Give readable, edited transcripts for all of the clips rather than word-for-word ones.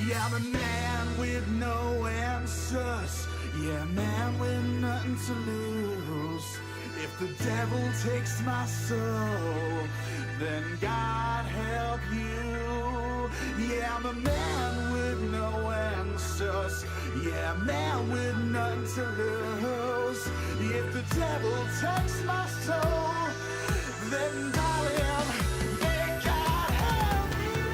Yeah, I'm a man with no answers. Yeah, man with nothing to lose. If the devil takes my soul, then God help you. Yeah, I'm a man with no answers. Yeah, man with nothing to lose. If the devil takes my soul, then darling, may God help you.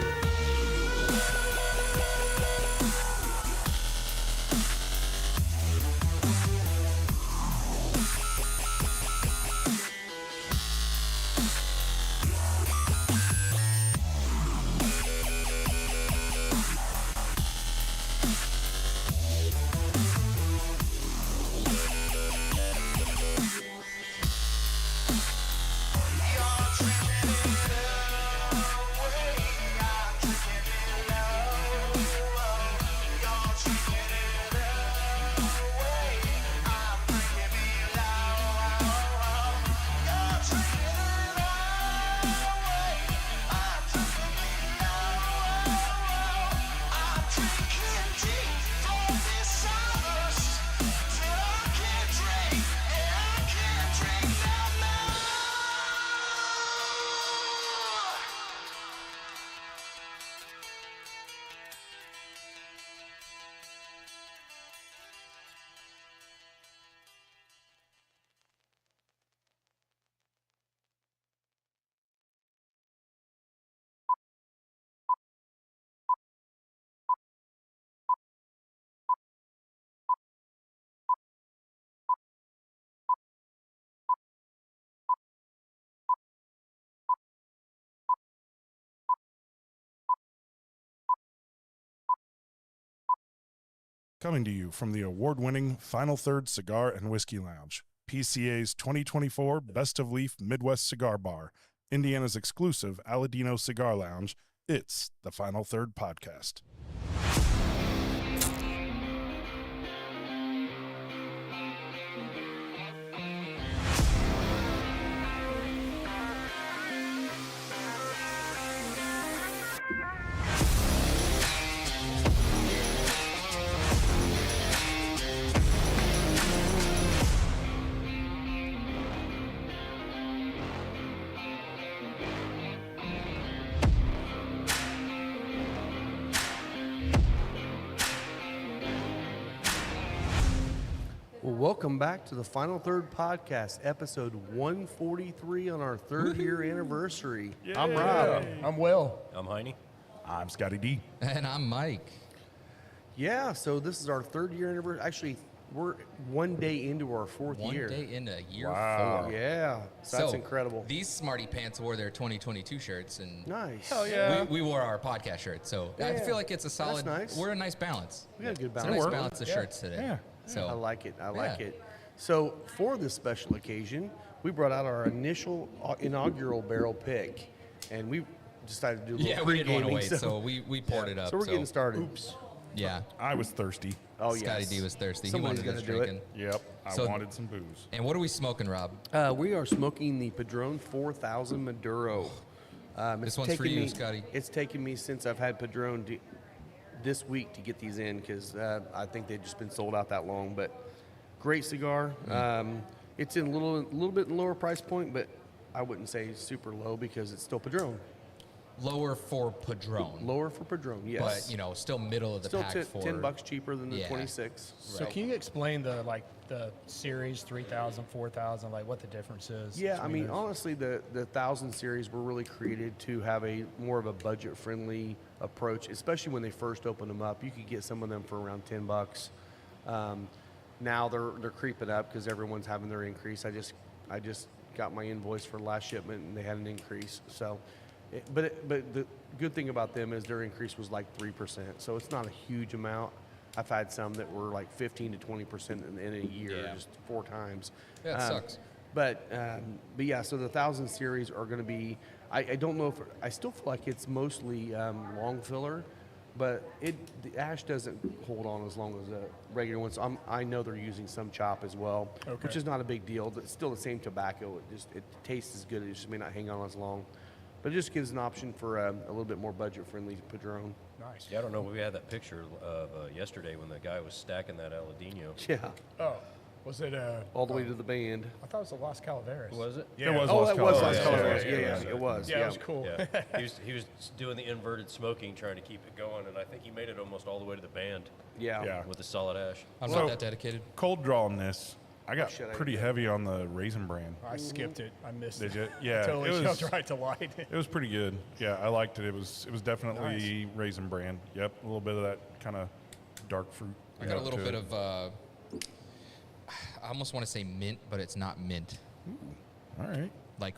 Coming to you from the award-winning Final Third Cigar and Whiskey Lounge, PCA's 2024 Best of Leaf Midwest Cigar Bar, Indiana's exclusive Aladino Cigar Lounge, it's the Final Third Podcast. Welcome back to the Final Third Podcast, episode 143 on our third-year anniversary. Yay. I'm Rob. I'm Will. I'm Heine. I'm Scotty D. And I'm Mike. Yeah, so this is our third-year anniversary. Actually, we're one day into our fourth year. 1 day into year Wow. 4. Yeah, so that's incredible. These smarty pants wore their 2022 shirts, and Nice. Hell yeah. we wore our podcast shirts. So I Yeah. feel like it's a solid. nice. We're a nice balance. We got a good It's a balance. nice balance of shirts today. Yeah. So I like it. I like Yeah. it. So for this special occasion, we brought out our initial inaugural barrel pick, and we decided to do a little yeah, we didn't want to pre-gaming, wait, so we poured it up. So we're getting started. Oops. Yeah. I was thirsty. Oh, yes. Scotty D was thirsty. Someone's he wanted us gonna do it. drinking. Yep, I So- wanted some booze. And what are we smoking, Rob? We are smoking the Padron 4000 Maduro. This one's for taken you, me- Scotty. It's taken me since I've had Padron this week to get these in because I think they've just been sold out that long. But great cigar. It's in a little bit lower price point, but I wouldn't say super low because it's still Padron. Lower for Padron. Lower for Padron, yes. But, you know, still middle of the still pack for... $10 cheaper than the Yeah. 26. So can you explain the series 3000, 4000, like what the difference is? Yeah, I between mean, those? honestly, the 1000 series were really created to have a more of a budget-friendly approach, especially when they first opened them up. You could get some of them for around $10. Now they're creeping up because everyone's having their increase. I just got my invoice for last shipment and they had an increase. So, but the good thing about them is their increase was like 3%. So it's not a huge amount. I've had some that were like 15 to 20% in a year, Yeah. just 4 times. Yeah, it sucks. But yeah, so the 1000 series are going to be. I don't know if I still feel like it's mostly long filler, but the ash doesn't hold on as long as a regular one. So I know they're using some chop as well, which is not a big deal. It's still the same tobacco. It tastes as good. It just may not hang on as long. But it just gives an option for a little bit more budget-friendly Padron. Nice. Yeah, I don't know. We had that picture of yesterday when the guy was stacking that Aladino. Yeah, Oh, was it all the way to the band. I thought it was the Las Calaveras. Was it? It was Oh, Las that was Las Calaveras. Calaveras. yeah, Yeah, yeah, yeah, yeah. it was. Yeah, it was cool. Yeah, he was doing the inverted smoking, trying to keep it going, and I think he made it almost all the way to the band Yeah. Yeah. with the solid ash. I'm So- not that dedicated. Cold draw on this. I got Shit, I pretty did. heavy on the Raisin Bran. I skipped it. I missed Did it. you? Yeah, Totally it was. jumped right to light. It was pretty good. Yeah, I liked it. It was definitely Raisin Bran. Yep, a little bit of that kind of dark fruit. I got a note little to bit it. of, I almost want to say mint, but it's not mint. All right. Like,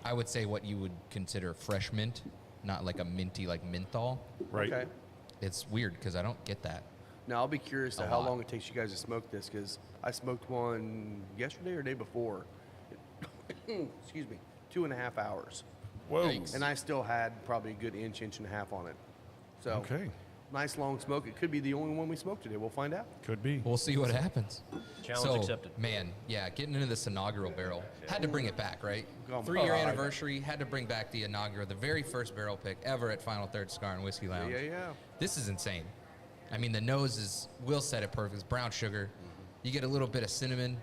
I would say what you would consider fresh mint, not like a minty, like menthol. Right. Okay. It's weird because I don't get that. Now, I'll be curious to A how lot. long it takes you guys to smoke this, because I smoked one yesterday or day before. Excuse me, 2.5 hours. Whoa. Yikes. And I still had probably a good inch and a half on it. So, Okay. nice long smoke. It could be the only one we smoked today. We'll find out. Could be. We'll see what happens. Challenge so, accepted. Man, yeah, getting into this inaugural barrel. Had to bring it back, right? Oh, 3-year God. anniversary, had to bring back the inaugural, the very first barrel pick ever at Final Third Cigar and Whiskey Lounge. Yeah, yeah. This is insane. I mean, the nose is, Will said it perfect, it's brown sugar. You get a little bit of cinnamon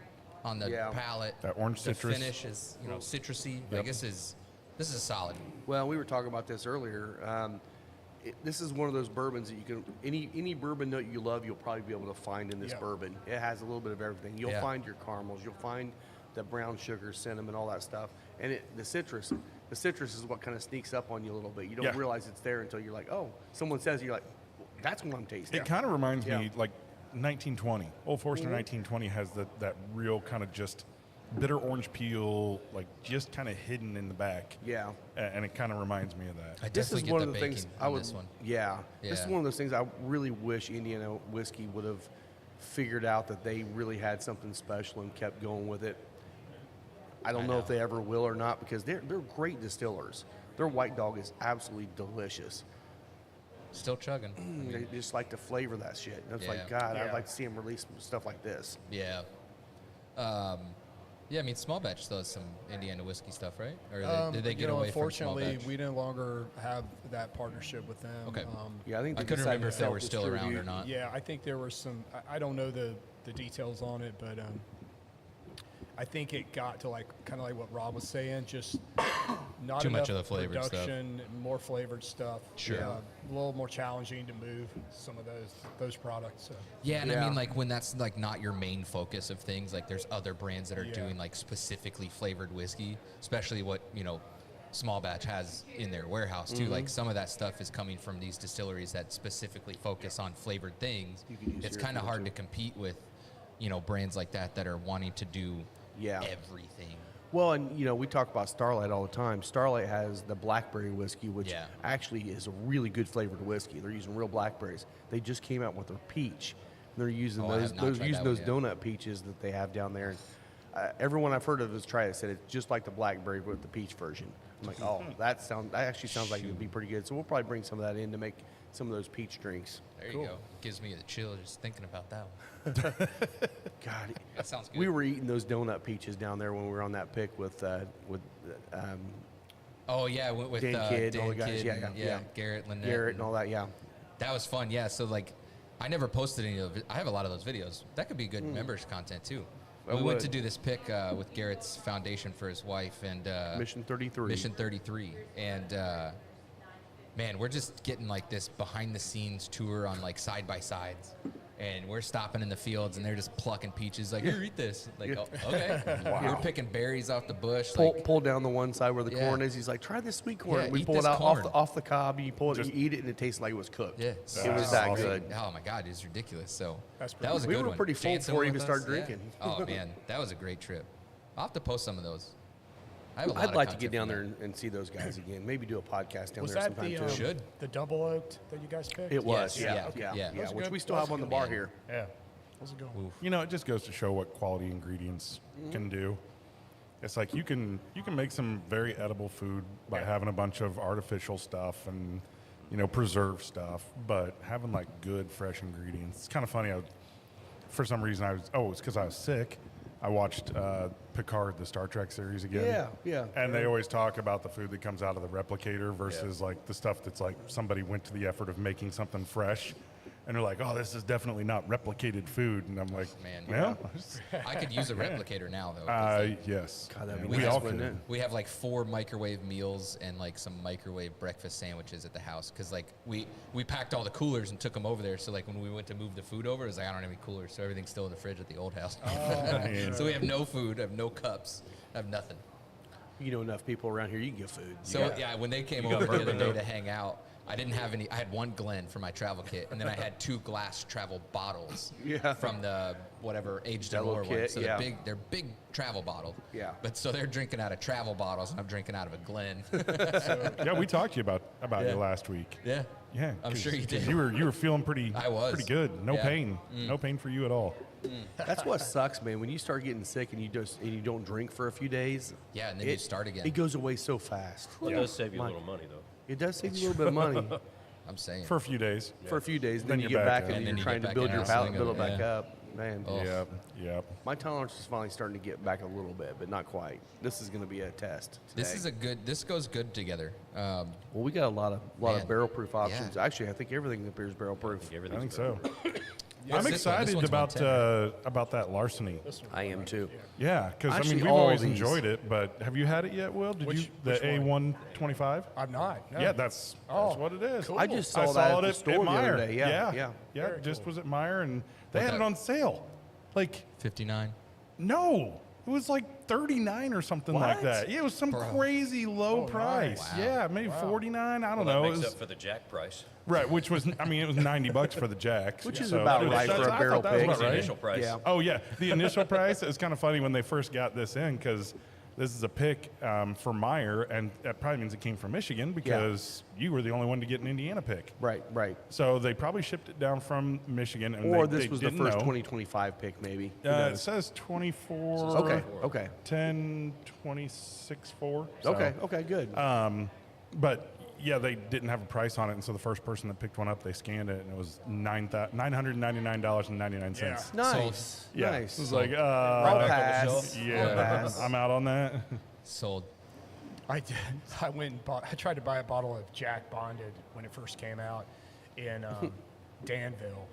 on the Yeah. palate. That orange the citrus. finish is, citrusy. Yep. Like, this is solid. Well, we were talking about this earlier. This is one of those bourbons that you can any bourbon note you love, you'll probably be able to find in this Yeah. bourbon. It has a little bit of everything. You'll Yeah. find your caramels, you'll find the brown sugar, cinnamon, all that stuff, and the citrus. The citrus is what kind of sneaks up on you a little bit. You don't Yeah. realize it's there until you're like, oh, someone says it, you're like, that's what I'm tasting. It kind of reminds Yeah. me like 1920. Old Forester 1920 has that real kind of just bitter orange peel, like just kind of hidden in the back. Yeah. And it kind of reminds me of that. I This definitely is get one the of the bacon things on I would. this one. Yeah. This is Yeah. one of those things I really wish Indiana whiskey would have figured out that they really had something special and kept going with it. I don't know if know. they ever will or not, because they're great distillers. Their White Dog is absolutely delicious. Still chugging. They just like to flavor that shit. And it's like, Yeah. God, I'd Yeah. like to see them release stuff like this. Yeah. Yeah, I mean, Small Batch still has some Indiana whiskey stuff, right? Or did they get away from Small unfortunately, Batch? we no longer have that partnership with them. Okay. Yeah, I think I they couldn't decided remember to if they were still around or self-distribute. not. Yeah, I think there were some. I don't know the details on it, but I think it got to like kind of like what Rob was saying, just not Too much enough of the flavored stuff. production, more flavored stuff. Sure. a little more challenging to move some of those products. So. Yeah, and I Yeah. mean, like, when that's, like, not your main focus of things, like, there's other brands that are Yeah. doing, like, specifically flavored whiskey, especially what, Small Batch has in their warehouse, too. Like, some of that stuff is coming from these distilleries that specifically focus on flavored things. You could use It's yours kind of for hard too. to compete with, brands like that are wanting to do Yeah. everything. Well, and we talk about Starlight all the time. Starlight has the blackberry whiskey, which Yeah. actually is a really good flavored whiskey. They're using real blackberries. They just came out with their peach. They're using Oh, I have not tried using that those one donut peaches that they have down there. And, everyone I've heard of has tried it said it's just like the blackberry with the peach version. I'm like, oh, that actually sounds like it would be pretty good. So we'll probably bring some of that in to make some of those peach drinks. There you go. Gives me the chill just thinking about that one. God, That sounds good. we were eating those donut peaches down there when we were on that pick with Oh, yeah, with Dan Kidd and all Dan the guys. Kidd Yeah, and, yeah. Garrett, Lynette. Garrett and all that. Yeah. That was fun, yeah. So, like, I never posted any of it. I have a lot of those videos. That could be good members content, too. I We went would. to do this pick with Garrett's foundation for his wife and Mission 33. Mission 33. And, man, we're just getting, like, this behind-the-scenes tour on, like, side-by-sides. And we're stopping in the fields, and they're just plucking peaches. Like, here, eat this. Like, Yeah. oh, okay. We're picking berries off the bush. Pull down the one side where the Yeah. corn is. He's like, try this sweet corn. Yeah, We eat pull it this out corn. off the cob. You pull it, Just- you eat it, and it tastes like it was cooked. Yeah, It was That's that awesome. good. Oh my God, it's ridiculous. So That's that was a We good were one. pretty full Jansen before we with even started us, yeah. drinking. Oh man, that was a great trip. I'll have to post some of those. I have a lot I'd of like to content get down from there that. and see those guys again. Maybe do a podcast down Was there that sometime the too. Should. the double oaked that you guys picked? It was, Yes, yeah, yeah, yeah, yeah. yeah, Those are which good. we still Those have on the are bar good, here. Yeah. How's it going? It just goes to show what quality ingredients can do. It's like you can make some very edible food by having a bunch of artificial stuff and preserved stuff, but having like good fresh ingredients. It's kind of funny. For some reason, it's because I was sick. I watched Picard, the Star Trek series again. Yeah, yeah. And they always talk about the food that comes out of the replicator versus like the stuff that's like somebody went to the effort of making something fresh. And they're like, oh, this is definitely not replicated food. And I'm like, Man, no. I could use a replicator now, though. 'cause, like, Yes. God, that'd be we nice, all wouldn't could. it? we have like 4 microwave meals and like some microwave breakfast sandwiches at the house because like we packed all the coolers and took them over there. So like when we went to move the food over, it was like I don't have any coolers, so everything's still in the fridge at the old house. So we have no food, I have no cups, I have nothing. You know enough people around here, you can get food. So yeah, when they came got over the other bourbon, day though? to hang out, I didn't have any. I had 1 Glen for my travel kit, and then I had 2 glass travel bottles Yeah. from the whatever aged That and little more one. kit, So yeah. they're big travel bottles. Yeah. But so they're drinking out of travel bottles, and I'm drinking out of a Glen. Yeah, we talked to you about Yeah. you last week. Yeah. Yeah, I'm 'cause- sure you 'cause did. You were feeling pretty. I was. pretty good. No Yeah. pain. No pain for you at all. That's what sucks, man. When you start getting sick and you don't drink for a few days. Yeah, and then you start again. It goes away so fast. It does save you a little money, though. It does save you a little bit of money I'm saying. For a few days. for a few days. Then Then you you're get back back up. and And you're then you trying get to back build in your the palate, swing build of it it, back yeah. up. Man, Oh. Yep. Yep. my tolerance is finally starting to get back a little bit, but not quite. This is going to be a test. This today. is this goes good together. Well, we got a lot Man. of barrel proof options. Actually, I think everything appears barrel proof. I Everything's think so. Yes, I'm this one- this excited one's about 110. about that larceny. I am too. Yeah, because I Actually, mean we've all always these- enjoyed it, but have you had it yet, Will? Did Which- you the which one? A125? I'm not. No. Yeah, that's what it is. cool. I just I saw saw that it at the at store the other Meijer. day. Yeah, yeah. Yeah, just cool. was at Meyer, and they What had it the- on sale. Like 59. no, it was like 39 or something like What? that. Yeah, it was some Bro. crazy low Oh, price. nice. Wow. Yeah, maybe 49. I don't Well, know. that It makes was up for the jack price. right, which was I mean it was $90 for the jacks, Which is so about it was- right for a I thought barrel that was pick. about The right. initial price. Yeah. Oh yeah, the initial price. It was kind of funny when they first got this in because this is a pick for Meyer, and that probably means it came from Michigan because you were the only one to get an Indiana pick. Right, right. So they probably shipped it down from Michigan, and Or they this was the didn't first know. 2025 pick, maybe. Who It knows? says 24. Okay, okay, 10, 26, 4. okay, okay, good. But yeah, they didn't have a price on it, and so the first person that picked one up, they scanned it, and it was $999.99. Yeah. Nice, Yeah, nice. it was like, I'll Back on the pass. shelf. yeah, I'll pass. I'm out on that. Sold. I did. I went and bought. I tried to buy a bottle of Jack Bonded when it first came out in Danville,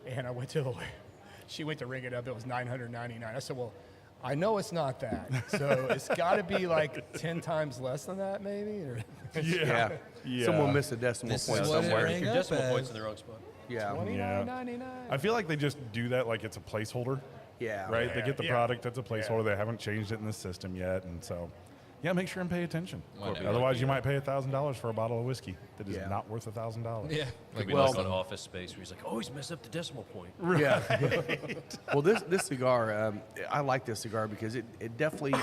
and I went to the. She went to ring it up. It was $999. I said, "Well, I know it's not that, so it's got to be like 10 times less than that, maybe." Or Yeah. Yeah. Someone missed a decimal This point is what it somewhere. rang Your up decimal as. points in the wrong spot. Yeah, $29.99. I feel like they just do that like it's a placeholder, yeah. right? They get the Yeah. product that's a placeholder. They haven't changed it in the system yet, and so yeah, make sure and pay attention. Whatever. Otherwise, you might pay $1,000 for a bottle of whiskey that is Yeah. not worth $1,000. Yeah. Could be Well- like on Office Space where he's like, oh, he's messed up the decimal point. Yeah. Well, this cigar, I like this cigar because it definitely.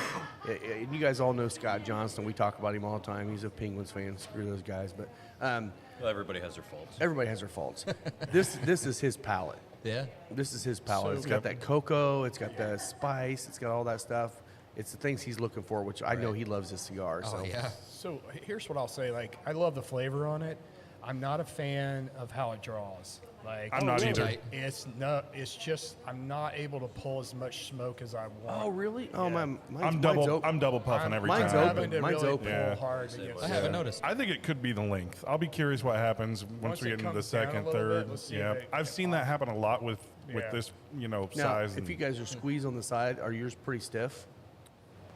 And you guys all know Scott Johnston. We talk about him all the time. He's a Penguins fan. Screw those guys. But Well, everybody has their faults. everybody has their faults. This is his palate. Yeah. This is his palate. So- It's got that cocoa. It's got the spice. It's got all that stuff. It's the things he's looking for, which I know Right. he loves his cigars. Oh so. yeah. So here's what I'll say. Like, I love the flavor on it. I'm not a fan of how it draws. Like, I'm not either. Tight. It's just I'm not able to pull as much smoke as I want. Oh, really? Oh, mine's I'm open. double puffing every mine's time. open. To Mine's really open. pull Yeah. hard to get I haven't noticed. I think it could be the length. I'll be curious what happens once Once we it get into the comes down a second, little bit, third. let's see Yeah, if it I've gets seen that happen a lot with Yeah. this, Now, size. if and you guys are squeezed on the side, are yours pretty stiff?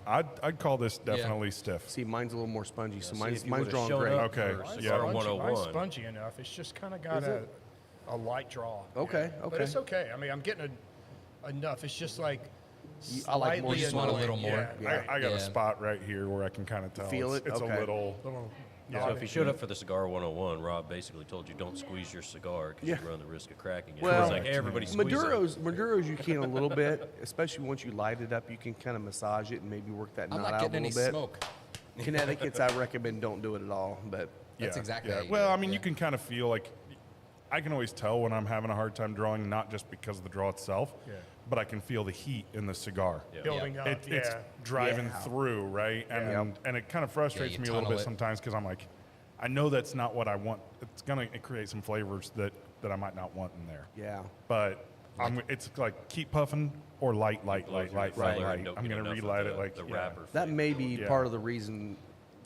I'd call this definitely stiff. See, mine's a little more spongy, so See, mine's if you mine's would've drawing shown great. up Okay, for yeah. Cigar Mine's 101. spongy enough. It's just kind of got Is it? a light draw. Okay, But okay. it's okay. I mean, I'm getting enough. It's just like I like more slightly You just want a annoying. little more. Yeah. I got Yeah. a spot right here where I can kind of tell. Feel it's, it? It's Okay. a little. Little Yeah. So nodding. if you showed up for the Cigar 101, Rob basically told you don't squeeze your cigar because Yeah. you run the risk of cracking it. Well, It's like, hey, everybody squeeze it. Maduros you can a little bit, especially once you light it up. You can kind of massage it and maybe work that I'm knot not out a getting little any bit. smoke. Connecticut's, I recommend don't do it at all. But That's exactly how you Well, do it, I mean, you yeah. can kind of feel like I can always tell when I'm having a hard time drawing, not just because of the draw itself, Yeah. but I can feel the heat in the cigar. Yeah. building up. It's yeah. driving Yeah. through, right? And it kind of frustrates you me a little tunnel bit it. sometimes because I'm like, I know that's not what I want. It's gonna create some flavors that I might not want in there. yeah, But It's like keep puffing or light. Right, don't I'm get gonna enough of relight the- it like the yeah. wrapper. That may be Yeah. part of the reason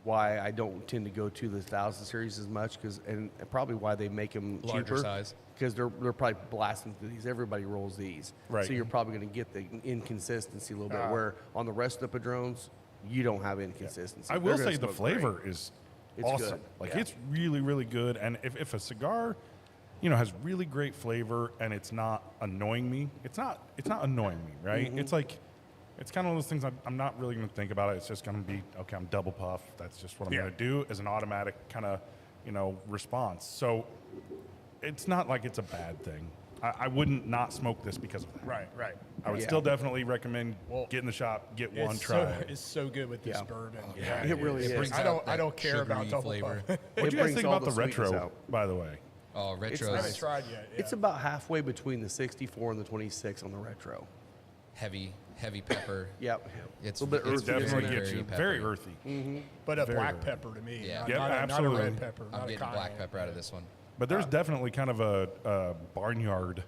why I don't tend to go to the 1000 series as much, and probably why they make them Larger cheaper. size. Because they're probably blasting through these. Everybody rolls these, Right. so you're probably going to get the inconsistency a little bit. Where on the rest of the Padrones, you don't have inconsistency. I They're will gonna say the smoke flavor great. is It's awesome. good, Like yeah. it's really, really good. And if a cigar, has really great flavor and it's not annoying me, it's not annoying me, right? Mm-hmm. It's like, it's kind of one of those things I'm not really going to think about it. It's just going to be, okay, I'm double puff. That's just what I'm Yeah. going to do as an automatic kind of, response. So it's not like it's a bad thing. I wouldn't not smoke this because of that. Right. I would Yeah. still definitely recommend Well, get in the shop, get one, It's try so, it. it's so good with this Yeah. bourbon. yeah. It really is. brings I out don't that care about sugary double flavor. puff. What do you guys brings think all about the sweetness retro, out. by the way? Oh, It's retro I nice. haven't tried yet. Yeah. It's about halfway between the 64 and the 26 on the retro. heavy pepper. Yep. It's a little bit it's earthy. Definitely very, gets very you peppery. very earthy. but a very black good. pepper to me. Yeah. Not, Yep, not, a, not a absolutely. red pepper. I'm not a getting black cayenne. pepper out of this one. But there's definitely kind of a barnyard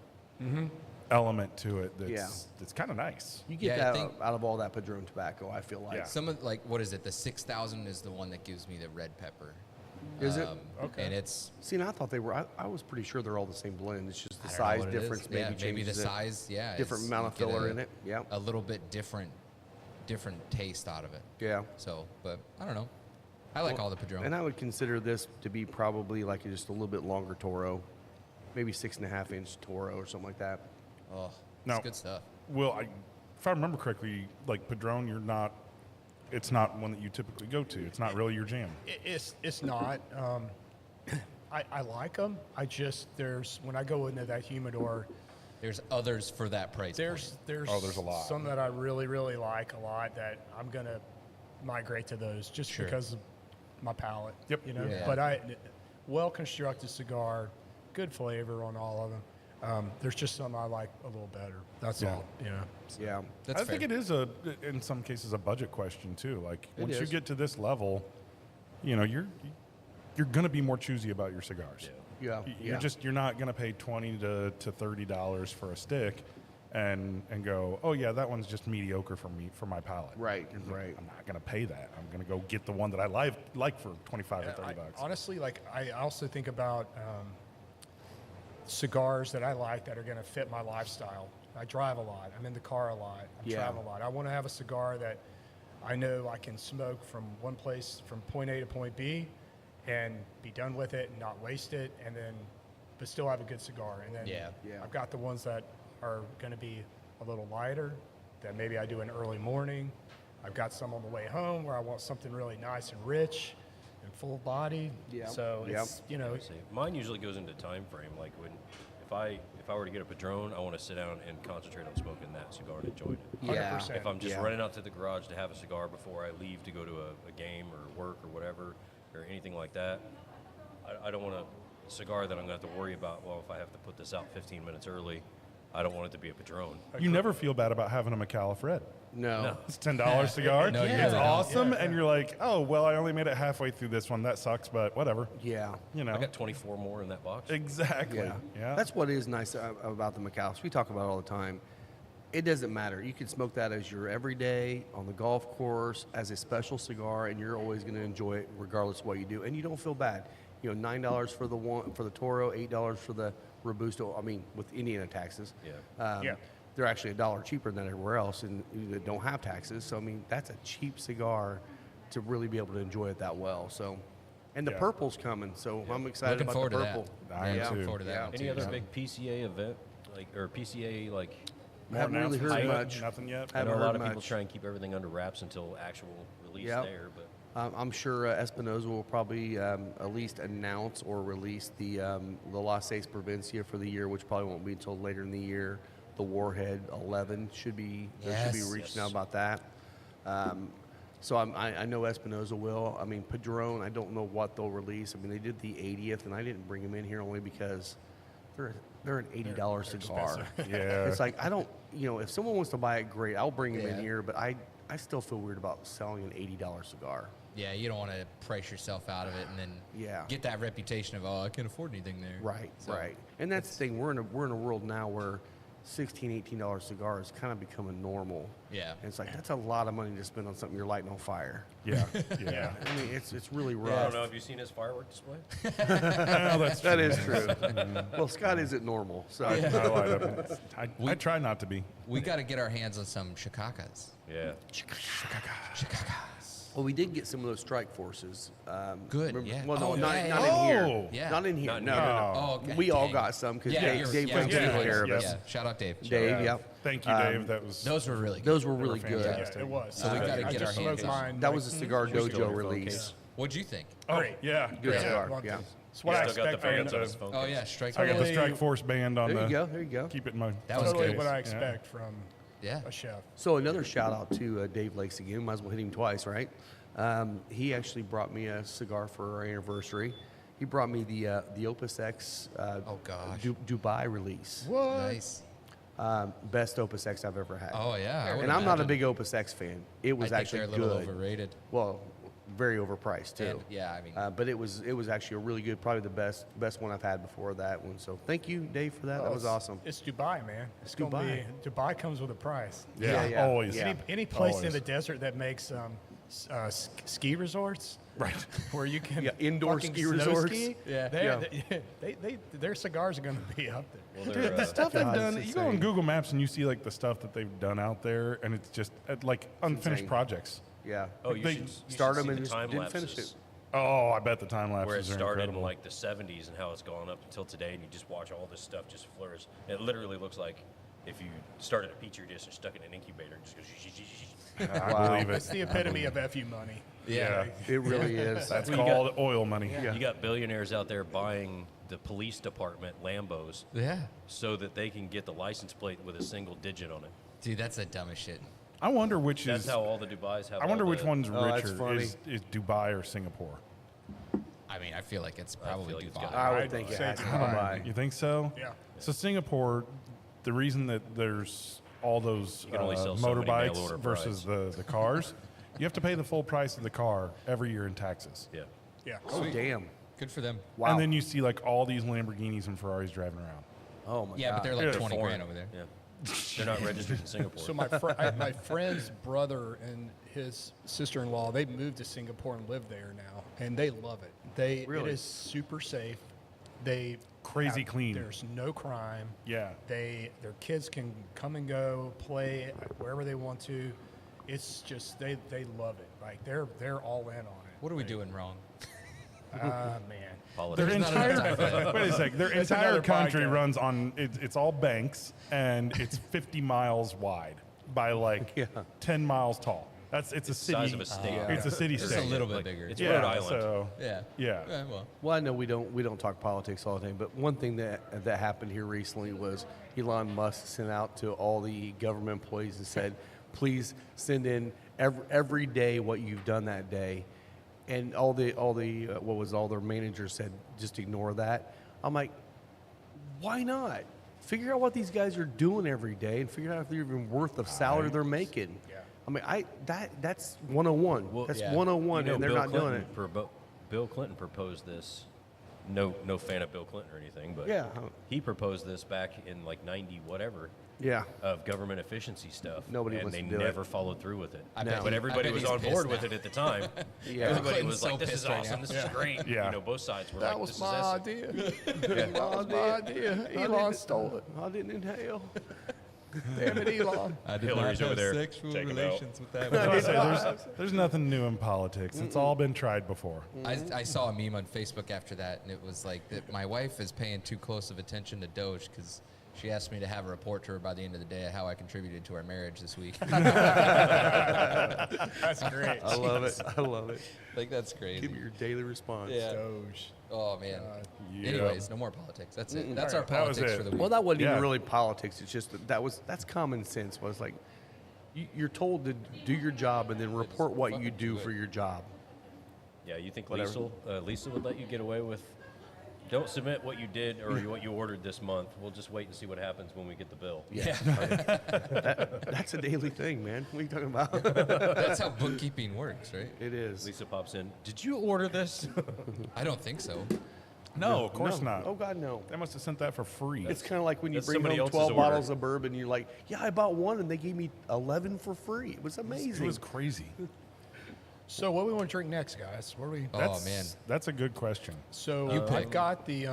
element to it that's kind of nice. You get Yeah, I that think- out of all that Padron tobacco, I feel like. Yeah. Some of what is it? The 6000 is the one that gives me the red pepper. Is it? Okay. And it's See, and I thought they were. I was pretty sure they're all the same blend. It's just the I don't know size what it is. difference. Yeah, Maybe maybe the changes it. size. Yeah, Different is amount of you get filler a- in it. Yeah. A little bit different taste out of it. Yeah. So, but I don't know. I like all the Padron. And I would consider this to be probably like just a little bit longer Toro, maybe 6.5-inch Toro or something like that. Oh, No. it's good stuff. Well, if I remember correctly, like Padron, it's not one that you typically go to. It's not really your jam. It's not. I like them. When I go into that humidor, There's others for that price. there's Oh, there's a lot. some that I really like a lot that I'm gonna migrate to those just Sure. because of my palate. Yep. Yeah. But well constructed cigar, good flavor on all of them. There's just some I like a little better. That's Yeah. all. Yeah. That's I think fair. it is in some cases, a budget question too. Like It once you is. get to this level, you're going to be more choosy about your cigars. Yeah. You're not going to pay $20 to $30 for a stick, and go, oh yeah, that one's just mediocre for my palate. Right, You're right. I'm not going to pay that. I'm going to go get the one that I like for 25 or 30 bucks. Honestly, I also think about cigars that I like that are going to fit my lifestyle. I drive a lot. I'm in the car a lot. I Yeah. travel a lot. I want to have a cigar that I know I can smoke from one place, from point A to point B, and be done with it and not waste it, but still have a good cigar. And then Yeah. I've got the ones that are going to be a little lighter, that maybe I do in early morning. I've got some on the way home where I want something really nice and rich and full body. Yeah. So Yep. it's, See, mine usually goes into time frame. Like if I were to get a Padron, I want to sit down and concentrate on smoking that cigar and enjoying it. Yeah. 100%. If I'm just Yeah. running out to the garage to have a cigar before I leave to go to a game or work or whatever or anything like that, I don't want a cigar that I'm going to have to worry about. Well, if I have to put this out 15 minutes early, I don't want it to be a Padron. You never feel bad about having a McAuliffe Red. No. It's $10 cigar. No, you it's really don't. awesome, and you're like, oh well, I only made it halfway through this one. That sucks, but whatever. Yeah. You know. I got 24 more in that box. Exactly. Yeah. Yeah. That's what is nice about the McAuliffe. We talk about it all the time. It doesn't matter. You can smoke that as your everyday, on the golf course, as a special cigar, and you're always going to enjoy it regardless of what you do. And you don't feel bad. $9 for the Toro, $8 for the Robusto. I mean, with Indiana taxes. Yeah. Yeah. They're actually $1 cheaper than everywhere else, and that don't have taxes. So I mean, that's a cheap cigar to really be able to enjoy it that well. So, and the Yeah. purple's coming, so I'm excited Looking about forward the to purple. that. I am Yeah, too. looking forward to that Yeah. one Any too. other So. big PCA event, or PCA I haven't really announcements heard yet? much. Nothing yet. I Haven't know a heard lot of people much. try and keep everything under wraps until actual release Yep. there, but I'm sure Espinosa will probably at least announce or release the Las Seis Provincia for the year, which probably won't be until later in the year. The Warhead 11 should be Yes. reaching Yes. out about that. So I know Espinosa will. I mean, Padron, I don't know what they'll release. I mean, they did the 80th, and I didn't bring them in here only because they're an $80 cigar. Yeah. It's like I don't, if someone wants to buy it, great. I'll bring them in Yeah. here, but I still feel weird about selling an $80 cigar. Yeah, you don't want to price yourself out of it and then Yeah. get that reputation of, oh, I can't afford anything there. Right, So, right. And that's the thing. We're in a world now where $16, $18 cigar is kind of becoming normal. Yeah. And it's like, that's a lot of money to spend on something you're lighting on fire. Yeah, yeah. I mean, it's really I rough. don't know. Have you seen his firework display? Well, that's That is true. Well, Scott isn't normal, so I light up. I try not to be. We got to get our hands on some Chicakas. Yeah. well, we did get some of those strike forces. Good, remember- yeah. Well, no, Oh, not, yeah, not yeah. in here. Oh. Yeah. Not in here. Not no, in no, here. no. Oh, okay. We all Dang. got some because Yeah, Dave yeah, was Dave taking was. care of Yes. us. Yeah. Shout out Dave. Dave, yeah. Thank you, Dave. That was Those were really good. Those were They were really good. fantastic. It was. So we gotta I get just our smoked hands on mine, That like, was a Cigar Still Dojo in release. focus. What'd you think? Oh, Great. yeah. Good yeah. cigar. one Yeah. thing. It's what I Still got the expect. fans on his phone. Oh yeah, strike. I got the Totally- Strike Force band on There the. you go. There you go. Keep it in my. That was Totally good. what I Yeah. expect from Yeah. a chef. So another shout out to Dave Lakes again. Might as well hit him twice, right? He actually brought me a cigar for our anniversary. He brought me the Opus X Oh gosh. Dubai release. What? Nice. Best Opus X I've ever had. Oh yeah. I would and I'm not a imagine. big Opus X fan. It was I think actually they're a little good. overrated. Well, very overpriced too. And, yeah, I mean, But it was actually a really good, probably the best one I've had before that one. So thank you, Dave, for that. That was awesome. It's Dubai, man. It's gonna Dubai. be Dubai comes with a price. Yeah, Yeah. always. Yeah. Any place in Always. the desert that makes ski resorts, Right. where you can Yeah, indoor fucking ski snow resorts. ski, Yeah. their cigars are going to be up there. Well, Dude, they're, the stuff they've God, done, it's you go on insane. Google Maps and you see like the stuff that they've done out there, and it's just like unfinished insane. projects. Yeah. oh, you They should, you start should them see and the just time didn't finish lapses it. Oh, I bet the time lapses where it are started incredible. in like the 70s and how it's gone up until today, and you just watch all this stuff just flourish. It literally looks like if you started a petri dish and stuck it in an incubator, it just goes. I believe That's it. the epitome of FU money. Yeah, It really is. that's Well, you called oil money. You got billionaires out there buying the police department Lambos yeah. so that they can get the license plate with a single digit on it. Dude, that's the dumbest shit. I wonder which That's is. how all the Dubais have. I wonder all which the- one's Oh, that's richer. funny. Is Dubai or Singapore? I mean, I feel like it's I feel probably like it's Dubai. gotta I would I'd think it say has to Dubai. come by. You think so? Yeah. So Singapore, the reason that there's all those can only sell so many mail order motorbikes versus the cars, you have to pay the full price of the car every year in taxes. Yeah. Yeah. Oh, damn. Good for them. Wow. And then you see like all these Lamborghinis and Ferraris driving around. Oh, my Yeah, God. but they're like Yeah, 20 Foreign. grand over there. Yeah. They're not registered in Singapore. So my friend's brother and his sister-in-law, they moved to Singapore and live there now, and they love it. Really? It is super safe. They Crazy clean. There's no crime. Yeah. Their kids can come and go, play wherever they want to. It's just they love it. Like they're all in on it. What are we doing wrong? Man. Their Politics. entire wait a sec. Their That's entire another country podcast. runs on it's all banks and it's 50 miles wide by like 10 miles tall. It's a city. Size of a state. It's a city Just state. a little bit Like, bigger. it's yeah. Rhode Island. So Yeah. yeah. Well, Well, I know we don't talk politics all the time, but one thing that happened here recently was Elon Musk sent out to all the government employees and said, "Please send in every day what you've done that day," and all their managers said, "Just ignore that." I'm like, why not? Figure out what these guys are doing every day and figure out if they're even worth the salary they're making. Yeah. I mean, that's 101. Well, That's yeah. 101, You know, and they're Bill not doing Clinton it. Bill Clinton proposed this. No fan of Bill Clinton or anything, but Yeah. he proposed this back in like 90 whatever Yeah. of government efficiency stuff. Nobody and wants they to do it. never followed through with it. I bet But he- everybody I bet was he's on pissed board now. with it at the time. Yeah. Everybody Clinton's was like, so "This is pissed right awesome. now." This is great." Yeah. You know, both sides were That like, was "This my is idea. That was my idea. I Elon didn't- stole it. I didn't inhale. Damn it, Elon. I did Hillary's not over have there sexual taking out. relations with that. I one. say, there's nothing new in politics. It's all been tried before. I saw a meme on Facebook after that, and it was like that my wife is paying too close of attention to Doge because she asked me to have a report to her by the end of the day of how I contributed to our marriage this week. That's great. I love it. I love it. Like, that's crazy. Give me your daily response. Yeah. Doge. Oh, man. Yeah. Anyways, no more politics. That's it. That's our That was politics it. for the week. Well, that wasn't Yeah. even really politics. It's just that's common sense. Was like you're told to do your job and then report what you do for your job. Yeah, you think Whatever. Lisa would let you get away with? Don't submit what you did or what you ordered this month. We'll just wait and see what happens when we get the bill. Yeah. That's a daily thing, man. What are you talking about? That's how bookkeeping works, right? It is. Lisa pops in. Did you order this? I don't think so. No, of course No. not. Oh God, no. They must have sent that for free. It's kind of like when you That's bring somebody home else's 12 order. bottles of bourbon. You're like, yeah, I bought one, and they gave me 11 for free. It was It amazing. was crazy. So what do we want to drink next, guys? What do we? Oh man, That's a good question. So You I've pick. got the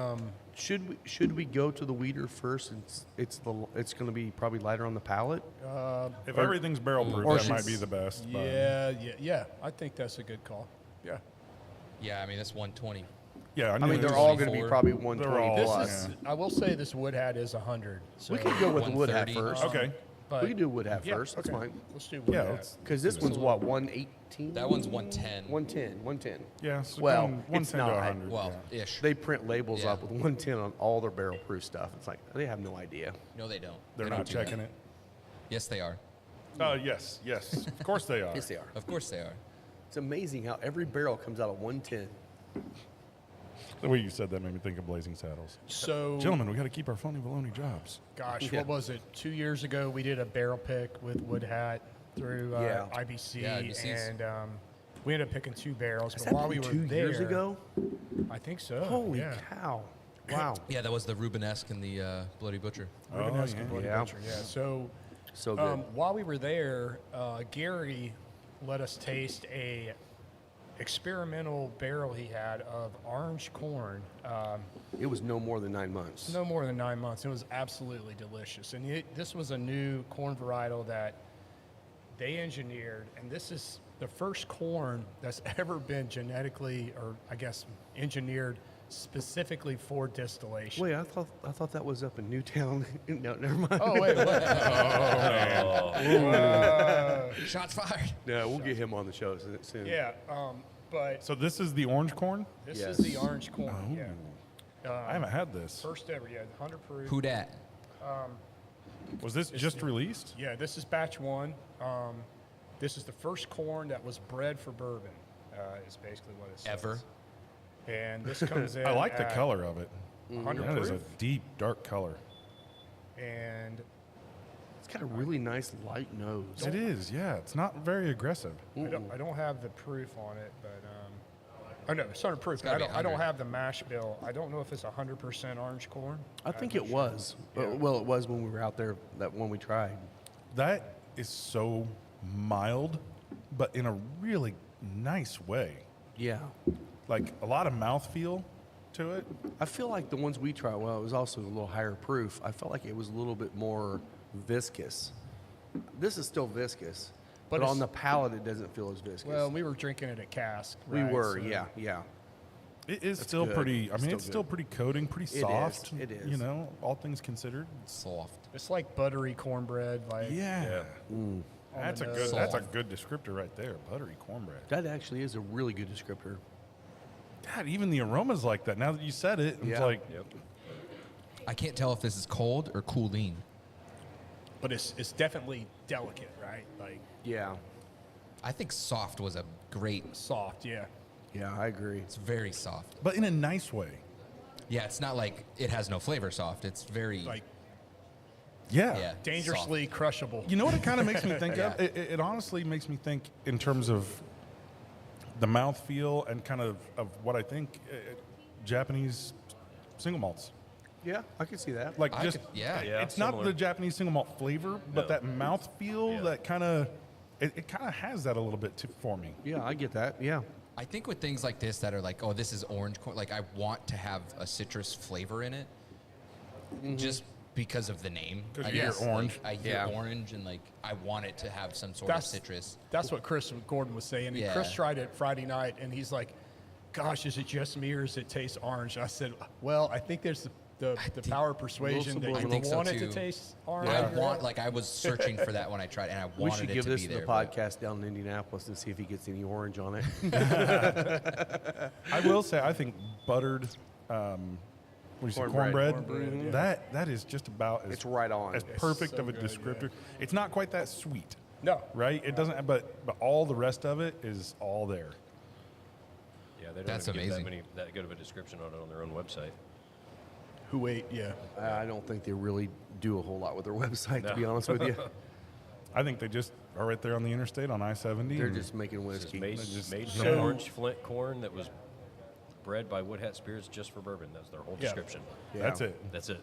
Should we go to the weeder first? It's going to be probably lighter on the palate. If everything's barrel proof, or that might should- be the best. but- yeah. I think that's a good call. Yeah. yeah. I mean, that's 120. Yeah, I knew mean, it they're was- all going to be 24. probably They're 120 all- This plus. is. I will say this wood hat is 100. So, We could go with the wood hat 130. first. Okay. but We could do wood hat yeah, first. That's okay. fine. Let's do wood Yeah, hat. let's- Because this one's what, 118? That one's 110. 110. Yeah, so Well, going it's 110 to not. 100. Well, yeah. ish. They print labels Yeah. up with 110 on all their barrel proof stuff. It's like, they have no idea. No, they don't. They're They not don't do that. checking it. Yes, they are. Yes. Of course they are. Yes, they are. Of course they are. It's amazing how every barrel comes out at 110. The way you said that made me think of Blazing Saddles. So, Gentlemen, we got to keep our phony baloney jobs. gosh, Yeah. what was it? 2 years ago, we did a barrel pick with wood hat through Yeah. IBC, Yeah, IBCs. and we ended up picking 2 barrels. Has But that while been we were 2 there, years ago? I think so. Holy yeah. cow. Wow. Yeah, that was the Rubenesque and the Bloody Butcher. Rubenesque and yeah. Bloody Yeah. Butcher, yeah. So, So good. while we were there, Gary let us taste a experimental barrel he had of orange corn. It was no more than 9 months. No more than 9 months. It was absolutely delicious. And this was a new corn varietal that they engineered, and this is the first corn that's ever been genetically, or I guess engineered specifically for distillation. Wait, I thought that was up in Newtown. No, never mind. Oh, wait, what? Shots fired. No, we'll get him on the show soon. Yeah, but So this is the orange corn? this Yes. is the orange corn, yeah. I haven't had this. First ever, yeah, 100 proof. Who dat? Was this just released? Yeah, this is batch 1. This is the first corn that was bred for bourbon, is basically what it says. Ever? And this comes in I like the at color of it. 100 That is a proof. deep, dark color. And It's got a really nice light nose. It is, yeah. It's not very aggressive. I don't have the proof on it, but oh no, it's 100 proof. gotta be I don't 100. have the mash bill. I don't know if it's 100% orange corn. I think I'm it not was. sure. Yeah. Well, it was when we were out there, that one we tried. That is so mild, but in a really nice way. Yeah. Like a lot of mouthfeel to it. I feel like the ones we tried, well, it was also a little higher proof. I felt like it was a little bit more viscous. This is still viscous, but But on the it's- palate, it doesn't feel as viscous. Well, we were drinking it at cask. we right? were, So- yeah. It is That's still good. pretty. I It's mean, still it's still good. pretty coating, pretty It is. soft. It is. You know, all things considered. Soft. It's like buttery cornbread. Like Yeah. on That's the a nose. good. That's a good descriptor right there. Buttery cornbread. That actually is a really good descriptor. God, even the aroma's like that. Now that you said it, it's Yeah. like Yep. I can't tell if this is cold or cooling. But it's definitely delicate, right? Like Yeah. I think soft was a great. soft, yeah. Yeah, I agree. It's very soft. but in a nice way. Yeah, it's not like it has no flavor soft. It's very Like Yeah. yeah, dangerously crushable. You know what it kind of makes me think of? Yeah. It honestly makes me think in terms of the mouthfeel and kind of what I think Japanese single malts. Yeah, I can see that. Like I just, could- yeah. Yeah, it's not similar. the Japanese single malt flavor, but No. that mouthfeel Yeah. that kind of, it kind of has that a little bit too, for me. Yeah, I get that. Yeah. I think with things like this that are like, oh, this is orange corn. Like I want to have a citrus flavor in it, just because of the name. 'Cause I you hear guess. orange. Like, I hear Yeah. orange, and like I want it to have some sort That's of citrus. That's what Chris Gordon was saying. And Yeah. Chris tried it Friday night, and he's like, "Gosh, is it just me or does it taste orange?" I said, "Well, I think there's the power of persuasion that I you think so want it to too. taste orange." I want like I was searching for that when I tried, and I We wanted should it give to this be to there. the but- podcast down in Indianapolis and see if he gets any orange on it. I will say, I think buttered, what do you say, Cornbread. cornbread, that is just about as, It's right on. as It's perfect so of a good, yeah. descriptor. It's not quite that sweet, No, right? It doesn't, but all the rest of it is all there. Yeah, they don't That's even amazing. give that good of a description on it on their own website. who ate? Yeah, I don't think they really do a whole lot with their website, to be honest with you. I think they just are right there on the interstate on I-70. They're and just making It's whiskey. made, just- made So- from orange flint corn that was bred by Wood Hat Spirits just for bourbon. That's their whole Yeah. description. That's it. That's it.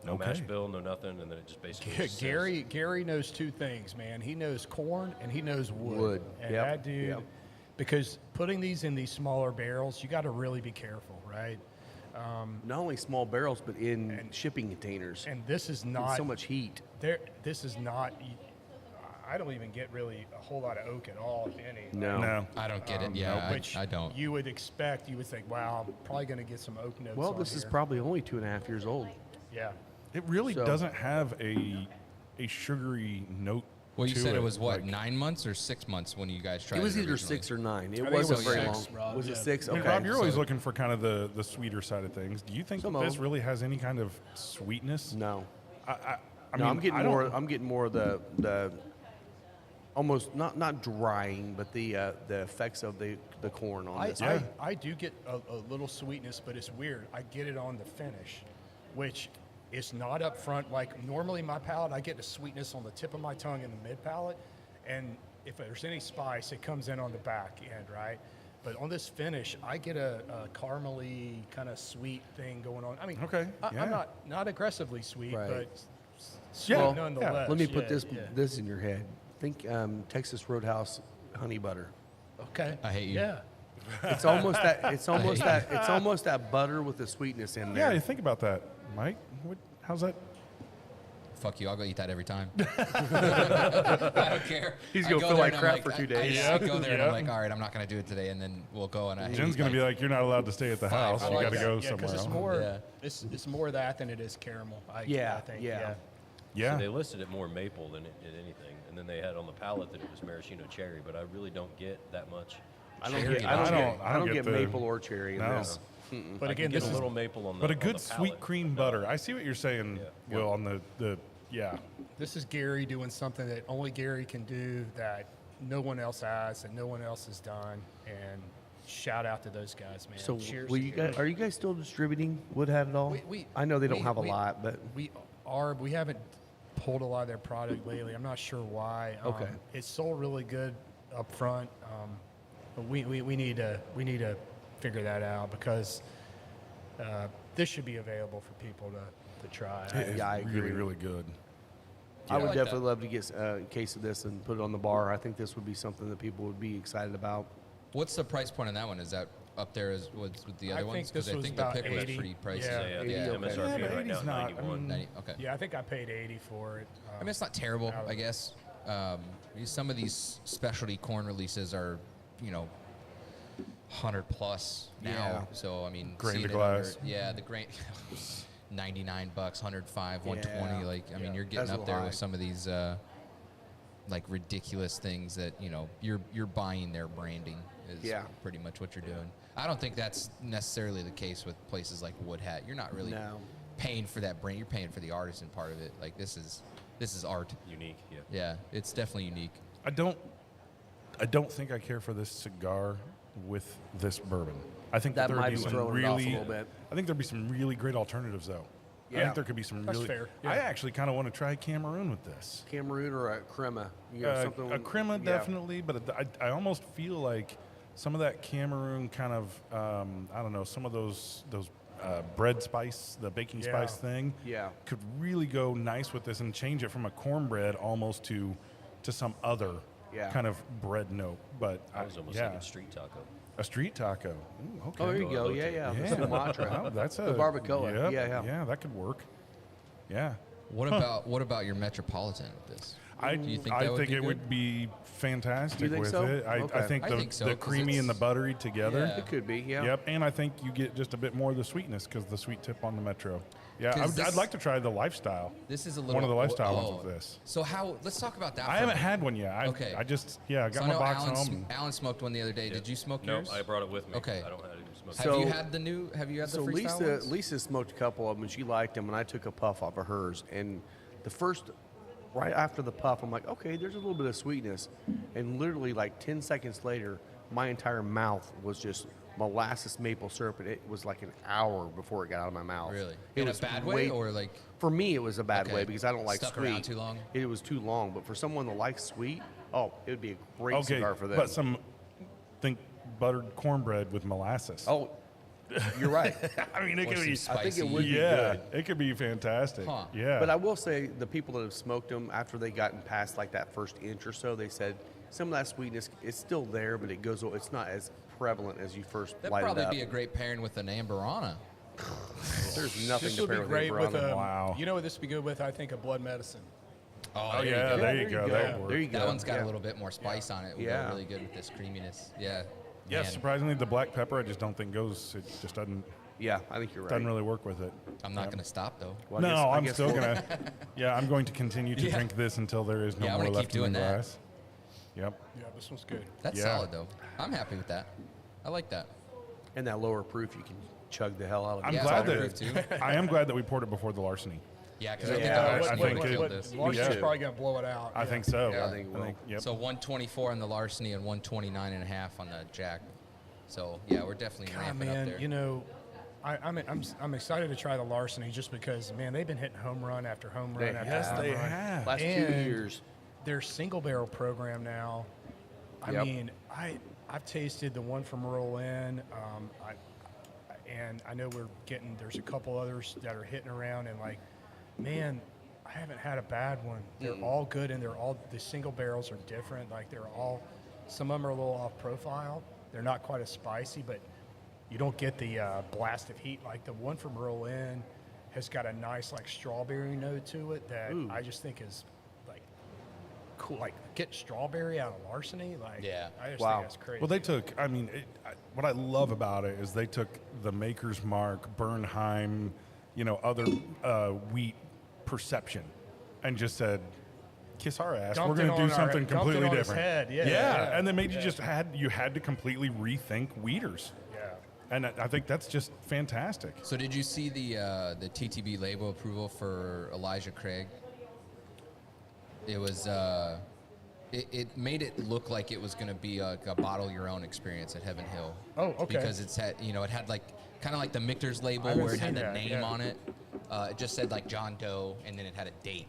No Okay. mash bill, no nothing, and then it just basically just says- Gary knows two things, man. He knows corn and he knows wood. Wood. And Yep. that dude, Yep. because putting these in these smaller barrels, you got to really be careful, right? Not only small barrels, but in shipping containers. And this is And not so much heat. This is not. I don't even get really a whole lot of oak at all, if any. No. I don't get it. Yeah, Which I don't. You would expect. You would think, wow, I'm probably going to get some oak notes. Well, on this is here. probably only 2.5 years old. Yeah. It really So- doesn't have a sugary note. Well, you to said it was what, like- 9 months or 6 months when you guys tried It was either originally? 6 or 9. It think wasn't it was very six, long. Rob, Was it yeah. 6? I mean, Okay. Rob, you're always so- looking for kind of the sweeter side of things. Do you think Some that of this them. really has any kind of sweetness? No. I No, mean, I'm getting I don't- more. I'm getting more of the almost not drying, but the effects of the corn on this. I do get a little sweetness, but it's weird. I get it on the finish, which is not up front. Like normally my palate, I get the sweetness on the tip of my tongue and the mid palate, and if there's any spice, it comes in on the back end, right? But on this finish, I get a caramely kind of sweet thing going on. I mean, Okay, yeah. I'm not aggressively sweet, Right. but Yeah, sweet well, nonetheless. Let me put Yeah, yeah. this in your head. Think Texas Roadhouse honey butter. Okay. I hate you. Yeah. It's almost that. It's almost that. It's almost that butter with the sweetness in Yeah, there. you think about that, Mike. How's that? Fuck you, I'll go eat that every time. I don't care. He's I gonna go feel there like and I'm crap like- for 2 I days. go there and I'm Yep. like, all right, I'm not going to do it today, and then we'll go and I Jen's gonna be like, you're not allowed to stay at the house. I You like got to that. go Yeah, somewhere because it's else. more, Yeah. it's more of that than it is caramel. I Yeah, think. yeah. Yeah. So they listed it more maple than it did anything, and then they had on the palate that it was maraschino cherry, but I really don't get that much. I don't Cherry. get. I don't get get the- maple or cherry in No. this. But I again, can get this a is little maple on the But a on good the sweet palate, cream but not- butter. I see what you're saying, Yeah. Will, on the yeah. this is Gary doing something that only Gary can do that no one else has and no one else has done. And shout out to those guys, man. So, Cheers. will to you Gary. guys? Are you guys still distributing Wood Hat at all? I know they don't have a lot, but we haven't pulled a lot of their product lately. I'm not sure why. Okay. It's sold really good up front, but we need to figure that out because this should be available for people to try. It's I really, agree. really good. I would like definitely that. love to get a case of this and put it on the bar. I think this would be something that people would be excited about. What's the price point on that one? Is that up there as with the I other think ones? this I was think the about pick was 80. pretty pricey. Yeah. Yeah, Yeah, the okay. MSRP Yeah, but right now 80's is not- 91. 90, okay. Yeah, I think I paid 80 for it. I mean, it's not terrible, I guess. Some of these specialty corn releases are, 100 plus now. Yeah. So I mean, Grain seeing to it glass. yeah, the grain, $99, 105, 120. Yeah. Like, I mean, you're getting That's a up there little with high. some of these like ridiculous things that you're buying their branding is Yeah. pretty much what you're doing. I don't think that's necessarily the case with places like Wood Hat. You're not really No. paying for that brand. You're paying for the artisan part of it. Like this is art. Unique, yeah. Yeah, it's definitely unique. I don't think I care for this cigar with this bourbon. I think That there might would be be some throwing it off a really. little bit. I think there'd be some really great alternatives though. I Yeah. think there could be some That's really. fair, I yeah. actually kind of want to try Cameroon with this. Cameroon or a crema? You know, something A crema yeah. definitely, but I almost feel like some of that Cameroon kind of I don't know, some of those bread spice, the baking Yeah. spice thing, Yeah. could really go nice with this and change it from a cornbread almost to some other Yeah. kind of bread note. But I was almost yeah, thinking street taco. a street taco. Ooh, okay. Oh, there you go. Low Yeah, tip. yeah. Yeah. The Sumatra. Oh, that's a The barbacoa. Yep, Yeah. yeah, that could work. Yeah. What about your Metropolitan with this? I Do you think I that would think be it good? would be fantastic You think with so? it. I Okay. think I the, think so, the 'cause creamy and the it's- buttery together. Yeah. It could be. Yeah. Yep, and I think you get just a bit more of the sweetness because the sweet tip on the Metro. Yeah, 'Cause I'd this- like to try the lifestyle. This is a little One of the lifestyle oh, ones with this. So let's talk about that. I for a haven't minute. had one yet. I Okay. I just I got So I my know box Alan, home. Alan smoked one the other day. Did you smoke No, yours? I brought it with me. Okay. I don't have to smoke. Have So- you had the new? Have you had the So freestyle Lisa, ones? Lisa smoked a couple of them, and she liked them, and I took a puff off of hers. And the first, right after the puff, I'm like, okay, there's a little bit of sweetness. And literally, like 10 seconds later, my entire mouth was just molasses maple syrup, and it was like an hour before it got out of my mouth. Really? It In was a bad way, or like? For me, it was a bad Okay. way because I don't like Stuck sweet. around too long? It was too long. But for someone that likes sweet, oh, it would be a great Okay, cigar for them. but some think buttered cornbread with molasses. Oh, You're right. I mean, it Or could be. some I think it spicy- would be Yeah, good. it could be fantastic. Huh. Yeah. But I will say the people that have smoked them after they gotten past like that first inch or so, they said some of that sweetness is still there, but it's not as prevalent as you first That'd light it probably up. be a great pairing with an Amberana. There's nothing This to would be pair with great with Amberana. Wow. You know what this would be good with? I think a blood medicine. Oh, Oh, there yeah, you go. there you go. That would There work. you go. That one's got Yeah. a little bit more spice on it. Would Yeah. go really good with this creaminess. Yeah. Yeah, Man, surprisingly, the black pepper I just don't think goes. It just doesn't Yeah, I think you're right. doesn't really work with it. I'm not going to stop though. Well, I No, guess- I I'm guess still we'll- gonna. Yeah, I'm going to continue to Yeah. drink this until there is no Yeah, I'm more gonna left keep doing in the that. glass. Yep. Yeah, this one's good. That's Yeah. solid though. I'm happy with that. I like that. And that lower proof, you can chug the hell out of. I'm it. Yeah, glad it's all that. proof, too. I am glad that we poured it before the larceny. Yeah, because Yeah, I think I the think larceny it- killed this. Larsen's too. probably gonna blow it out. I yeah. think so. Yeah, I think it will. Yep. So 124 on the larceny and 129.5 on the jack. So yeah, we're definitely God, ramping up man, there. you know, I'm excited to try the larceny just because, man, they've been hitting home run after home run They after Yes, home they run. have. Last 2 And years. Their single barrel program now. I Yep. mean, I've tasted the one from Rural Inn, and I know there's a couple others that are hitting around, and like, man, I haven't had a bad one. They're all good, and the single barrels are different. Like some of them are a little off profile. They're not quite as spicy, but you don't get the blast of heat. Like the one from Rural Inn has got a nice like strawberry note to it that I just think is like cool. Like getting strawberry out of larceny, like Yeah. I just Wow. think that's crazy. Well, they took. I mean, what I love about it is they took the Maker's Mark, Bernheim, other wheat perception, and just said, "Kiss our ass. Dumped We're going it to do on our- something dumped it completely on his different." head. Yeah. and then made you Yeah. just had to completely rethink weeders, yeah. and I think that's just fantastic. So did you see the TTB label approval for Elijah Craig? It was it made it look like it was going to be like a bottle your own experience at Heaven Hill. Oh, okay. Because it had like kind of like the Michter's label haven't where it had seen the that, name yeah. on it. It just said like John Doe and then it had a date.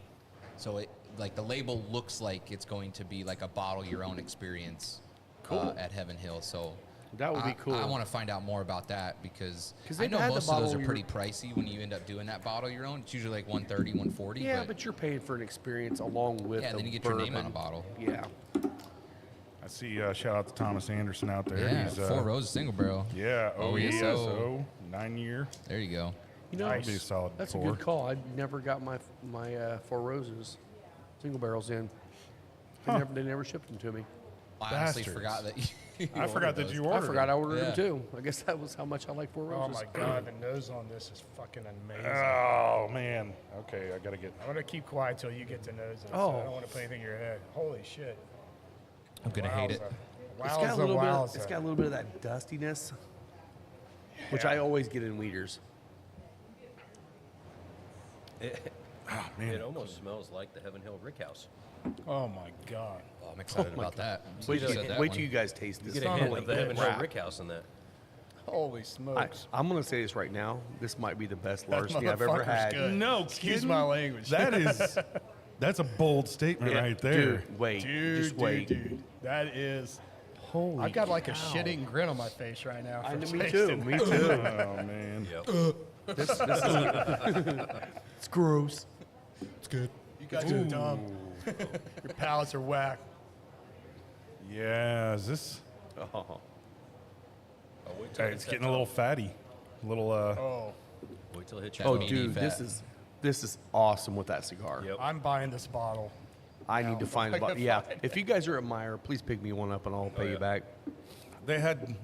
So it like the label looks like it's going to be like a bottle your own experience at Heaven Hill. So That would be cool. I want to find out more about that because 'Cause I they've know had the most of those bottle are your- pretty pricey when you end up doing that bottle your own. It's usually like 130, 140. Yeah, but you're paying for an experience along with yeah, the then you get your name on a bourbon. bottle. Yeah. I see. Shout out to Thomas Anderson out there. Yeah, He's, 4 Roses single barrel. Yeah. OESO. OESO. 9-year. There you go. You know, That'd be a solid that's pour. a good call. I never got my Four Roses single barrels in. They never shipped them to me. I honestly Bastards. forgot that you I forgot ordered that those. you I ordered. forgot I them. ordered Yeah. them too. I guess that was how much I like Four Oh Roses. my God, the nose on this is fucking amazing. Oh man. Okay, I gotta get. I'm gonna keep quiet till you get to nose it. Oh. So I don't want to put anything in your head. Holy shit. I'm gonna hate it. It's got a little bit. It's got a little bit of that dustiness, which I always get in Weeders. Oh man. It almost smells like the Heaven Hill Rick House. Oh my God. Oh, I'm excited about that. Wait You till, said that wait one. till you guys taste this. Get a not hint only of the good, Heaven Hill crap. Rick House in that. Holy smokes. I'm going to say this right now. This might be the best That larceny I've ever motherfucker's had. good. No, Excuse kidding? my language. That's a bold statement Yeah, right there. Dude, wait. Dude, just wait. dude. That is. Holy I've got like cow. a shitting grin on my face right now. I from know, me tasting too. Me that. too. Oh man. Yep. This is it's gross. It's good. You guys are dumb. Your palates are whack. Yeah. Is this? Oh. Oh, wait till Hey, it it's hits getting that a little top. fatty. A little. Oh, Wait till it hits That your Oh, mean tongue. dude, fat. this is awesome with that cigar. Yep. I'm buying this bottle. I need to find a I'm bottle. gonna Yeah, find if you guys are at Meyer, please pick me one up and I'll pay you yeah. back. They had. Did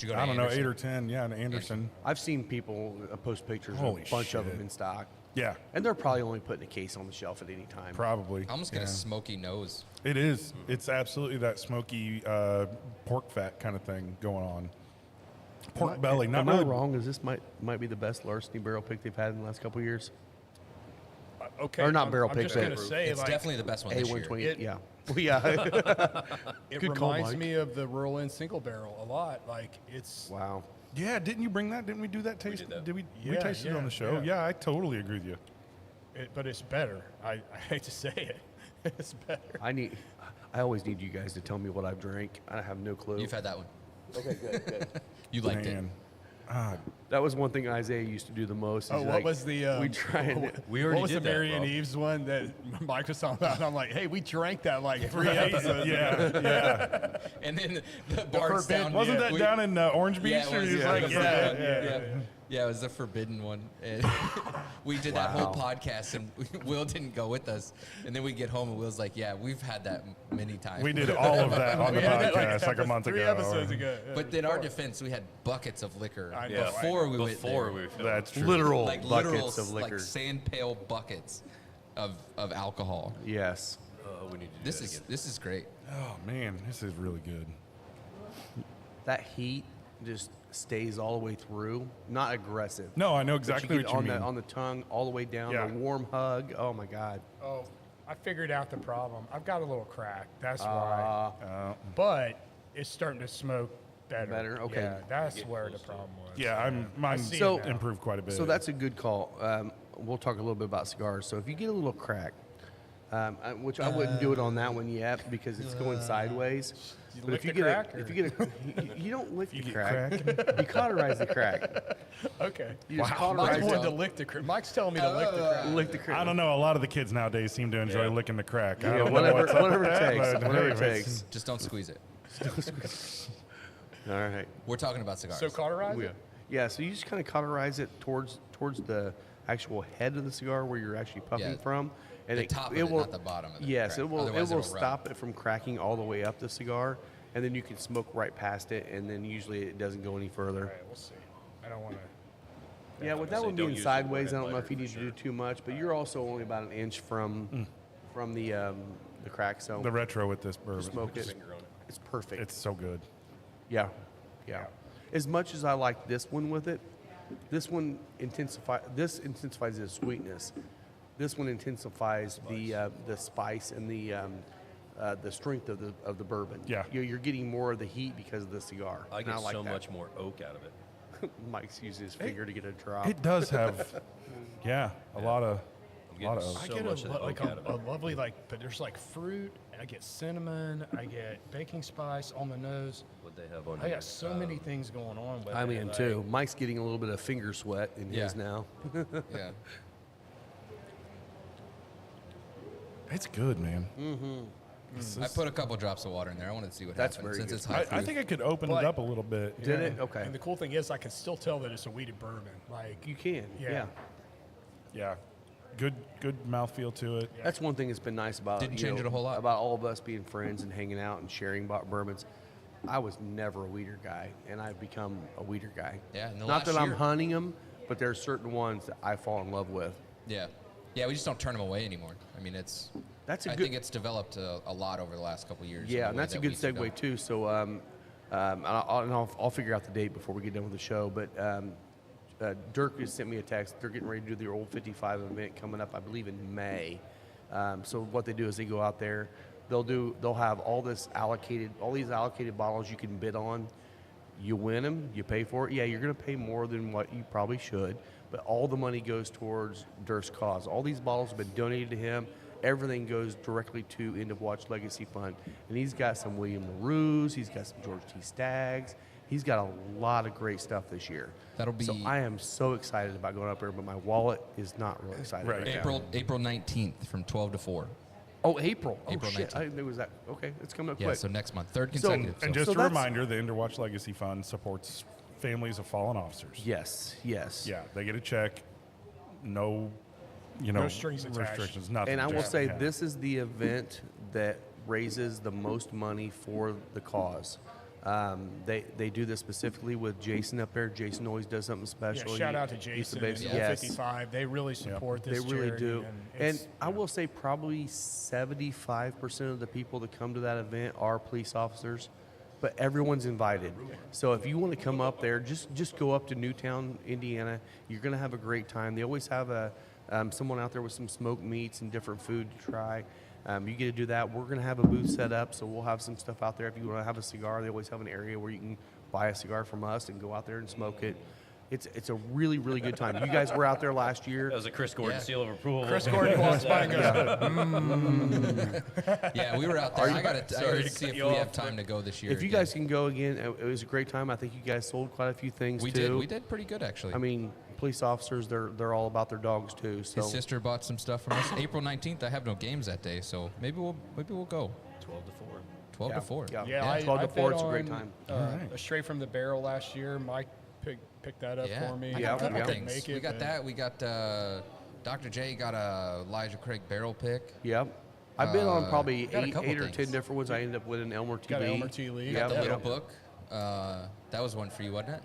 you go to I don't know, Anderson? 8 or 10. Yeah, an Anderson. I've seen people post pictures Holy of a bunch of them shit. in stock, Yeah, and they're probably only putting a case on the shelf at any time. probably. I almost get yeah. a smoky nose. It is. It's absolutely that smoky pork fat kind of thing going on. Pork belly. Not Am really I wrong? Is this might be the best larceny barrel pick they've had in the last couple of years? Okay. Or not I'm- barrel I'm pick, just but gonna say, It's like, definitely the best one this year. A120. It- Yeah. Well, yeah. it Good call, reminds Mike. me of the Rural Inn single barrel a lot. Like it's. Wow. Yeah, didn't you bring that? Didn't we do that taste? did that. Did we Yeah, tasted it on yeah, the show? yeah. Yeah, I totally agree with you. But it's better. I hate to say it. It's better. I always need you guys to tell me what I've drank. I have no clue. You've had that one. Okay, good, good. You liked it. Man. That was one thing Isaiah used to do the most. Oh, He's what like, was the? we tried. We What already was the did that, Mary and Rob. Eve's one that Mike was talking about? And I'm like, hey, we drank that like 3 episodes. Yeah. And then the bar down. Wasn't that down in Orange Beach? Yeah, it or was, he's yeah, like, it was yeah. Yeah, it was the forbidden one. And we did that whole Wow. podcast, and Will didn't go with us. And then we get home, and Will's like, "Yeah, we've had that many times." We did all of that on the We had that, podcast like a month ago. 3 episodes ago. Yeah. But in our defense, we had buckets of liquor I know, Yeah. before we went Before there. we filmed. That's true. Literal Like buckets literal, of liquor. like sand pail buckets of alcohol. Yes. We need to do This that is again. this is great. Oh man, this is really good. That heat just stays all the way through. Not aggressive. No, I know But exactly get what you on mean. the on the tongue all the way down. Yeah. The warm hug. Oh my God. Oh, I figured out the problem. I've got a little crack. That's why. Uh, But it's starting to smoke better. Better? Okay. Yeah, that's where the problem was. yeah, mine see it So- now. improved quite a bit. So that's a good call. We'll talk a little bit about cigars. So if you get a little crack, which I wouldn't do it on that one yet because it's going sideways. You But lick if you the get crack, if or- you get you don't lick the get crack. You cauterize the crack. Okay. You just Mike's cauterize wanting it. to lick the crack. Mike's telling me to lick the crack. Lick the crack. I don't know. A lot of the kids nowadays seem to enjoy licking the crack. I Yeah, don't know whatever, what's up whatever with it that, takes. but Whatever it anyways. takes. Just don't squeeze it. All right. We're talking about cigars. So cauterize We- it? Yeah, so you just kind of cauterize it towards the actual head of the cigar where you're actually puffing Yeah. from, and The top of it, not the bottom of the Yes, crack. it will. Otherwise It will it'll rub. stop it from cracking all the way up the cigar, and then you can smoke right past it, and then usually it doesn't go any further. All right, we'll see. I don't want to. Yeah, with that say one don't being use sideways, the I don't know lighter if you for need to sure. do too much, but you're also only about an inch from the crack, so The retro with this bourbon. smoke it. Finger on it. It's perfect. It's so good. Yeah, yeah. As much as I like this one with it, this one intensifies the sweetness. This one intensifies the spice and the strength of the bourbon. Yeah. You're getting more of the heat because of the cigar. I and get like so that. much more oak out of it. Mike's using his finger to get a drop. It does have, yeah, a lot of I'm getting of- I so get much of the like oak out of a it. lovely but there's like fruit. I get cinnamon. I get baking spice on the nose. What they have on I here. got so many things going on with I'm it. in like- too. Mike's getting a little bit of finger sweat in his Yeah. now. Yeah. It's good, man. I put a couple drops of water in there. I wanted to see what That's happened very since good. it's hot. I think I could open But- it up a little bit. Did yeah. it? Okay. And the cool thing is, I can still tell that it's a wheated bourbon. Like You can. Yeah. Yeah. Yeah, good mouthfeel to it. That's one thing that's been nice about Didn't you change know, it a whole lot. about all of us being friends and hanging out and sharing bourbons. I was never a weeder guy, and I've become a weeder guy. Yeah, in the Not last that I'm year. hunting them, but there are certain ones that I fall in love with. Yeah. Yeah, we just don't turn them away anymore. I mean, it's. That's a I good. think it's developed a lot over the last couple of years. in Yeah, the and way that's a that good we cigar. segue too. So, I'll figure out the date before we get done with the show. But Dirk just sent me a text. They're getting ready to do their Old 55 event coming up, I believe, in May. So what they do is they go out there. They'll have all these allocated bottles you can bid on. You win them, you pay for it. Yeah, you're going to pay more than what you probably should, but all the money goes towards Dirk's cause. All these bottles have been donated to him. Everything goes directly to End of Watch Legacy Fund. And he's got some William LaRue's, he's got some George T. Staggs. He's got a lot of great stuff this year. That'll be So I am so excited about going up there, but my wallet is not really excited Right. right now. April 19th from 12 to 4. Oh, April. April Oh, shit. 19th. I didn't think it was that. Okay, it's coming up Yeah, quick. so next month, third So- consecutive. And so- just So a that's- reminder, the Underwatch Legacy Fund supports families of fallen officers. Yes, yes. Yeah, they get a check. No, no strings attached. restrictions. Nothing. And I will just- say yeah. this is the event that raises the most money for the cause. They do this specifically with Jason up there. Jason always does something Yeah, special. shout He out to used Jason base- and yes. 55. They really support They this really charity, do. And, And it's- I will say probably 75% of the people that come to that event are police officers, but everyone's invited. So if you want to come up there, just go up to Newtown, Indiana. You're going to have a great time. They always have someone out there with some smoked meats and different food to try. You get to do that. We're going to have a booth set up, so we'll have some stuff out there. If you want to have a cigar, they always have an area where you can buy a cigar from us and go out there and smoke it. It's a really, really good time. You guys were out there last year. That was a Chris Gordon Yeah. seal of approval. Chris Gordon walks by and goes, Yeah, we were out there. I gotta Sorry to see cut if you we off, have time but to go this year. If you again. guys can go again, it was a great time. I think you guys sold quite a few things we too. did pretty good actually. I mean, police officers, they're all about their dogs too. So his sister bought some stuff from us. April 19th, I have no games that day, so maybe we'll go. 12 to 4. 12 to 4. Yeah, yeah, I 12 to bet 4. It's a great on, time. A Straight from the Barrel last year. Mike picked that up Yeah. for me. I Yeah, got a couple yeah. couldn't things. make it, We got but- that. We got Dr. J got a Elijah Craig barrel pick. Yep. I've been on probably got a eight couple or 10 things. different ones. I ended up with an Elmer T. Got an Lee. Elmer T. Lee. Yeah, The yeah. little book. That was one for you, wasn't it?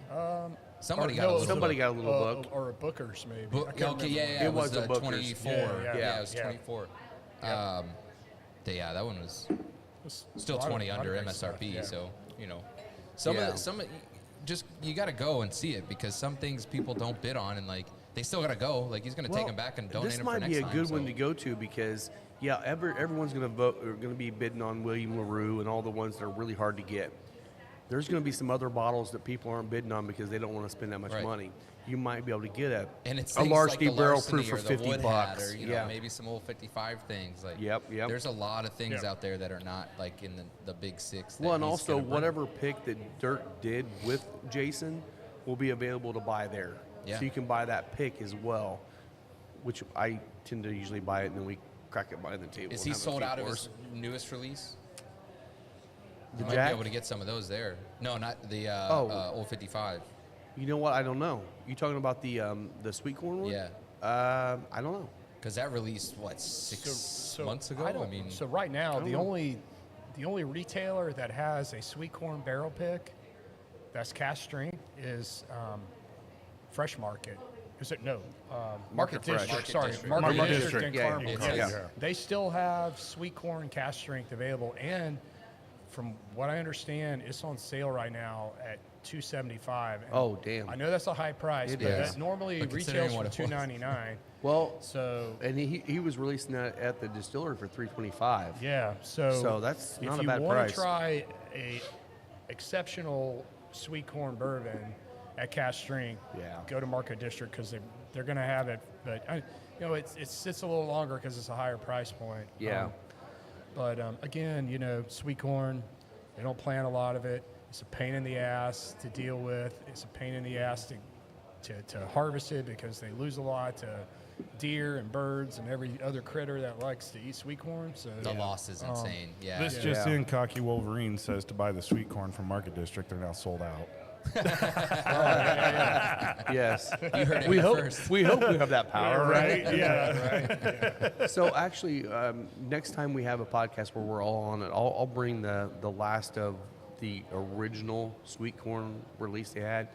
Somebody Or got no, a it was little Somebody book. got a little book. Or a Booker's maybe. I Book, can't okay, remember. yeah, It was a Booker's. 24. Yeah, it was yeah. 24. Yeah. Yeah, that one was It's still a lot of- 20 lot of under great MSRP, stuff, yeah. so some Yeah. of just you got to go and see it because some things people don't bid on and like they still got to go. Like he's going to take them back and donate this them for might next be a time. good one so- to go to because everyone's going to vote or going to be bidding on William LaRue and all the ones that are really hard to get. There's going to be some other bottles that people aren't bidding on because they don't want to spend that much Right. money. You might be able to get And it's a things larceny like the barrel larceny proof for or the $50 wood hat or yeah. maybe some old 55 things. Like Yep. there's a lot of things Yeah. out there that are not like in the big six. that Well, and he's also gonna bring. whatever pick that Dirk did with Jason will be available to buy there. Yeah. So you can buy that pick as well, which I tend to usually buy it and then we crack it behind the table. Is and he have a sold few out of pours. his newest release? The You might Jack? be able to get some of those there. No, not the old 55. You know what? I don't know. You talking about the sweet corn one? Yeah. I don't know. Because that released what 6 months ago. I don't, so right now the only retailer that has a sweet corn barrel pick that's cast strength is Fresh Market. Is it no? Market Fresh. District. Market Sorry, District. Market Market District in District. Yeah, Carmel. yeah, Yes. yeah. They still have sweet corn cast strength available, and from what I understand, it's on sale right now at $275. And Oh, damn. I know that's a high price, It but is. that normally But considering retails what for it was. $299. Well, So and he was releasing that at the distillery for $325. yeah, so that's not a if bad you want price. to try a exceptional sweet corn bourbon at cast strength, Yeah. go to Market District because they're going to have it. But it sits a little longer because it's a higher price point. Yeah. But again, sweet corn, they don't plant a lot of it. It's a pain in the ass to deal with. It's a pain in the ass to harvest it because they lose a lot to deer and birds and every other critter that likes to eat sweet corn. So The loss is insane. Yeah. This just in, Cocky Wolverine says to buy the sweet corn from Market District. They're now sold out. Yes. You heard it we here hope first. we hope we have that power, right? yeah. So actually, next time we have a podcast where we're all on it, I'll bring the last of the original sweet corn release they had.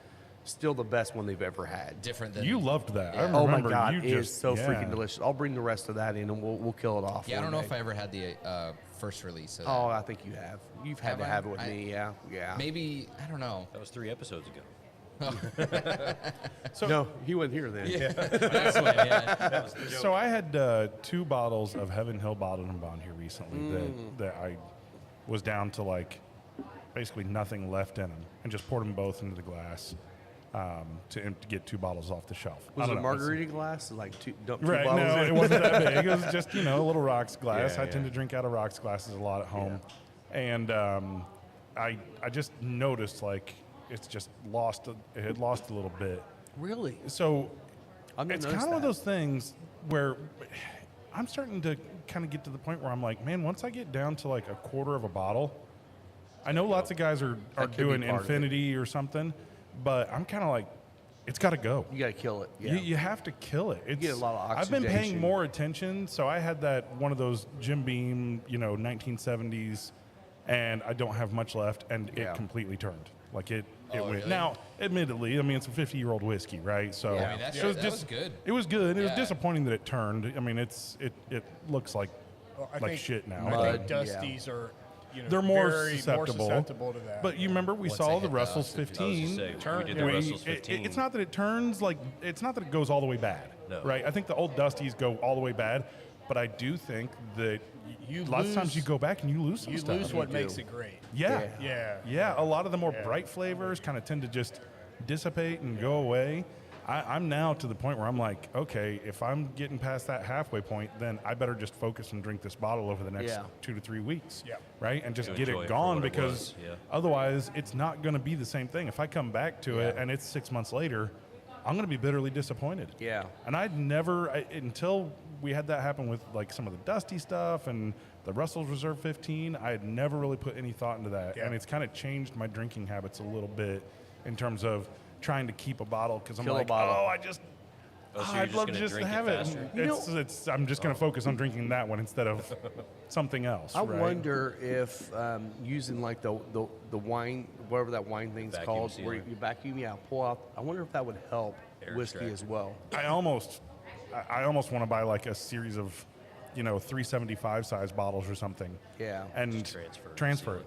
Still the best one they've ever had. Different than You loved that. I Yeah. remember Oh my God, you it is just so yeah. freaking delicious. I'll bring the rest of that in and we'll kill it off. Yeah, I one don't know day. if I ever had the first release of that. Oh, I think you have. You've had Have to I? have it with I- me. Yeah, yeah. Maybe I don't know. That was 3 episodes ago. No, he wasn't here then. That's what, yeah. So I had 2 bottles of Heaven Hill Bottled and Bond here recently that I was down to like basically nothing left in them and just poured them both into the glass to get 2 bottles off the shelf. I Was don't it a know, it's- margarita glass? Like dump 2 Right, bottles no, in? it wasn't that big. It was just, a little rocks glass. Yeah, I tend yeah. to drink out of rocks glasses a lot at home. And I just noticed, like, it's just it had lost a little bit. Really? So I've not it's noticed kind of one of that. those things where I'm starting to kind of get to the point where I'm like, man, once I get down to like a quarter of a bottle, I know lots of guys are That could be doing part of it. infinity or something, but I'm kind of like, it's got to go. You got to kill it. Yeah. You have to kill it. It's, get a lot of I've been paying oxidation. more attention. So I had one of those Jim Beam, 1970s, and I don't have much left, and Yeah. it completely turned. Like it Oh, went. really? Now, admittedly, I mean, it's a 50-year-old whiskey, right? So Yeah, I mean, that's- it was that was good. It was good. It was Yeah. disappointing that it turned. I mean, it looks like Well, I like think- shit now. I but- think Dusties are, They're more very susceptible. to that. But you remember we Once saw they the hit the Russell's oxygen. I was 15. just saying, Turn- we did yeah, the We- Russell's 15. it's not that it turns like it's not that it goes all the way bad, No. right? I think the old Dusties go all the way bad, but I do think that You lots of times lose- you go back and you lose some you stuff. lose what do. makes it great. Yeah. Yeah. Yeah, a lot of the more Yeah. bright flavors kind of tend to just dissipate and go away, I'm now to the point where I'm like, okay, if I'm getting past that halfway point, then I better just focus and drink this bottle over the next 2 to 3 weeks, Yeah. right? And just To get enjoy it it for gone what it because was, yeah. otherwise it's not going to be the same thing. If I come back to it and it's 6 months later, I'm going to be bitterly disappointed. Yeah. And until we had that happen with like some of the Dusty stuff and the Russell's Reserve 15, I had never really put any thought into that. Yeah. And it's kind of changed my drinking habits a little bit in terms of trying to keep a bottle because I'm Kill a like, bottle. Oh, so you're I'd just love gonna to just drink it have it. faster? I'm just going to focus on drinking that one instead of something else. I right? wonder if using like the wine, whatever that wine thing's Vacuum called, where sealer. you vacuum pull out. I wonder if that would help Air whiskey extractor. as well. I almost want to buy like a series of, 375 size bottles or something. Yeah. And Just transfer it.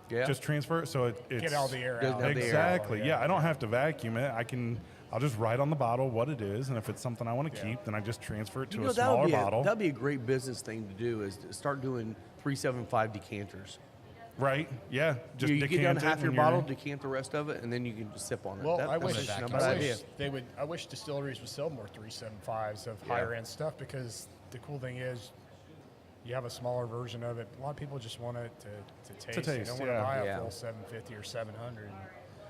Yeah. Just transfer it so it's Get all the air Doesn't out. have the air. exactly. Yeah, I don't have to vacuum it. I'll just write on the bottle what it is, and if it's something I want to keep, then I just transfer it to a that smaller would be bottle. that'd be a great business thing to do is to start doing 375 decanters. Right? Yeah. Just You get down decant to it half your when bottle, you're- decant the rest of it, and then you can just sip on it. Well, That- I that's wish, just not a I bad wish idea. they would. I wish distilleries would sell more 375s of higher end stuff because the cool thing is, you have a smaller version of it. A lot of people just want it to taste. They taste, don't want to yeah. buy a Yeah. full 750 or 700.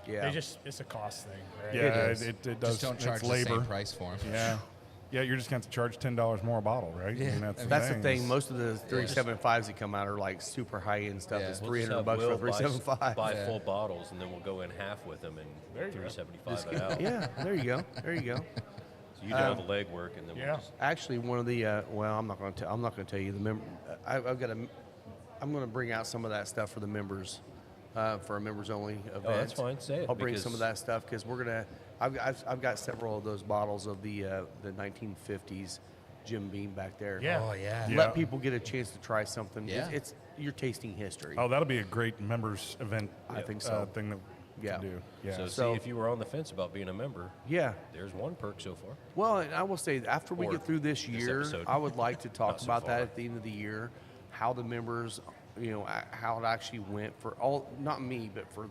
Yeah. It's a cost thing, right? Yeah, is. it does. Just don't charge it's the labor. same price for them. Yeah. Yeah, you're just going to have to charge $10 more a bottle, right? Yeah. That's the thing. is- Most of the 375s that come out are like super high end stuff. Yeah. It's We'll just $300 have bucks for a Will buy 375. Buy Yeah. full bottles, and then we'll go in half with them and 375 it out. Yeah, there you go. There you go. So you do all the legwork, and then Yeah. we'll just Actually, one of the I'm not going to tell you the member. I'm going to bring out some of that stuff for the members, for a members only event. Oh, that's fine. Say it, I'll bring some of because- that stuff because we're gonna. I've got several of those bottles of the 1950s Jim Beam back there. Yeah. Oh yeah. Yeah. Let people get a chance to try something. Yeah. It's you're tasting history. Oh, that'll be a great members event. I think so. Thing that we Yeah. can do. Yeah. So, So- see, if you were on the fence about being a member, Yeah. there's one perk so far. Well, and I will say after we Or get through this this year, episode. I would like to talk Not so about that far. at the end of the year, how the members, how it actually went for all, not me, but for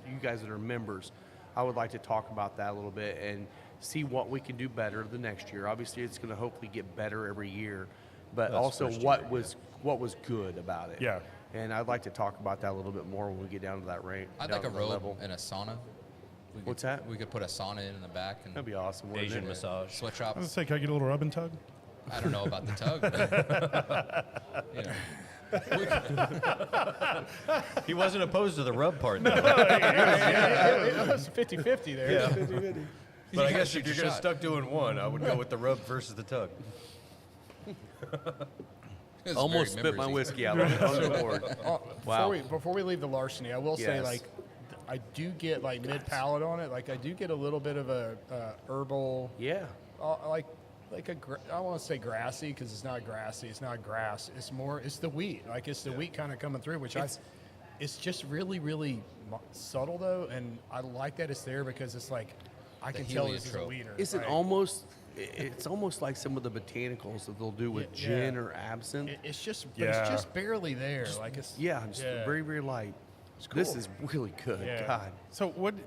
you guys that are members. I would like to talk about that a little bit and see what we can do better the next year. Obviously, it's going to hopefully get better every year, but That's also first what year, was good about it. Yeah. And I'd like to talk about that a little bit more when we get down to that range. I'd down like a to the robe level. and a sauna. We What's could, that? We could put a sauna in the back and That'd be awesome. wouldn't Asian it? massage. sweatshop. I was going to say, can I get a little rub and tug? I don't know about the tug, but you know. He wasn't opposed to the rub part, though. It was 50-50 there. But I You guess gotta if you're shoot your going to shot. stuck doing one, I would go with the rub versus the tug. It was Almost very spit my membersy. whiskey out on the board. Wow. Before we leave the larceny, I will say Yes. like I do get like mid palate on it. Like I do get a little bit of a herbal, Yeah. like I want to say grassy because it's not grassy. It's not grass. It's the wheat. Like it's the wheat kind of coming through, which it's just really really subtle though, and I like that it's there because it's like I The can tell this is a heliotrope. wheater. Is it right? almost? It's almost like some of the botanicals that they'll do with Yeah. gin or absinthe. It's just, but Yeah. it's just barely there. Like it's Just very, very light. It's This cool. is really good. Yeah. God. So what? I'm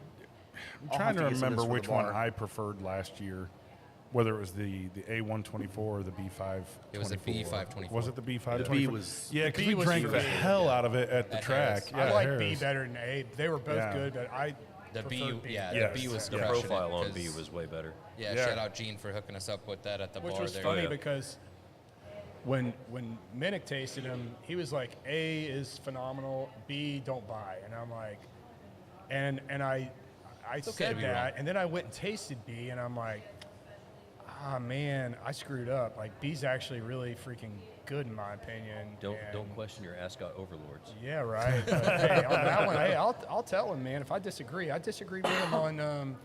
I'll trying have to to get some of remember this for which the one bar. I preferred last year, whether it was the A124 or the B5. It was the B524. Was it the B524? The B was- Yeah, the because B we was drank the really hell out of it at the At track. Harris. Yeah, I like B Harris. better than A. They were both Yeah. good, but I The B, preferred B. yeah, Yes. the B was The The crushing profile it on B 'cause- was way better. Yeah, Yeah. shout out Gene for hooking us up with that at the Which bar was there. funny yeah. because when Minnick tasted them, he was like, A is phenomenal, B don't buy. And I'm like, and I okay said to be that, wrong. and then I went and tasted B, and I'm like, ah man, I screwed up. Like B's actually really freaking good in my opinion. Don't and- question your ascot overlords. Yeah, right. But, hey, on that one, hey, I'll tell him, man. If I disagree, I disagreed with him on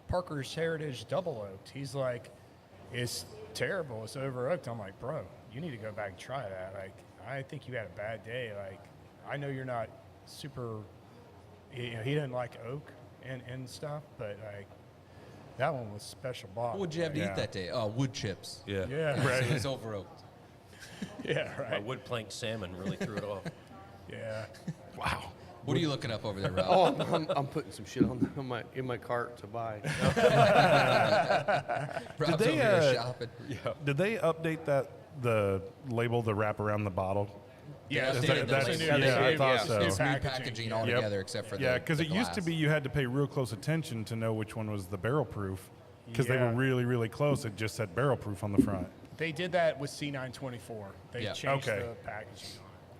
Parker's Heritage Double Oaked. He's like, it's terrible. It's over oaked. I'm like, bro, you need to go back and try that. Like, I think you had a bad day. Like, I know you're not super. He didn't like oak and stuff, but like, that one was special bottle. What would you have to Yeah. eat that day? Oh, wood chips. Yeah. Yeah, So it was over oaked. yeah, My right. wood plank salmon really threw it off. Yeah. Wow. What are you looking up over there, Rob? Oh, I'm putting some shit in my cart to buy. Rob's they, over here uh, shopping. Did they update the label, the wrap around the bottle? Yeah, Is they that- did. that's- It's new- yeah, I it's thought new so. It's new packaging. packaging Yeah. altogether, except for Yeah, the because it used to glass. be you had to pay real close attention to know which one was the barrel proof, because they were Yeah. really, really close. It just said barrel proof on the front. They did that with C924. They Yeah. changed Okay. the packaging.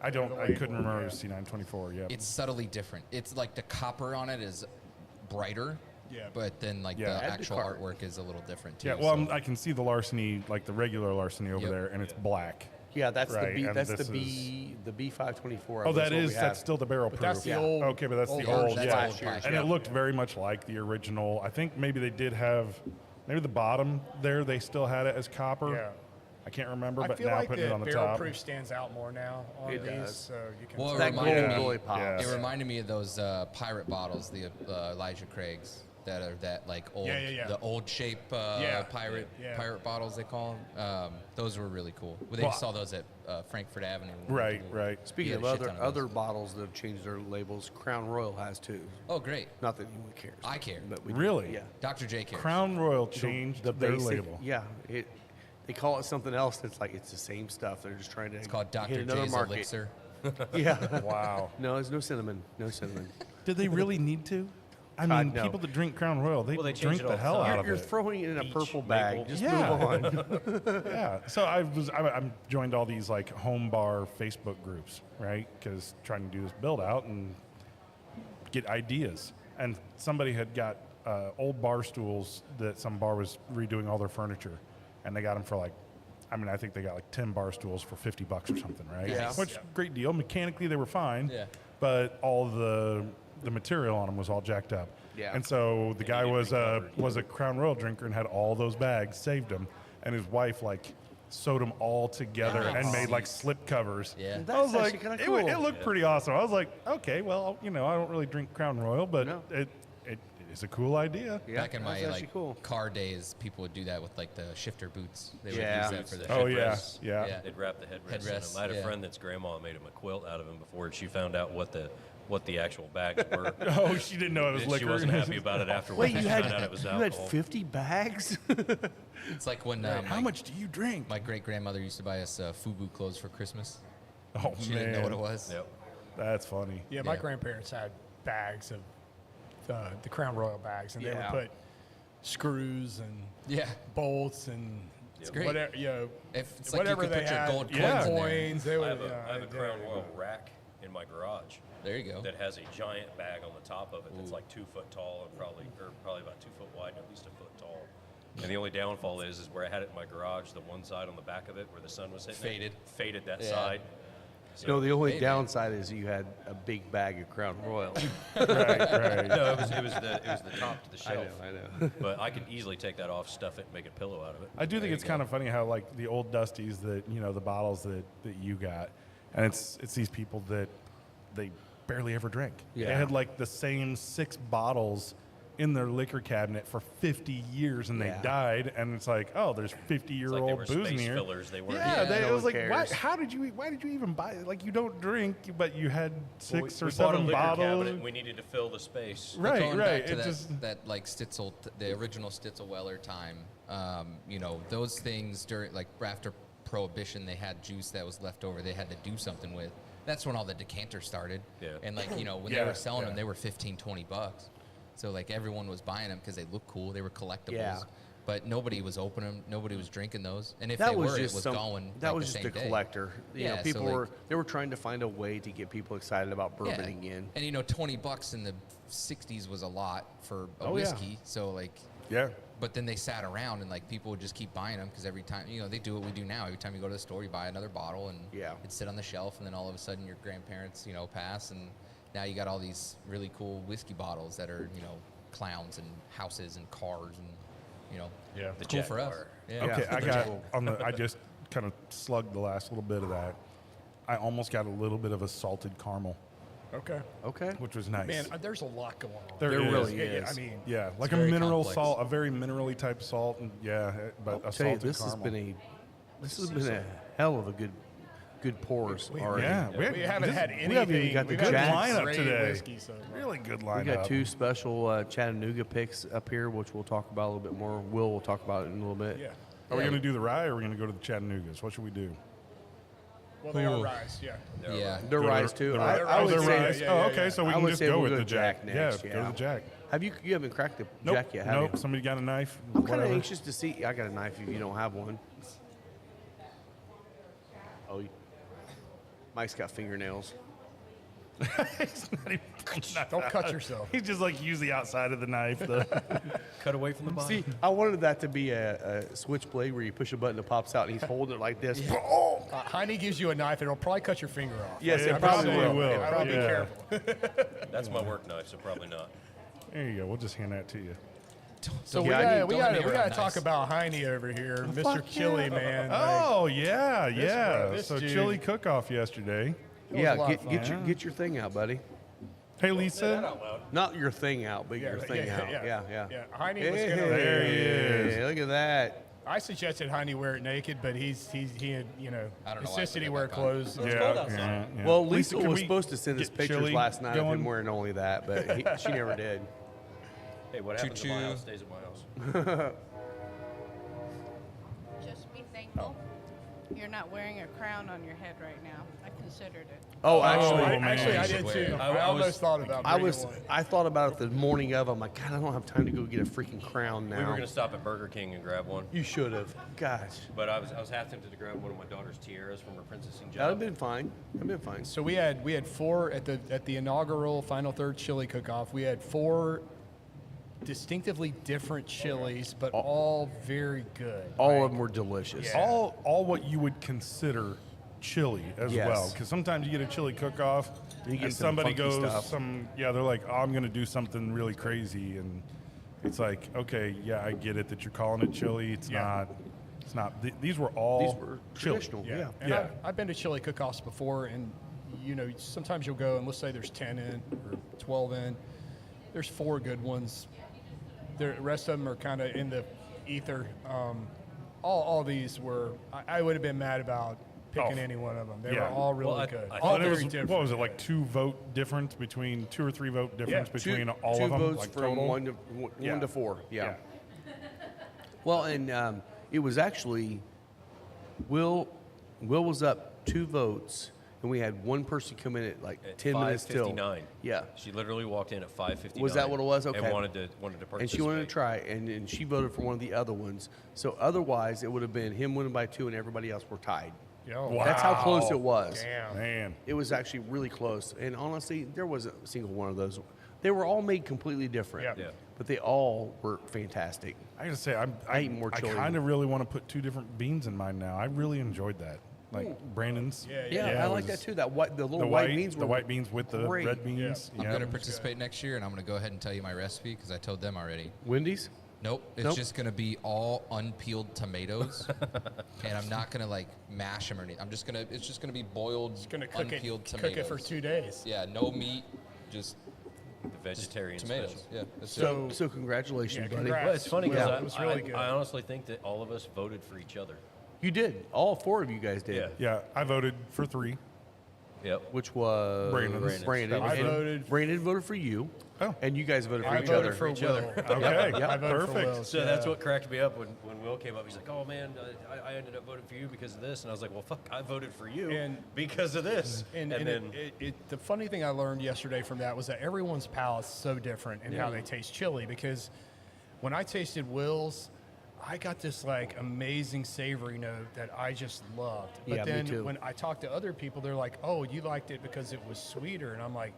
I The couldn't label, remember yeah. C924. Yeah, It's subtly different. It's like the copper on it is brighter. Yeah. But then like Yeah. the Add the actual carbon. artwork is a little different too. yeah. Well, so- I can see the larceny, like the regular larceny over Yep. there, and it's black. Yeah, that's Right, the B. and That's this the B. The B524. Oh, that what we is have. that's still the barrel But proof. that's the Yeah. old. Okay, but that's the old old, version. yeah. That's the old And package. it looked very much like the original. I think maybe they did have, maybe the bottom there they still had it as copper. Yeah. I can't remember, I but feel now like putting it the on the barrel top. proof stands out more now on It these, does. so you can. Well, It's it that reminded gold me- really pops. yeah. It reminded me of those pirate bottles, the Elijah Craig's that are that like old, Yeah. the old shape Yeah. pirate Yeah. pirate bottles they call them. Those were really cool. They Well, saw those at Frankfurt Avenue. Right, right. Speaking Yeah, of a shit ton of other those. bottles that have changed their labels, Crown Royal has too. Oh, great. Not that anyone cares. I care. But we do. Really? Yeah. Dr. J cares. Crown Royal changed The their basic. label. Yeah. They call it something else. That's like it's the same stuff. They're just trying to. It's called hit Dr. another J's market. Elixir. Yeah. Wow. No, there's no cinnamon. No cinnamon. Did they really need to? I mean, no. people that drink Crown Royal, they Well, they change drink it the all the hell time. out of You're it. throwing it in a Peach purple bag. maple. Just Yeah. move on. Yeah. So I'm joined all these like home bar Facebook groups, right? Because trying to do this build out and get ideas. And somebody had got old bar stools that some bar was redoing all their furniture, and they got them for like, I mean, I think they got like 10 bar stools for $50 or something, right? Yeah. Which great deal. Mechanically, they were fine. Yeah. But all the material on them was all jacked up. Yeah. And so the guy needed was recovered. a Crown Royal drinker and had all those bags, saved them, and his wife like sewed them all together and Nice. made like slip covers. Yeah. I was That's like, actually kinda it cool. looked pretty awesome. I was like, okay, well, I don't really drink Crown Royal, but No. it is a cool idea. Yeah, Back in that's my actually like cool. car days, people would do that with like the shifter boots. They Yeah. would use that for the Oh headrests. yeah, Headrests. yeah. Yeah. They'd wrap the headrests in Headrests, them. I had a yeah. friend that's grandma made him a quilt out of them before she found out what the actual bags were. Oh, she didn't know it was She liquor. wasn't happy about it afterwards. Wait, when you she had found out it was you had alcohol. 50 bags? It's like when How much do you drink? my great grandmother used to buy us FUBU clothes for Christmas. Oh She man, didn't know what it was. Yep. that's funny. Yeah, my Yeah. grandparents had bags of the Crown Royal bags, and they Yeah. would put screws and Yeah. bolts and It's great. whatever, If it's like you whatever could they put your had, gold Yeah. coins in there. coins. They I would. have a yeah, Crown yeah. Royal rack in my garage There you go. that has a giant bag on the top of it that's like 2 foot tall and probably about 2 foot wide and at least a foot tall. And the only downfall is where I had it in my garage, the one side on the back of it where the sun was hitting it, faded that Yeah. side. So, No, the only Maybe. downside is you had a big bag of Crown Royal. Right, right. no, it was the top to the I know, shelf. I know. But I could easily take that off, stuff it, and make a pillow out of it. I do think you it's go. kind of funny how like the old Dusties that the bottles that you got, and it's these people that they barely ever drink. They Yeah. had like the same 6 bottles in their liquor cabinet for 50 years, and Yeah. they died. And it's like, oh, there's It's like they 50-year-old were booze in space here. fillers. They were. Yeah, Yeah, it no was one like, why, cares. why did you even buy it? Like, you don't drink, but you had 6 or we bought a 7 liquor bottles. cabinet. We needed to fill the space. But Right, going right. Back to It that, just that like Stitzel, the original Stitzel Weller time. Those things during like after Prohibition, they had juice that was left over. They had to do something with. That's when all the decanters started. Yeah. And like when they Yeah, were selling them, yeah. they were $15-$20. So like everyone was buying them because they looked cool. They were collectibles. Yeah. But nobody was opening them. Nobody was drinking those. And if That they was were, just it was some, going. That like, was the just same a day. collector. Yeah, so, People like- they were trying to find a way to get people excited about bourbon again. And $20 in the '60s was a lot for a Oh, yeah. whiskey. So like. Yeah. But then they sat around and like people would just keep buying them because every time they do what we do now. Every time you go to the store, you buy another bottle and Yeah. it'd sit on the shelf, and then all of a sudden your grandparents pass, and now you got all these really cool whiskey bottles that are clowns and houses and cars and Yeah. The cool Jack for us. Bar. Yeah. Okay, I Yeah. got I just kind of slugged the last little bit of that. I almost got a little bit of a salted caramel, Okay. Okay. which was nice. Man, there's a lot going on. There really Yeah, is. I mean, Yeah, like a very mineral complex. salt, a very minerally type salt, and but a Tell you, salted this caramel. has been a hell of a good good pours already. Yeah, We haven't had anything. we haven't even got the We've had Jacks. lineup great today. whiskey so far. Really good lineup. We got 2 special Chattanooga picks up here, which we'll talk about a little bit more. Will talk about it in a little bit. Yeah. Are we going to do the rye or are we going to go to the Chattanoogas? What should we do? Well, they are Ooh. Rise, yeah. Yeah. They're Go to Rise the- too. the I, Rise. I Oh, would they're say, Rise. yeah, Oh, yeah, okay. yeah. So we I can would just say go we'll with go the Jack Jack. next, Yeah, yeah. go to the Jack. Have you haven't cracked the Nope. Jack yet? Have Nope. you? Somebody got a knife. I'm kind of Whatever. anxious to see. I got a knife if you don't have one. Oh, Mike's got fingernails. He's not even pulling the knife Don't out. cut yourself. He's just like use the outside of the knife. Cut away from the body. See, I wanted that to be a switchblade where you push a button, it pops out, and he's holding it like this. Heine gives you a knife, it'll probably cut your finger off. Yes, It it probably probably will. will. I would be Yeah. careful. That's my work knife, so probably not. There you go. We'll just hand that to you. So Yeah, we don't got make to it talk nice. about Heine over here, Mr. fuck Chili Man. Oh yeah, yeah. this So dude- chili cook-off yesterday. was a Yeah, lot of get your thing out, buddy. Hey Lisa. Not your thing out, but your thing out. Yeah. Heine was Hey, gonna. There he is. look at that. I suggested Heine wear it naked, but he had, I don't know why I insisted put he that wear back on. clothes. Yeah. Well, Lisa, Lisa can was we supposed to send us get pictures chili last night of going? him wearing only that, but she never did. Hey, what happens at my Choo-choo. house stays at my house. Just be thankful you're not wearing a crown on your head right now. I considered it. Oh, actually, man. Actually, I You did should too. wear it. I I almost was- thought about I bringing one. thought about it the morning of. I'm like, God, I don't have time to go get a freaking crown now. We were going to stop at Burger King and grab one, You should have. Gosh, but I was half tempted to grab one of my daughter's tiaras from her princessing that'd have job. been fine. That'd been fine. So we had 4 at the inaugural final third chili cook-off. We had 4 distinctively different chilies, but all very good. All of them were delicious. Yeah. all what you would consider chili as Yes. well, because sometimes you get a chili cook-off You get and some somebody funky goes stuff. they're like, oh, I'm going to do something really crazy, and it's like, okay, yeah, I get it that you're calling it chili. It's Yeah. not. These were all These were chili. traditional. Yeah. And Yeah. I've been to chili cook-offs before, and sometimes you'll go and let's say there's 10 in or 12 in. There's 4 good ones. The rest of them are kind of in the ether. All these were. I would have been mad about picking Oh. any one of them. They Yeah. were all really Well, I- good. I all thought It very was, different. what was it, like 2 vote difference between 2 or 3 vote difference between all two of them? votes Like from total? 1 Yeah. to 4. Yeah. Yeah. Well, and it was actually Will was up 2 votes, and we had one person come in at like At 10 minutes till. 5:59. Yeah. She literally walked in at 5:59. Was that what it was? And Okay. wanted to participate. And she wanted to try, and she voted for one of the other ones. So otherwise, it would have been him winning by 2, and everybody else were tied. Yo, Wow. That's how close it was. Damn. Man. It was actually really close. And honestly, there wasn't a single one of those. They were all made completely different. Yeah. Yeah. But they all were fantastic. I gotta say, I eat more chili. kind of really want to put 2 different beans in mine now. I really enjoyed that. Like Brandon's. Yeah, Yeah, I like it that was too. That white, the little The white, white beans were the white beans with the great. red beans. I'm Yeah. going to participate next year, and I'm going to go ahead and tell you my recipe because I told them already. Wendy's. Nope, it's Nope. just going to be all unpeeled tomatoes, and I'm not going to like mash them or anything. It's just going to be boiled, Gonna cook unpeeled it tomatoes. for 2 days. Yeah, no meat, just The vegetarian tomatoes. special. Yeah, that's So, it. so congratulations, Yeah, buddy. congrats. Well, it's funny because It was really good. I honestly think that all of us voted for each other. You did. All 4 of you guys did. Yeah. Yeah, I voted for 3. Yep. Which was Brandon's. Brandon. I And voted- Brandon voted for you. Oh. And you guys voted for I each voted other. for each Will. other. Okay, Yep. I voted for perfect. Will. So that's what cracked me up when Will came up. He's like, "Oh man, I ended up voting for you because of this," and I was like, "Well, fuck, I voted for you And- because of this." And then the funny thing I learned yesterday from that was that everyone's palate is so different in how they taste chili. Because when I tasted Will's, I got this like amazing savory note that I just loved. But Yeah, me then too. when I talked to other people, they're like, "Oh, you liked it because it was sweeter," and I'm like,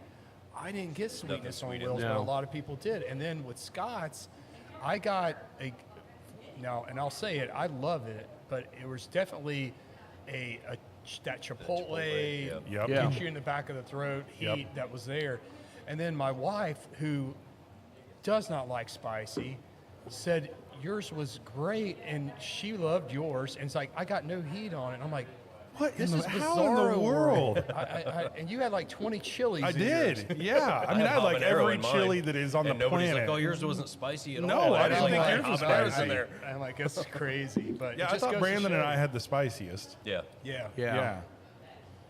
"I didn't get sweetness on sweet in Will's, it. but a No. lot of people did." And then with Scott's, I got now, and I'll say it, I love it, but it was definitely that Chipotle, yep. Yep. Yeah. hit you in the back of the throat heat Yep. that was there. And then my wife, who does not like spicy, said yours was great and she loved yours. And it's like, I got no heat on it. I'm like, What this in is the, bizarre how in the world? and you had like 20 chilies. I in yours. did. Yeah. I mean, I had like habanero every in mine, chili that is on and the nobody's planet. like, "Oh, yours wasn't spicy at No, all." I was didn't like, think "Oh, yours was habanero's spicy." in there. I'm like, it's crazy. But Yeah, it I just thought goes to Brandon and show. I had the spiciest. Yeah. Yeah. Yeah.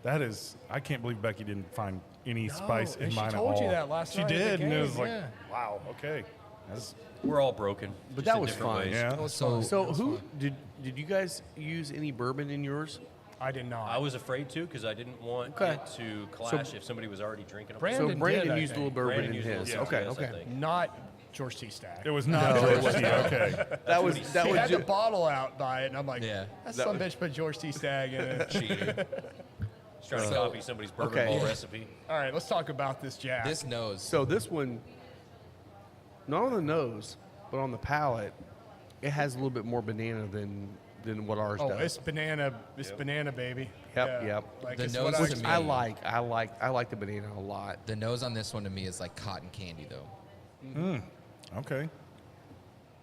That is, I can't believe Becky didn't find any spice in and she mine at told all. you that last she night at the did, and it was game, like, yeah. wow, okay. That's, We're all broken. But just that in was different fun. ways. yeah. So who did you guys use any bourbon in yours? I did not. I was afraid to because I didn't want Okay. it to clash if somebody was already drinking. Brandon So Brandon did, I used a think. little bourbon Brandon in used a little his. bit, Okay, yes, I okay. think. not George T. Stack. It was not George T. Okay. That was He that was had the ju- bottle out by it, and I'm like, Yeah. that some bitch put George T. Stagg in it. Cheater. Just trying to copy somebody's bourbon Okay. ball recipe. All right, let's talk about this Jack. This nose. so this one, not on the nose, but on the palate, it has a little bit more banana than what ours oh, does. it's banana. It's banana, baby. Yep, Yeah. yep. Like, The it's nose what to me- I like the banana a lot. The nose on this one to me is like cotton candy, though. Okay.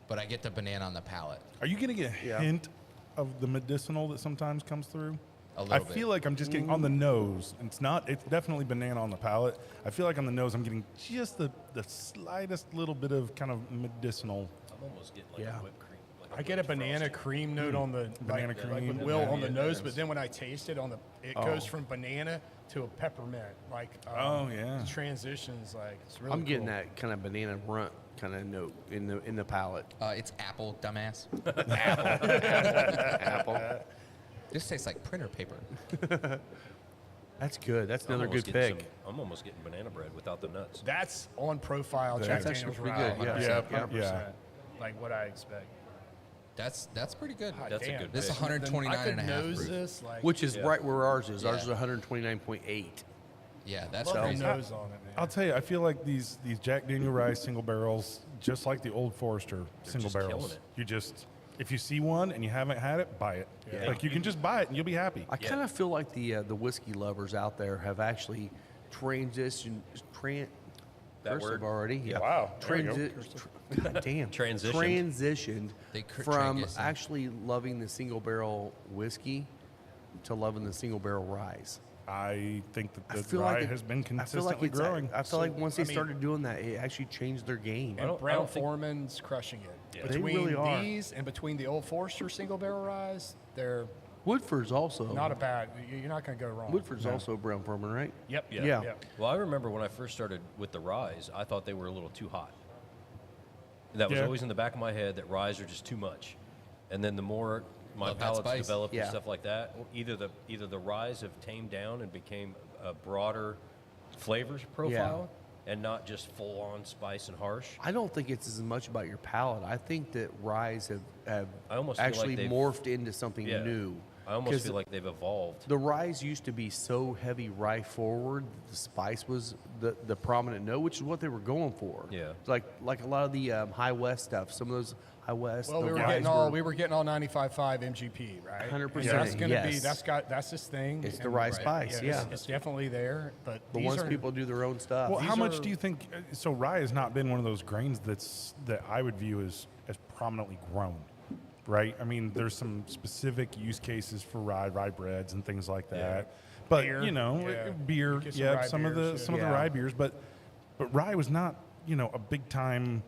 But I get the banana on the palate. Are you getting a Yeah. hint of the medicinal that sometimes comes through? A I little bit. feel like I'm just getting on the nose. It's not. It's definitely banana on the palate. I feel like on the nose, I'm getting just the slightest little bit of kind of medicinal. I'm almost getting like Yeah. a whipped cream. Like I get a banana frosting. cream note on the Banana like cream, with Will on the yeah, nose, yeah. but then when I taste it it goes from banana to a peppermint. Like Oh, yeah. the transitions. Like it's really. I'm getting cool. that kind of banana runt kind of note in the palate. It's apple, dumbass. Apple. This tastes like printer paper. That's good. That's I'm another almost good getting pick. I'm almost getting banana bread without the nuts. That's on profile. That's Jack actually Daniel's pretty rye, good, yeah. 100%, Yeah, 100%. yeah. Like what I expect. That's pretty good. That's a Damn. good This pick. is 129 I could and a half nose proof. this. Like, Which is Yeah. right where ours is. Ours Yeah. is 129.8. Yeah, that's love the crazy. nose on it, man. I'll tell you, I feel like these Jack Daniel Rye single barrels, just like the Old Forester single just killing barrels. it. You just, if you see one and you haven't had it, buy it. Yeah. Like you can just buy it and you'll be happy. I kind of feel like the whiskey lovers out there have actually transitioned. That Cursive word? already. Yeah. Wow, there you go. God damn. Transitioned. Transitioned They from transitioned. actually loving the single barrel whiskey to loving the single barrel ryes. I think that I the feel rye like it- has been I feel consistently like it's, growing. I feel like once they I mean- started doing that, it actually changed their game. And don't- I Brown don't think- Foreman's crushing it. Yeah. They Between really are. these and between the Old Forester single barrel ryes, they're Woodford's also not a bad. You're not going to go wrong. Woodford's also a brown farmer, right? Yep. Yeah. Yeah. Yep. Well, I remember when I first started with the ryes, I thought they were a little too hot. That was Yeah. always in the back of my head that ryes are just too much. And then the more my Love that palate's spice. developed Yeah. and stuff like that, either the ryes have tamed down and became a broader flavors profile and not just full on spice and harsh. I don't think it's as much about your palate. I think that ryes have I almost feel like actually they've- morphed into something Yeah. new. I almost 'Cause feel like they've evolved. the ryes used to be so heavy rye forward, the spice was the prominent note, which is what they were going for. Yeah. Like a lot of the High West stuff. Some of those High West. Well, the we were ryes getting all 95.5 MGP, right? 100%, That's going to be yes. that's his thing. It's the and- rye Right. spice, yeah. It's definitely there. But But these once are, people do their own stuff, Well, how These much are- do you think? So rye has not been one of those grains that I would view as prominently grown, right? I mean, there's some specific use cases for rye breads and things like that. But Beer, you know, yeah. beer, Get some yeah, rye some of beers, the yeah. some of the Yeah. rye beers, but rye was not a big time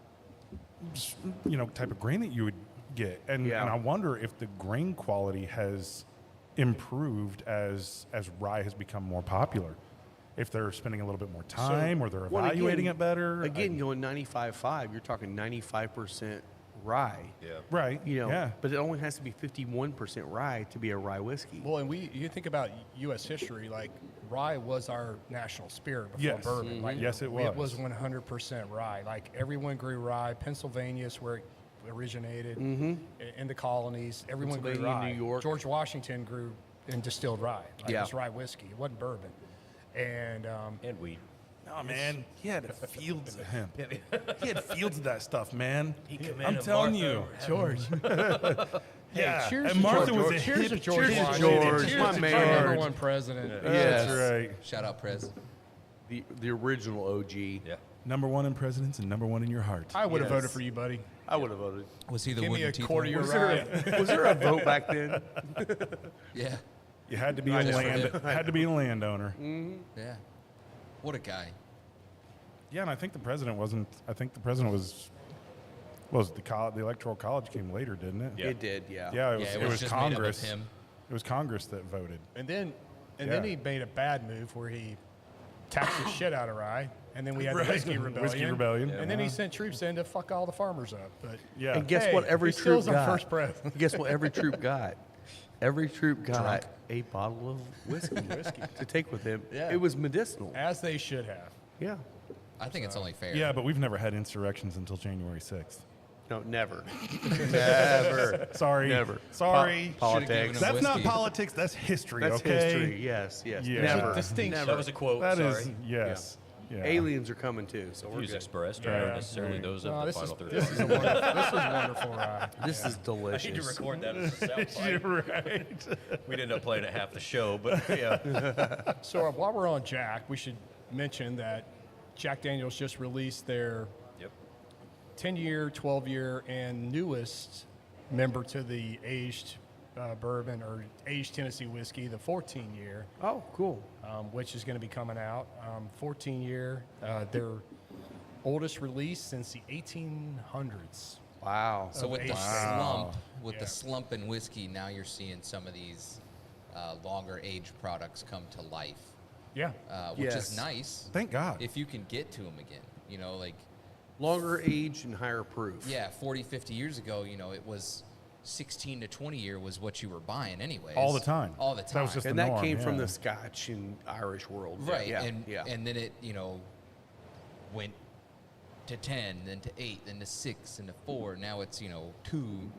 type of grain that you would get, and Yeah. I wonder if the grain quality has improved as rye has become more popular. If they're spending a little bit more time, or they're Well, evaluating again- it better. Again, going 95.5, you're talking 95% rye. Yeah. right? Yeah. But it only has to be 51% rye to be a rye whiskey. Well, and you think about U.S. history, like rye was our national spirit before Yes. bourbon. Like, Yes, it It was. was 100% rye. Like everyone grew rye. Pennsylvania is where it originated. In the colonies, everyone grew Pennsylvania, rye. New York. George Washington grew and distilled rye. Like, Yeah. It was rye whiskey. It wasn't bourbon. And And weed. No, man, he had fields of hemp. He had fields of that stuff, man. I'm commanded telling Martha. you. George. Yeah, cheers and to Martha George. was a Cheers hip- to George cheers to Washington. George, Cheers my to man. our number one president. Yes. That's right. Shout out, Prez. The original OG. Yeah. Number one in presidents and number one in your heart. I would have Yes. voted for you, buddy. I would have voted. Was he the Give me wooden a teeth quarter one? of your rye. Was there a vote back then? Yeah. You had to be just had to be a landowner. Yeah. What a guy. Yeah, and I think the president wasn't. I think the president was the electoral college came later, didn't it? Yeah. It did, yeah. Yeah, it was, Yeah, it was just made up of Congress. him. It was Congress that voted. And then And then he made a bad move where he taxed the shit out of rye, and then we had the whiskey rebellion. Whiskey rebellion. And then he sent troops in to fuck all the farmers up. But Yeah. And guess hey, what? Every he still troop was on got. first breath. Guess what? Every troop got. Every troop got a bottle of whiskey to take with him. Yeah. It was medicinal. As they should have. Yeah. I think it's only fair. Yeah, but we've never had insurrections until January 6th. No, never. Never. Sorry. Never. Sorry. Should've given Politics. him That's not whiskey. politics. That's history. That's okay. history. Yes. Yes. Yeah. Never. There's a distinction. Never. That was a quote. That sorry. is yes. Yeah. Aliens are coming too, so we're Views good. expressed, Yeah. not necessarily those of No, the this, final is, third. this, is a wonderful, this is wonderful rye. This is delicious. I need to record that as a soundbite. You're right. We'd end up playing it half the show, but yeah. So while we're on Jack, we should mention that Jack Daniels just released their Yep. 10-year, 12-year, and newest member to the aged bourbon or aged Tennessee whiskey, the 14-year, Oh, cool. which is going to be coming out. 14-year, their oldest release since the 1800s. Wow. So with the Wow. slump, with Yeah. the slump in whiskey, now you're seeing some of these longer age products come to life, Yeah. which Yes. is nice Thank God. if you can get to them again. You know, like Longer age and higher proof. yeah, 40, 50 years ago, you know, it was 16 to 20 year was what you were buying anyways. All the time. All the That time. was just And the that norm, came from yeah. the Scotch and Irish world. right. Yeah. and yeah. and then it, you know, went to 10, then to 8, then to 6, and to 4. Now it's, you know, 2.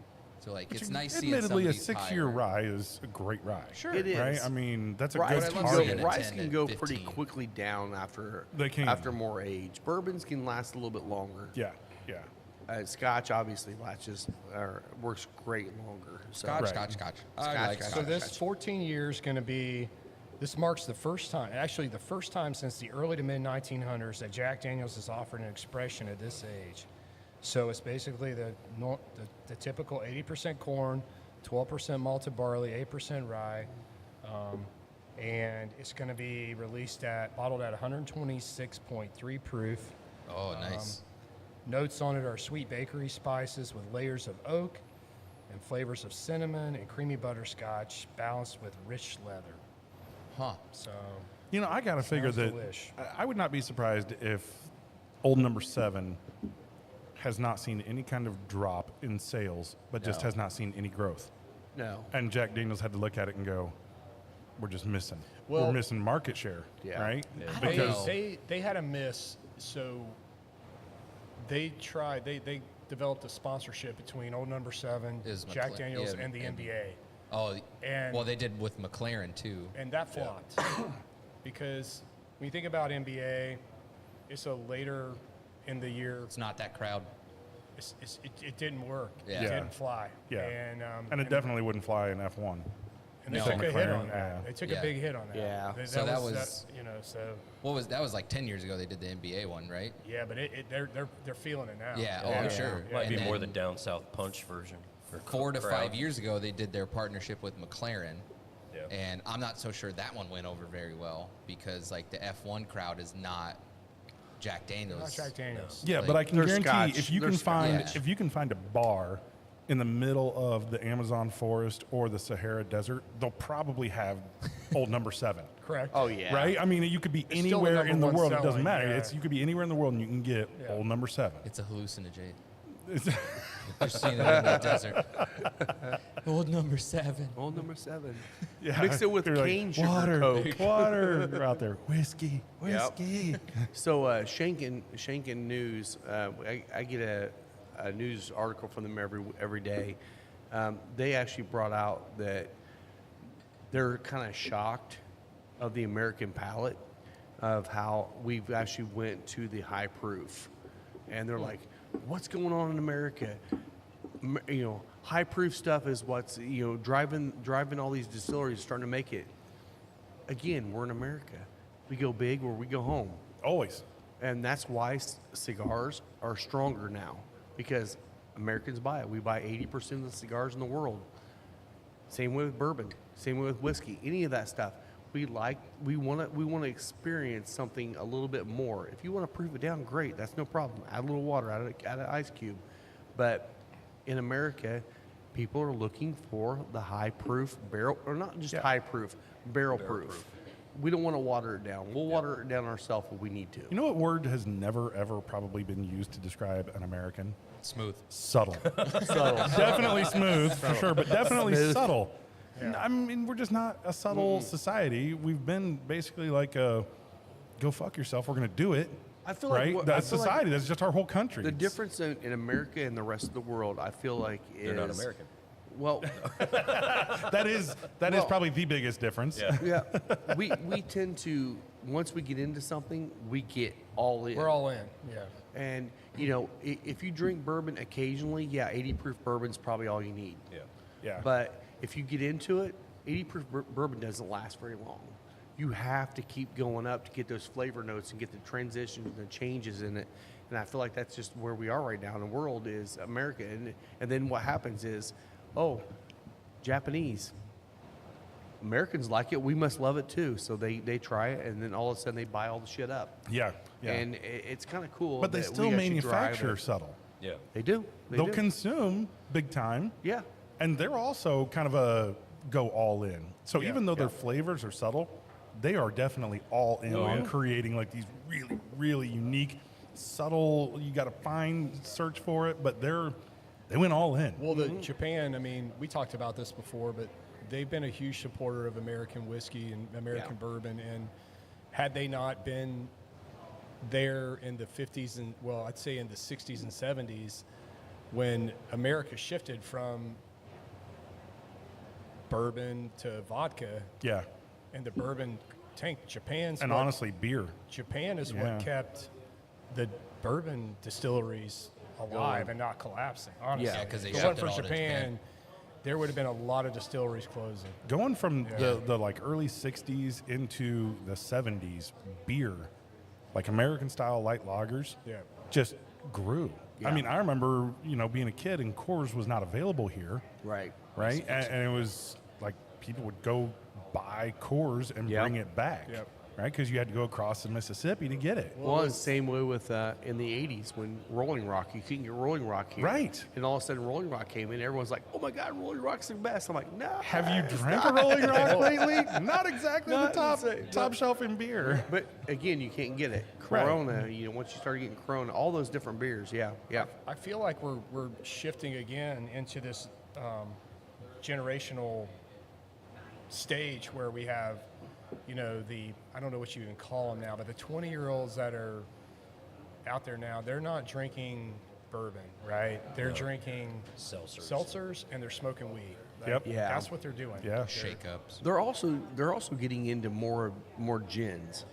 So like it's nice seeing some Admittedly, of a these 6-year higher- rye is a great rye. Sure. It is. Right? I mean, that's a Rice good I can love go, seeing target. it. rice 10 can and go pretty 15. quickly down after They can. after more age. Bourbons can last a little bit longer. Yeah. Yeah. Scotch obviously latches or works great longer. So. Scotch, Right. Scotch. I Scotch, like Scotch. So Scotch. this 14 years going to be, this marks the first time, actually the first time since the early to mid 1900s that Jack Daniels has offered an expression at this age. So it's basically the typical 80% corn, 12% malted barley, 8% rye, and it's going to be bottled at 126.3 proof. Oh, nice. Notes on it are sweet bakery spices with layers of oak and flavors of cinnamon and creamy butterscotch balanced with rich leather. Huh. So, You know, I got to figure Sounds that delish. I would not be surprised if Old Number 7 has not seen any kind of drop in sales, but just No. has not seen any growth. No. And Jack Daniels had to look at it and go, we're just missing. Well- we're missing market share, Yeah. right? Yeah. I don't know. they had a miss. So they developed a sponsorship between Old Number 7, Is Jack McLaren- Daniels, yeah, and the and- NBA. Oh, And- well, they did with McLaren too. And that flopped because when you think about NBA, it's a later in the year. It's not that crowd. It didn't work. Yeah. It Yeah. didn't fly. Yeah. And it definitely wouldn't fly in F1. And they No. took a hit McLaren, on that. yeah. They took Yeah. a big hit on that. Yeah. So that was- you know, so That was like 10 years ago they did the NBA one, right? yeah, but they're feeling it now. Yeah, oh, I'm sure. Might be And more then the down south punch version. Or 4 to crowd. 5 years ago they did their partnership with McLaren. Yeah. And I'm not so sure that one went over very well because like the F1 crowd is not Jack Daniels. Not Jack Daniels. Yeah, Like, but I can they're guarantee Scotch. if you They're can find Scotch. if you can find a bar in the middle of the Amazon forest or the Sahara Desert, they'll probably have Old Number 7. Correct. Oh yeah. Right? I mean, you could be It's still the anywhere number in the one world. It doesn't selling, matter. yeah. You could be anywhere in the world and you can get Yeah. Old Number 7. It's a hallucinogen. It's- You're seeing it in the desert. Old number 7. Old Number 7. yeah. Mix it with You're like, cane sugar water, Coke. water. You're out there. Whiskey, Yep. whiskey. So Shanken News, I get a news article from them every day. They actually brought out that they're kind of shocked of the American palate of how we've actually went to the high proof, and they're like, "What's going on in America? You know, high proof stuff is what's driving all these distilleries starting to make it." Again, we're in America. We go big or we go home. Always. And that's why cigars are stronger now, because Americans buy it. We buy 80% of the cigars in the world. Same way with bourbon. Same way with whiskey. Any of that stuff. We want to experience something a little bit more. If you want to proof it down, great. That's no problem. Add a little water, add an ice cube. But in America, people are looking for the high proof barrel, or not just high proof, barrel proof. We don't want to water it down. We'll water it down ourselves if we need to. You know what word has never, ever probably been used to describe an American? Smooth. Subtle. So, Definitely smooth, for sure, but definitely subtle. I mean, we're just not a subtle society. We've been basically like, go fuck yourself. We're going to do it. I feel right? like That's society. That's just our whole country. The difference in America and the rest of the world, I feel like, is They're not American. Well, that is probably the biggest difference. yeah, we tend to, once we get into something, we get all in. We're all in. Yeah. And you know, if you drink bourbon occasionally, 80 proof bourbon's probably all you need. Yeah. But if you get into it, 80 proof bourbon doesn't last very long. You have to keep going up to get those flavor notes and get the transitions and the changes in it. And I feel like that's just where we are right now in the world is America. And then what happens is, Japanese. Americans like it. We must love it too. So they try it, and then all of a sudden they buy all the shit up. Yeah. And it's kind of cool. But they that we still actually drive manufacture it. subtle. Yeah. They do. They'll do. consume big time. Yeah. And they're also kind of a go all in. So even though their flavors are subtle, they are definitely all in on creating like these really, really unique, subtle, you got to search for it, but they went all in. Well, Japan, I mean, we talked about this before, but they've been a huge supporter of American whiskey and American bourbon. And had they not been there in the 50s and, well, I'd say in the 60s and 70s, when America shifted from bourbon to vodka Yeah. and the bourbon tanked, And honestly, beer. Japan is what kept the bourbon distilleries alive and not collapsing, honestly. Yeah, 'cause they If it shipped wasn't it for all to Japan. there would have been a lot of distilleries closing. Going from the like early 60s into the 70s, beer, like American style light lagers, just grew. I mean, I remember, being a kid and Coors was not available here. Right. Right? And it was like people would go buy Coors and bring it back. Yep. Right? Because you had to go across the Mississippi to get it. Well, it's the same way with in the 80s when Rolling Rock, you couldn't get Rolling Rock here. Right. And all of a sudden Rolling Rock came in, everyone's like, oh my God, Rolling Rock's the best. I'm like, no. Have you drank a Rolling Rock lately? Not exactly Not the top shelf in beer. But again, you can't get it. Corona, once you start getting Corona, all those different beers, yeah. I feel like we're shifting again into this generational stage where we have, I don't know what you even call them now, but the 20-year-olds that are out there now, they're not drinking bourbon, right? They're drinking seltzers and they're smoking weed. Yep. Yeah. That's what they're doing. Yeah. Shake-ups. They're also getting into more gins,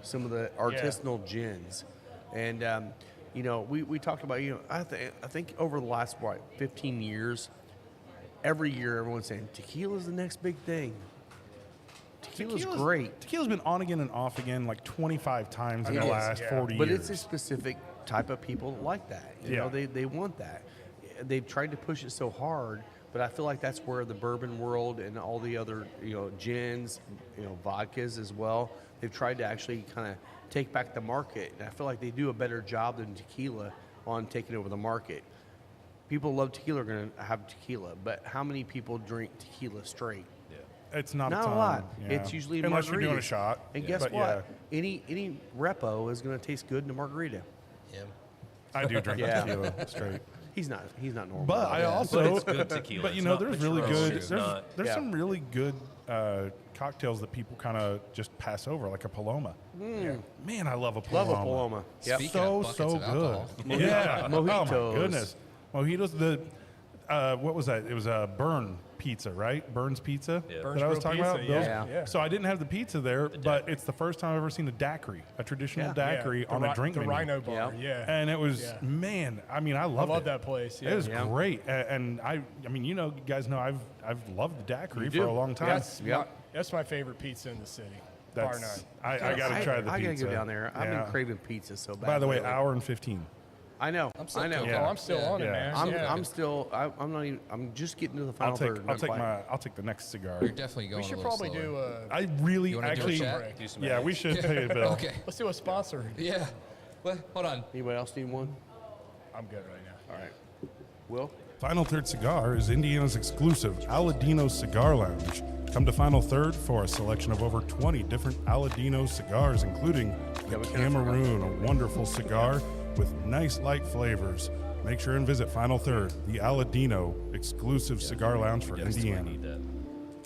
some of the artisanal gins, and we talked about I think over the last 15 years, every year everyone's saying tequila's the next big thing. Tequila's great. Tequila's been on again and off again like 25 times in the last 40 but years. it's a specific type of people that like that. You know, they want that. They've tried to push it so hard, but I feel like that's where the bourbon world and all the other gins, vodkas as well, they've tried to actually kind of take back the market. And I feel like they do a better job than tequila on taking over the market. People who love tequila are going to have tequila, but how many people drink tequila straight? It's not a ton. lot. Yeah. It's usually a unless margarita. you're doing a shot. And guess But what? Any repo is going to taste good in a margarita. Yeah. I do drink tequila straight. He's not normal. But I also, But it's good tequila. but It's not there's really Patron. good. It's There's not- some really good cocktails that people kind of just pass over, like a Paloma. Man, I love a Paloma. Love a Paloma. Yep. Speaking So of buckets so of good. alcohol. Yeah. Oh my Mojitos. goodness. Mojitos. What was that? It was a Burn Pizza, right? Burns Pizza Yeah. that Burns I was Grill talking about. Pizza, Those- yeah. So I didn't have the pizza there, but it's the first time I've ever seen a daiquiri, a traditional daiquiri on a drink the menu. Rhino Bar, And it was, man, I mean, I I loved love it. that place. It was Yeah. great. And I mean, you guys know I've loved the daiquiri for do. a long time. That's my favorite pizza in the city, bar none. I got to try the I pizza. gotta go down there. I've Yeah. been craving pizza so bad. By the way, lately. hour and 15. I know. still I know. cooking. Oh, I'm still on it, Yeah. man. I'm not even. I'm just getting to the final I'll third. I'll take the next cigar. You're definitely going We should a little probably slower. do I really You wanna do a actually, chat? Do some yeah, ads. we should pay a bill. Okay. let's do a sponsor. Yeah. Well, hold on. Anybody else need one? I'm good right now. All right. Will. Final Third Cigar is Indiana's exclusive Aladino Cigar Lounge. Come to Final Third for a selection of over 20 different Aladino cigars, including the Cameroon, a wonderful cigar with nice light flavors. Make sure and visit Final Third, the Aladino exclusive cigar lounge for Yes, Indiana. I need that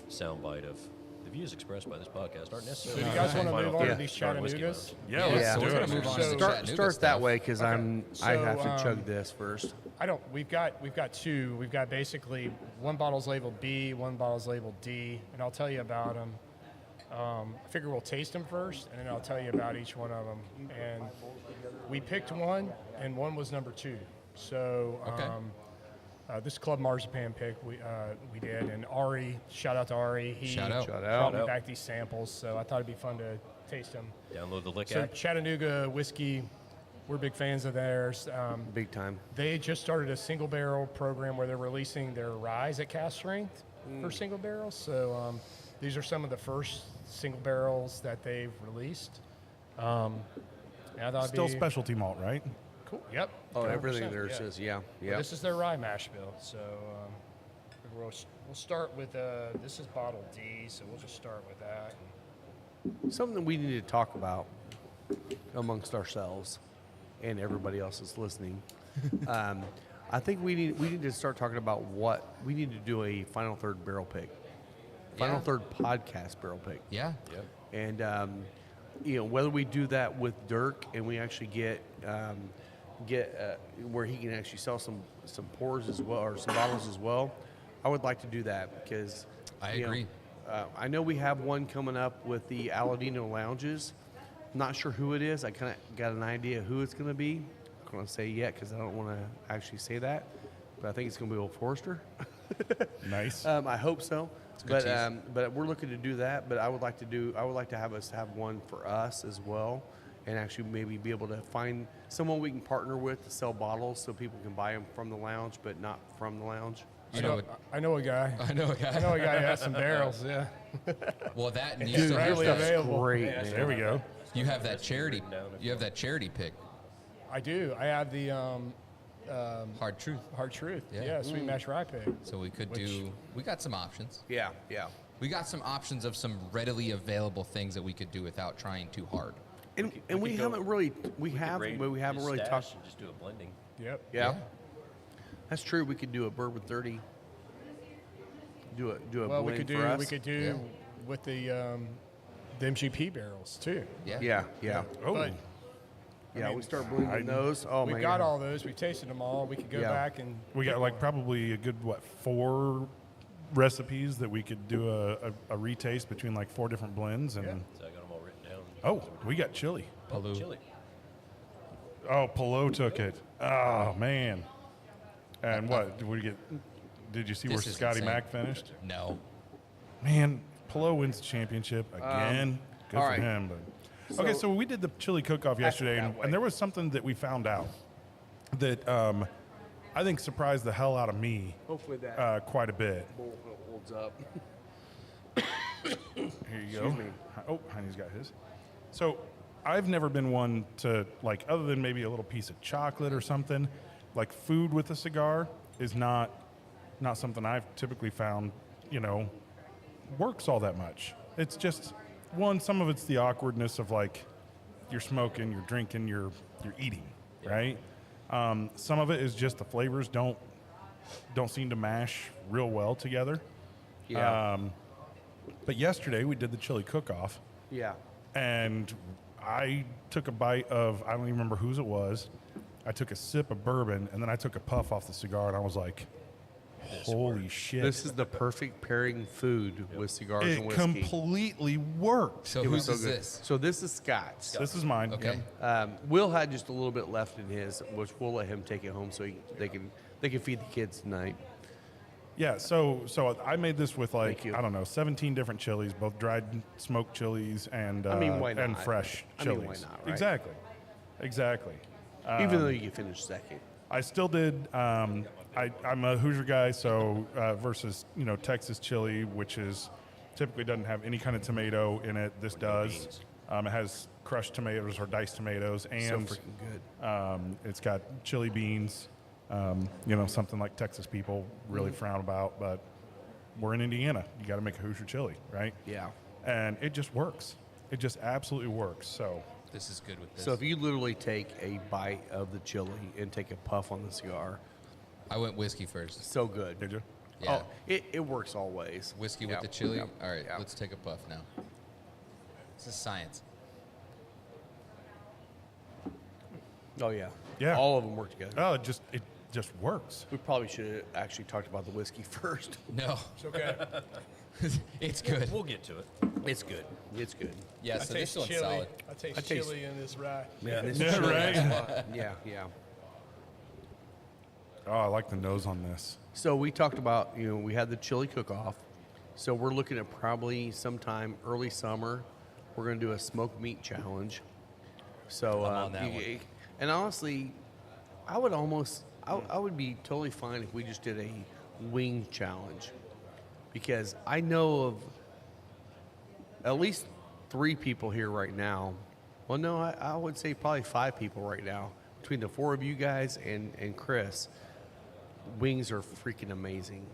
soundbite of the views expressed by this podcast aren't So necessarily. do you guys want to Final move on to Third these Cigar and Whiskey Chattanoogas? Yeah, Yeah, let's so do we're gonna it. move on to the Start Chattanooga that stuff. way because I have to So, chug this first. We've got two. We've got basically one bottle's labeled B, one bottle's labeled D, and I'll tell you about them. I figure we'll taste them first, and then I'll tell you about each one of them. And we picked one, and one was number 2. So this is Club Marzipan pick we did, and Ari, shout out to Ari. He Shout out. brought me back these samples, so I thought it'd be fun to taste them. Download the Lick So app. Chattanooga whiskey, we're big fans of theirs. Big time. They just started a single barrel program where they're releasing their rye at cast strength for single barrels. So these are some of the first single barrels that they've released. I thought it'd Still be specialty malt, right? cool. Yep. Oh, everything 100%, there yeah. says, yeah. Well, Yeah. this is their rye mash bill. So we'll start with this is bottle D. So we'll just start with that. Something we need to talk about amongst ourselves and everybody else that's listening. I think we need to start talking about what we need to do a Final Third barrel pick, Final Yeah. Third podcast barrel pick, Yeah. Yep. and whether we do that with Dirk and we actually get where he can actually sell some pours as well or some bottles as well. I would like to do that because I you know, agree. I know we have one coming up with the Aladino lounges. Not sure who it is. I kind of got an idea who it's going to be. I'm going to say yet because I don't want to actually say that, but I think it's going to be Old Forester. Nice. I hope so. a good But we're looking to do that. But I would like to have us have one for us as well, and actually maybe be able to find someone we can partner with to sell bottles so people can buy them from the lounge, but not from the lounge. You know what? I know a guy. I know a guy. I know a guy who has some barrels. Yeah. Well, that and you Dude, still have your readily stuff's available. great, man. There we go. you have that charity. You have that charity pick. I do. I have the Hard truth. Hard Truth. Yeah. Yeah, Sweet Mash Rye Pig. So we could we got some options. Yeah, yeah. We got some options of some readily available things that we could do without trying too hard. And we could go- haven't really We could raid but we haven't his really stash talked. and just do a blending. Yep. Yeah. That's true. We could do a bourbon 30. Do a Well, blend we for us. could do Yeah. with the MGP barrels too. Yeah. Yeah. Oh, But Yeah, we start blending those. Oh, we've my got God. all those. We've tasted them all. We could go Yeah. back and we got like probably a good 4 recipes that we could do a retaste between like 4 different blends and Yeah. So I got them all written down. oh, we got chili. Paloo. Chili. Oh, Palo took it. Oh man. And what did we get? Did you see where This is Scotty insane. Mack finished? No. Man, Palo wins the championship again. Good all for right. him. But okay, so we did the chili cook-off yesterday, that way. and there was something that we found out that I think surprised the hell out of me Hopefully that quite a bit. bowl holds up. Here you go. Excuse me. Oh, Honey's got his. So I've never been one to, like, other than maybe a little piece of chocolate or something, like food with a cigar is not something I've typically found, works all that much. It's just, some of it's the awkwardness of, like, you're smoking, you're drinking, you're eating, right? Some of it is just the flavors don't seem to mash real well together. Yeah. But yesterday we did the chili cook-off, yeah. and I took a bite of, I don't even remember whose it was. I took a sip of bourbon, and then I took a puff off the cigar, and I was like, holy shit. This is the perfect pairing food with cigars it and whiskey. completely worked. So It was whose so is good. this? So this is Scott's. This is mine. Okay. Yep. Will had just a little bit left in his, which we'll let him take it home so they can feed the kids tonight. Yeah, so I made this with like, Thank you. I don't know, 17 different chilies, both dried smoked chilies and why and not? fresh I mean, chilies. why not, right? Exactly. Even though you finished second. I still did. I'm a Hoosier guy, so versus Texas chili, which is typically doesn't have any kind of tomato in it. This does. It has crushed tomatoes or diced tomatoes, and So freaking good. it's got chili beans, Something like Texas people really frown about, but we're in Indiana. You got to make a Hoosier chili, right? Yeah. And it just works. It just absolutely works. So This is good with this. So if you literally take a bite of the chili and take a puff on the cigar, I went whiskey first. so good. did you? Yeah. Oh, it works all ways. Whiskey Yeah. with the chili. Yeah. All right, Yeah. let's take a puff now. This is science. Oh yeah. Yeah. All of them work together. Oh, it just works. We probably should have actually talked about the whiskey first. No, It's okay. it's good. We'll get to it. It's good. It's good. Yeah, I so this taste one's chili. solid. I taste I taste- chili in this rye. Yeah, this Yeah, is chili. right. Yeah, yeah. Oh, I like the nose on this. So we talked about, we had the chili cook-off. So we're looking at probably sometime early summer. We're going to do a smoked meat challenge. So, I'm on that one. And honestly, I would be totally fine if we just did a wing challenge, because I know of at least 3 people here right now. Well, no, I would say probably 5 people right now between the 4 of you guys and Chris. Wings are freaking amazing.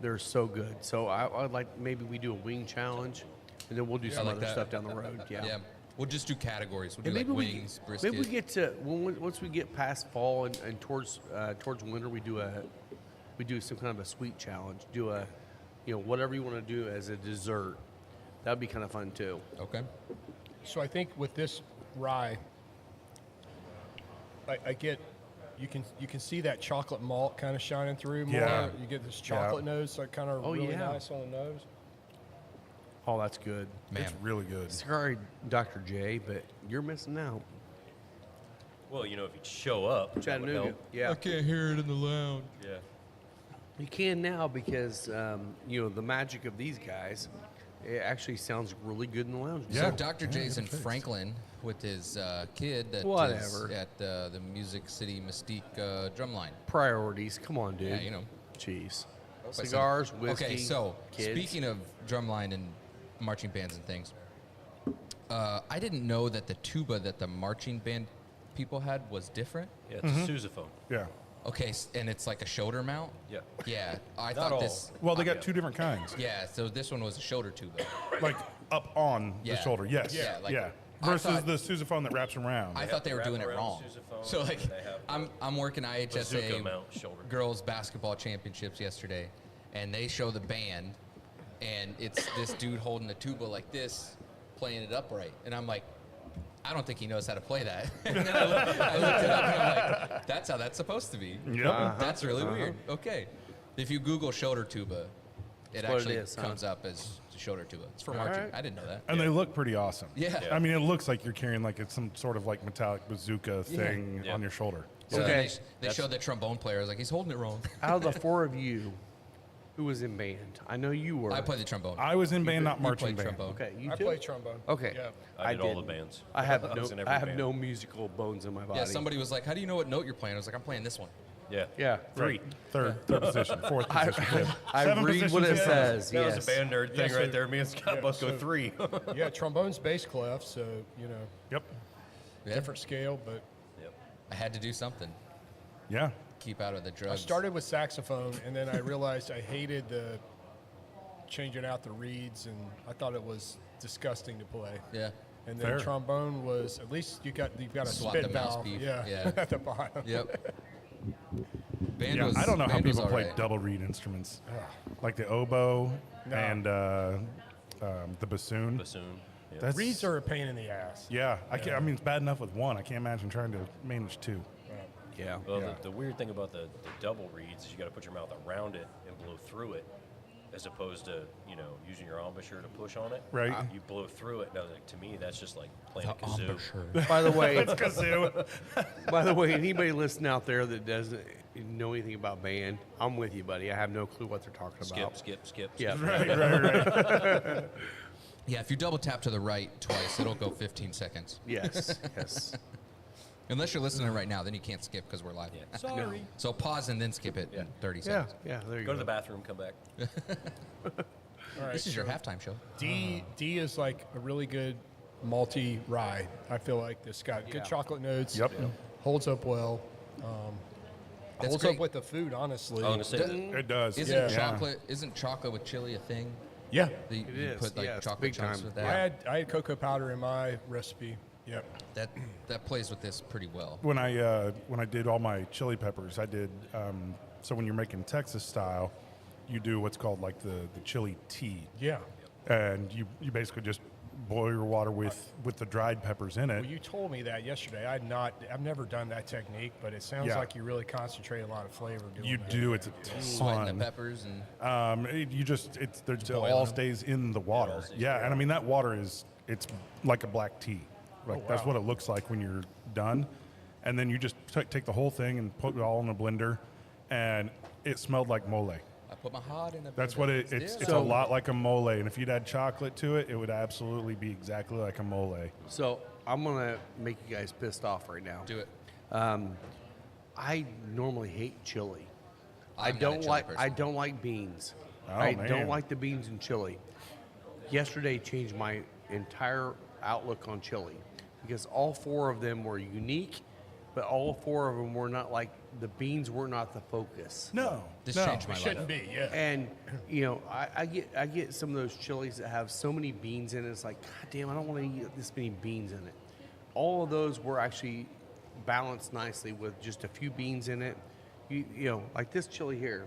They're so good. So I'd like maybe we do a wing challenge, and then we'll do some like other that. stuff down the road. Yeah. We'll just do categories. We'll do And like maybe wings, brisket. maybe we get to once we get past fall and towards winter, we do some kind of a sweet challenge. Do a whatever you want to do as a dessert. That'd be kind of fun too. Okay. So I think with this rye, I get you can see that chocolate malt kind of shining through more. Yeah. You get this chocolate nose, so kind of really yeah. nice on the nose. Oh, that's good. Man, It's really good. Sorry, Dr. J, but you're missing out. Well, if you show up, that would Chattanooga. help. Yeah. I can't hear it in the lounge. Yeah. You can now because the magic of these guys. It actually sounds really good in the lounge. Yeah. So Dr. J's in good fix. Franklin with his kid that is Whatever. at the Music City Mystique drumline. Priorities. Come on, dude. Yeah, Jeez. But some- Cigars, whiskey. Okay, so kids. speaking of drumline and marching bands and things, I didn't know that the tuba that the marching band people had was different. Yeah, it's a sousaphone. Yeah. Okay, and it's like a shoulder mount. Yeah. Yeah, I Not thought all. this. Well, they got 2 different kinds. Yeah, so this one was a shoulder tuba. Like up on Yeah. the shoulder. Yes. Yeah, like- I Versus thought- the sousaphone that wraps around. I thought they were wrap doing it around wrong. sousaphone, So like, and they have I'm working bazooka IHSA mount shoulder. girls basketball championships yesterday, and they show the band, and it's this dude holding the tuba like this, playing it upright, and I'm like, I don't think he knows how to play that. And then I looked it up, and I'm like, that's how that's supposed to be. Yep. That's really weird. Okay, if you Google shoulder tuba, it That's what it actually is, huh? comes up as shoulder tuba. It's for marching. right. I didn't know that. And they look pretty awesome. Yeah. I mean, it looks like you're carrying like it's some sort of like metallic bazooka thing Yeah. on your shoulder. So Okay. they showed the trombone player. I was like, he's holding it wrong. Out of the 4 of you, who was in band? I know you were. I played the trombone. I was in band, not You marching played band. trombone. Okay, you I too? play trombone. Okay. Yeah. I did all the didn't. bands. I have was in no. every I have band. no musical bones in my body. Yeah, somebody was like, how do you know what note you're playing? I was like, I'm playing this one. Yeah. Yeah. Right. Third position, fourth I, position. fifth. I Seven read what it positions. says. That Yes. was a band nerd thing so- right there. Me and Scott yeah, both go so- 3. Yeah, trombone's bass clef, so Yep. Yeah. different scale, but Yep. I had to do something. Yeah. Keep out of the I drugs. started with saxophone, and then I realized I hated the changing out the reeds, and I thought it was disgusting to play. Yeah. And then Fair. trombone was at least you've got a Swap spit the valve, mouthpiece. yeah, Yeah. at the bottom. Yep. Band Yeah. was, I don't know how band was people play alright. double reed instruments, like the oboe No. and the bassoon. Bassoon. Yeah. That's, Reeds are a pain in the ass. Yeah. I mean, it's bad enough with one. I can't imagine trying to manage 2. Yeah. Well, Yeah. the weird thing about the double reeds is you got to put your mouth around it and blow through it, as opposed to using your embouchure to push on it. Right. You blow through it. Now, like, to me, that's just like playing a kazoo. By the way, Kazoo. by the way, anybody listening out there that doesn't know anything about band, I'm with you, buddy. I have no clue what they're talking about. Skip. Yeah. right. Yeah, if you double tap to the right twice, it'll go 15 seconds. Yes. Yes. Unless you're listening right now, then you can't skip because we're live. Yeah. Sorry. So pause and then skip it in 30 Yeah. seconds. Yeah. There you Go go. to the bathroom, come back. All right, This is your so halftime show. D is like a really good malty rye. I feel like this got good chocolate notes. Yep. Holds up well. That's holds great. up with the food, honestly. I was gonna say that. It does. Isn't chocolate with chili a thing? Yeah. You is, put like yeah, it's chocolate big chunks time. with I that. had cocoa powder in my recipe. Yep. That plays with this pretty well. When I did all my chili peppers, I did so when you're making Texas style, you do what's called like the chili tea, Yeah. and you basically just boil your water with the dried peppers in it. Well, you told me that yesterday. I've never done that technique, but it sounds Yeah. like you really concentrate a lot of flavor doing You that. do. It's a Sweating the ton. peppers and It boil all them? stays in the water. stays Yeah, and I mean that water it's like a black tea. Like that's wow. what it looks like when you're done. And then you just take the whole thing and put it all in a blender, and it smelled like mole. I put my heart in it. That's what it's. It's a lot like a mole, and if you'd add chocolate to it, it would absolutely be exactly like a mole. So I'm gonna make you guys pissed off right now. Do it. I normally hate chili. I'm not a chili I person. don't like beans. Oh, I man. don't like the beans in chili. Yesterday changed my entire outlook on chili because all four of them were unique, but all four of them were not like the beans were not the focus. No, This no. changed my life. Shouldn't be, yeah. And you know, I get some of those chilies that have so many beans in it. It's like, God damn, I don't want to eat this many beans in it. All of those were actually balanced nicely with just a few beans in it. You know, like this chili here,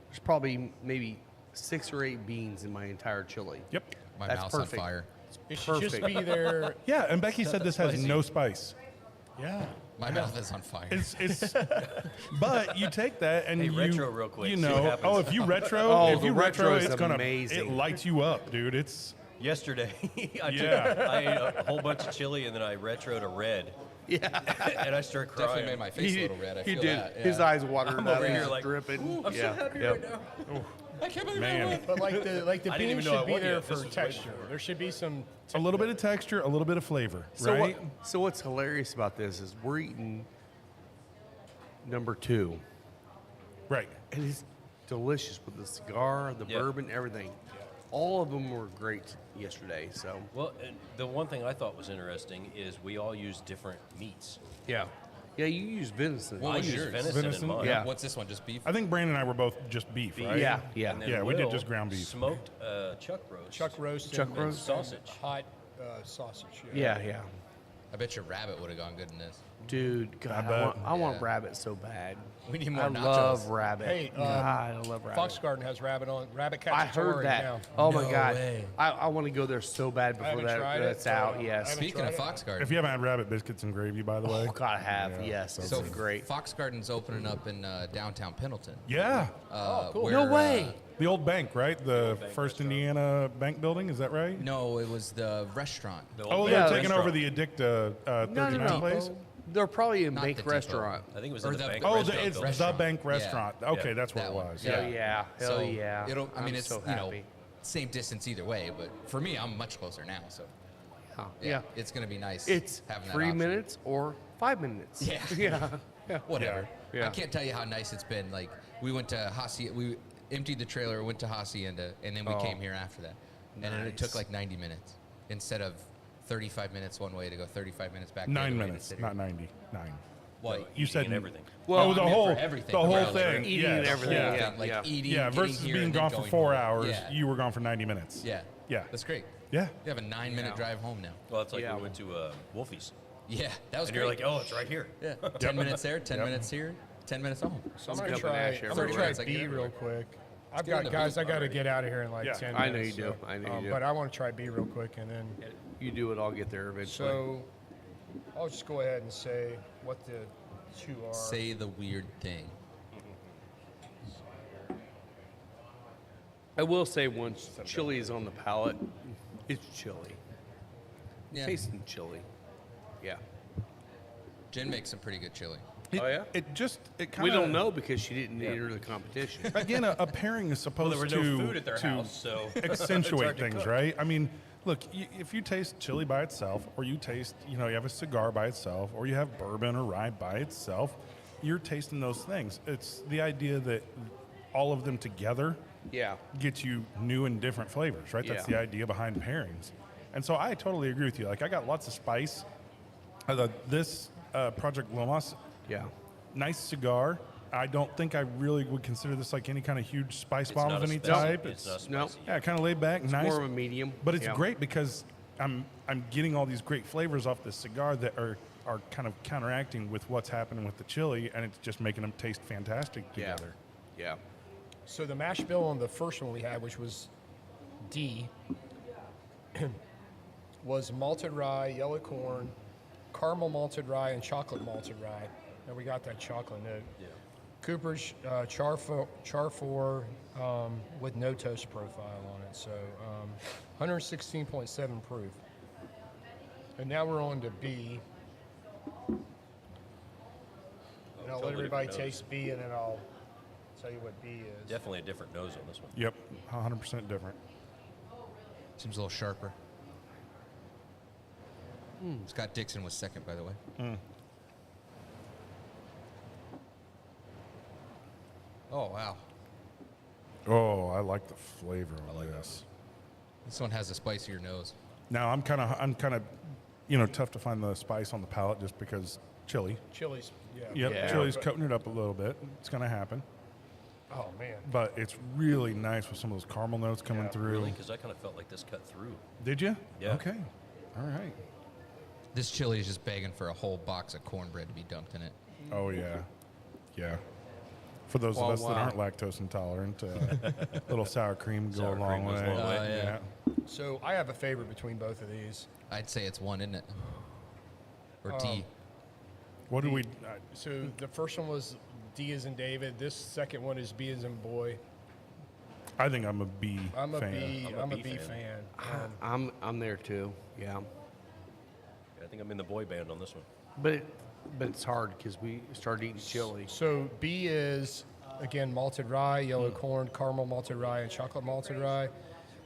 there's probably maybe 6 or 8 beans in my entire chili. Yep. My That's mouth's perfect. on fire. It should just perfect. be there. Yeah, and Becky said this has no spice. Yeah. My mouth is on fire. It's but you take that and Hey, you retro real quick, You see what know, happens. if you retro, Oh, if the you retro is it's gonna amazing. it lights you up, dude. It's Yesterday, I Yeah. ate a whole bunch of chili and then I retro to red. Yeah, And I started crying. Definitely made my face a little red. I he feel did. that. His yeah. eyes watered I'm out. over here He's like, dripping. I'm yeah, so happy yep. right now. I can't believe I man, won. But like the I didn't beans even know I should be won there yet. This for was way texture. before. There should be some a little bit of texture, a little bit of flavor, So right? so what's hilarious about this is we're eating number 2, Right. and it's delicious with the cigar, the Yeah. bourbon, everything. All of them were great yesterday. So Well, and the one thing I thought was interesting is we all use different meats. yeah, you use venison. What I was use yours? venison, Venison? in mine. Yeah. What's this one? Just beef? I think Brandon and I were both just beef, right? Yeah, yeah. And then Yeah, we did Will just ground beef. Smoked chuck roast. chuck roast Chuck and roast? Sausage. hot sausage. Yeah, yeah. I bet your rabbit would have gone good in this. Dude, God, bet. I want Yeah. rabbit so bad. We need more I nachos. love rabbit. Hey, God, I love rabbit. Fox Garden has rabbit on rabbit I cacciatore heard that. now. Oh my No God, way. I want to go there so bad I before haven't that tried it, that's so out. I Yes. haven't Speaking of tried it. Fox Garden, If you haven't had rabbit biscuits and gravy, by the way. Oh God, I have. Yeah, Yes, so it's so great. Fox Garden's opening up in downtown Pendleton. Yeah. cool. where, No way. The old bank, right? The First Indiana Bank building, is that right? No, it was the restaurant. The Oh, old they're Yeah, taking restaurant. over the Addicta No, 39 no, no. place. They're probably a Not bank the Depot. restaurant. I think it was Or in the the- bank Oh, restaurant it's building. the bank Yeah. restaurant. Okay, Yeah. that's what That it one. was. Hell Yeah. yeah, hell So yeah. It'll, I mean, I'm it's so you know, happy. same distance either way, but for me, I'm much closer now. So Yeah. it's gonna be nice. It's having that 3 option. minutes or 5 minutes. Yeah. yeah. Whatever. Yeah. I can't tell you how nice it's been. Like we went to we emptied the trailer, went to Hacienda, and then we came here after that. And then it took Nice. like 90 minutes instead of 35 minutes one way to go 35 minutes back. 9 the other way to minutes, sit here. not 90. 9. What? You said and everything. Well, oh, the I meant whole for everything. the whole Around thing. eating yeah. and everything. Yeah. Yeah. Thing, like eating. Yeah, getting versus here being and then gone for going 4 home. hours, Yeah. you were gone for 90 minutes. Yeah. Yeah. That's great. Yeah. You have a 9-minute drive home now. Well, it's like Yeah. we went to Wolfie's. Yeah, that was And great. you're like, oh, it's right here. yeah, 10 minutes there, 10 minutes here, 10 minutes home. So I'm Jumping gonna try. ash I'm gonna everywhere. try It's like B everywhere. real quick. I've doing got the guys. beef I got to already. get out of here in like Yeah. 10 I know minutes. you do. I know you do. But I want to try B real quick, and then You do it, I'll get there eventually. so I'll just go ahead and say what the two are. Say the weird thing. I will say once chili is on the palate, it's chili. Yeah. Tasting chili. Yeah. Jen makes some pretty good chili. Oh, yeah? It kind We of don't know because she didn't enter the competition. Again, a pairing is Well, supposed there was to no food at their to house, so accentuate things, right? I mean, look, if you taste chili by itself, or you taste, you have a cigar by itself, or you have bourbon or rye by itself, you're tasting those things. It's the idea that all of them together Yeah. gets you new and different flavors, right? That's Yeah. the idea behind pairings. And so I totally agree with you. Like, I got lots of spice. This Project Lomas, Yeah. nice cigar, I don't think I really would consider this like any kind of huge spice It's bomb not of a any spicy- type. It's not No. spicy. Yeah, kind of laid back, nice. More of a medium. But it's Yeah. great because I'm getting all these great flavors off this cigar that are kind of counteracting with what's happening with the chili, and it's just making them taste fantastic Yeah. together. Yeah. So the mash bill on the first one we had, which was D, was malted rye, yellow corn, caramel malted rye, and chocolate malted rye. And we got that chocolate note. Yeah. Cooper's char 4 with no toast profile on it. So 116.7 proof. And now we're on to B. And I'll let Totally everybody different nose. taste B, and then I'll tell you what B is. Definitely a different nose on this one. Yep, 100% different. Seems a little sharper. Scott Dixon was second, by the way. Oh, wow. Oh, I like the flavor of this. This one has a spicier nose. Now I'm kind of, tough to find the spice on the palate just because chili. Chili's, yeah. Yep, Yeah. chili's coating it up a little bit. It's gonna happen, Oh, man. but it's really nice with some of those caramel notes coming Yeah, through. Really? Because I kind of felt like this cut through. Did you? Yeah. Okay. All right. This chili is just begging for a whole box of cornbread to be dumped in it. Oh yeah, yeah. For those Wow, of us that wow. aren't lactose intolerant, a little sour cream go Sour a long cream goes way. a long way. Yeah. So I have a favorite between both of these. I'd say it's one, isn't it? Or D. What do we? So the first one was D as in David. This second one is B as in boy. I think I'm a B I'm a fan. B. I'm a I'm a B B fan. fan. I'm there too. Yeah. I think I'm in the boy band on this one. But it's hard because we started eating chili. So B is, again, malted rye, yellow corn, caramel malted rye, and chocolate malted rye.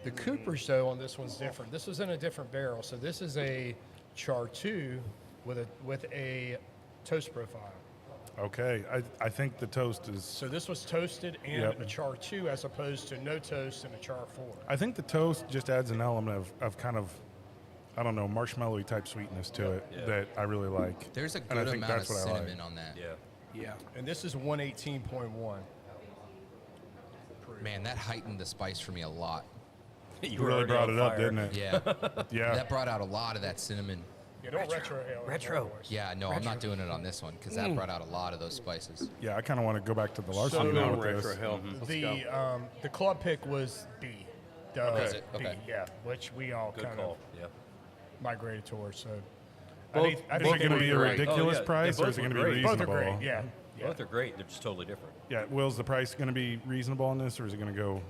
The Cooper's, though, on this one's different. This was in a different barrel. So this is a Char 2 with a toast profile. Okay, I think the toast is. So this was toasted and Yep. a Char 2 as opposed to no toast and a Char 4. I think the toast just adds an element of kind of, I don't know, marshmallowy type sweetness to it Yeah. that I really like. There's a And I good think amount of that's what I like. cinnamon on that. Yeah. Yeah. And this is 118.1. Man, that heightened the spice for me a lot. You really brought it up, didn't it? Yeah. Yeah. That brought out a lot of that cinnamon. Yeah, don't retrohale. Retro. Yeah, no, I'm not doing it on this one because that brought out a lot of those spices. Yeah, I kind of want to go back to the Larson So- now Going with retro this. hill. Let's go. The club pick was B. Was it? B, Okay. yeah, which we all Good kind call. of Yeah. migrated towards. So Both- I Is think it they going to would be a great. ridiculous Oh, yeah, price they or is it both going to were be great. reasonable? Both are great. Yeah. Yeah. Both are great. They're just totally different. Yeah, Will's the price going to be reasonable on this or is it going to go?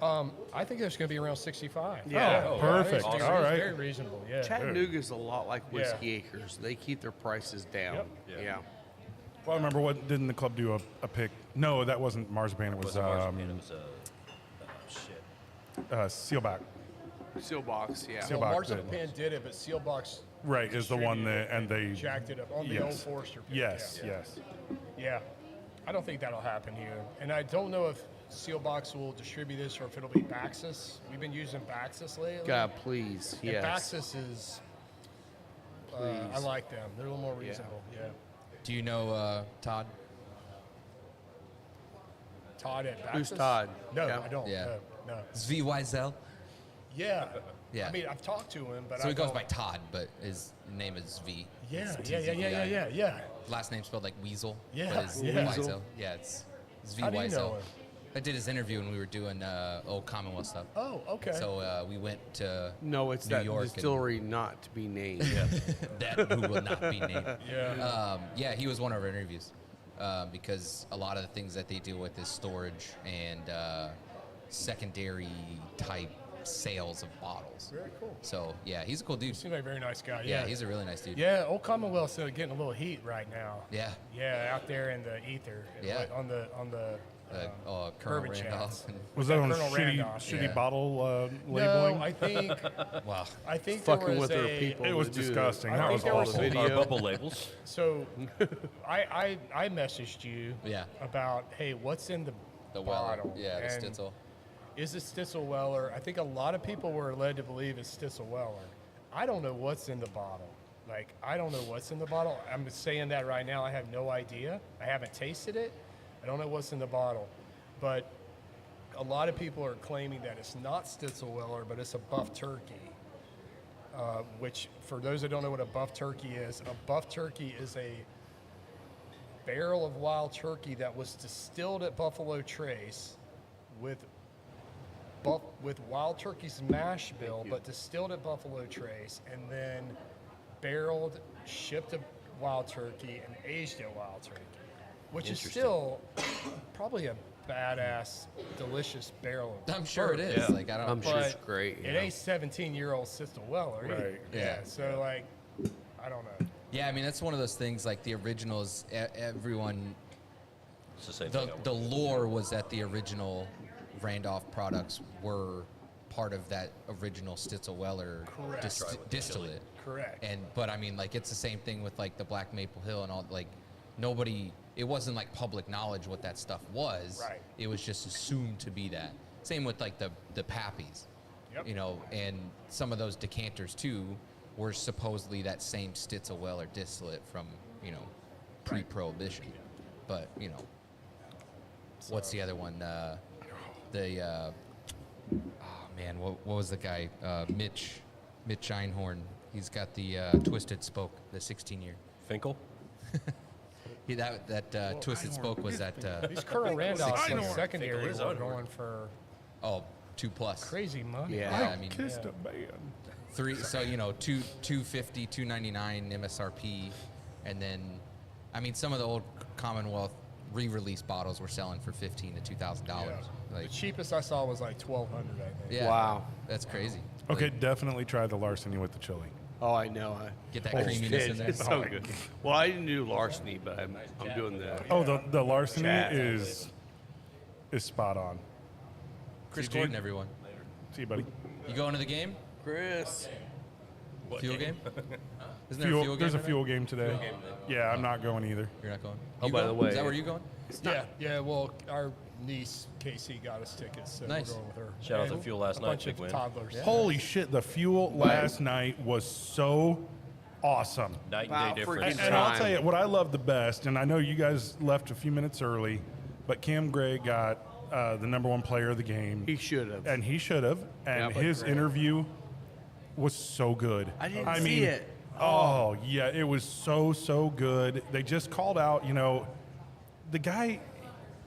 I think there's going to be around 65. Yeah. Oh, yeah, perfect. awesome. All right. Very reasonable. Yeah. Chattanooga's a lot like Whiskey Acres. They keep their prices down. Yep. Yeah. Yeah. Well, I remember what didn't the club do a pick? No, that wasn't marzipan. It was Wasn't marzipan, it was shit. Sealback. Seal box. Yeah. Seal- Well, Sealbox did. Marzipan did it, but Sealbox Right, is the one that and they jacked it up on the old Forester pick. Yes, Yeah. yes. Yeah. I don't think that'll happen here. And I don't know if Sealbox will distribute this or if it'll be Baxis. We've been using Baxis lately. God, please. And Yes. Baxis is, I like them. They're a little more reasonable. Yeah. Do you know Todd? Todd at Baxis? Who's Todd? No, Yeah. I don't. Yeah. No. Zvi Wiesel. Yeah. Yeah. I mean, I've talked to him, but So I he goes don't- by Todd, but his name is V. Yeah, It's yeah, yeah, yeah, yeah, yeah, yeah. Last name spelled like Weasel. Yeah, But it's yeah. Wiesel. Yeah, it's Zvi How do you Wiesel. know him? I did his interview when we were doing old Commonwealth stuff. Oh, okay. So we went to No, it's New that York and- distillery not to be named. that who will not be named. Yeah. Yeah, he was one of our interviews because a lot of the things that they deal with is storage and secondary type sales of bottles. Very cool. So yeah, he's a cool dude. Seems like a very nice guy. Yeah, Yeah. he's a really nice dude. Yeah, Old Commonwealth's getting a little heat right now. Yeah. Yeah, out there in the ether. Yeah. On the Colonel bourbon Randolph. channels. Was that on Colonel shitty, Randolph, shitty yeah. bottle No, labeling? I think Wow. there Fucking was with their a people. It was to do disgusting. I That think was there was awful. a video. Our bubble labels. So I messaged you Yeah. about, hey, what's in the Weller. bottle? Yeah, the And Stitzel. Is it Stitzel Weller? I think a lot of people were led to believe it's Stitzel Weller. I don't know what's in the bottle. Like, I don't know what's in the bottle. I'm saying that right now. I have no idea. I haven't tasted it. I don't know what's in the bottle, but a lot of people are claiming that it's not Stitzelweller, but it's a buff turkey. Which, for those that don't know what a buff turkey is a barrel of wild turkey that was distilled at Buffalo Trace with wild turkey's mash bill, but distilled at Buffalo Trace, and then barreled, shipped to wild turkey, and aged at wild turkey, which is still probably a badass, delicious barrel. I'm sure it is. Yeah. Like I don't. I'm sure it's But great. It ain't 17-year-old Stitzelweller. Right. Yeah. So like, I don't know. Yeah, I mean that's one of those things. Like the originals, everyone. It's the same The thing. lore was that the original Randolph products were part of that original Stitzelweller Correct. distillate. Correct. But I mean, like it's the same thing with like the Black Maple Hill and all. Like nobody, it wasn't like public knowledge what that stuff was. Right. It was just assumed to be that. Same with like the Pappies. Yep. You know, and some of those decanters too were supposedly that same Stitzelweller distillate from, you know, pre-prohibition. But, you know, what's the other one? Oh man, what was the guy? Mitch Einhorn. He's got the Twisted Spoke, the 16-year. Finkel? That Twisted Spoke was that, These Colonel Randolph's I know. like secondary Finkel is were unheard. going for 2+. crazy money. Yeah. I mean, Kissed a man. so you know, 250, 299 MSRP, and then, I mean, some of the old Commonwealth re-release bottles were selling for $1,500 to $2,000. The Like, cheapest I saw was like $1,200, I think. yeah, Wow. that's crazy. Okay, Like, definitely try the larceny with the chili. Oh, I know. get that Oh, creaminess It's, in there. it's so good. Well, I didn't do larceny, but I'm doing the. Oh, the larceny Chat. is spot on. Chris CG? Gordon, everyone. See you, buddy. You going to the game? Chris. Fuel game? Isn't there a Fuel, fuel game? there's a tonight? fuel game today. Yeah, I'm not going either. You're not going? Oh, You by going? the way- Is that where you going? Yeah, well, our niece, Casey, got us tickets, so Nice. we're going with her. Shout out to And Fuel last a night, bunch big of win. toddlers. Holy shit, the fuel last night was so awesome. Night Wow, and day freaking difference. And I'll time. tell you what I love the best, and I know you guys left a few minutes early, but Cam Gray got the #1 player of the game, He should have. and he should have. And but his great. interview was so good. I didn't mean, see it. Oh yeah, it was so good. They just called out, you know, the guy.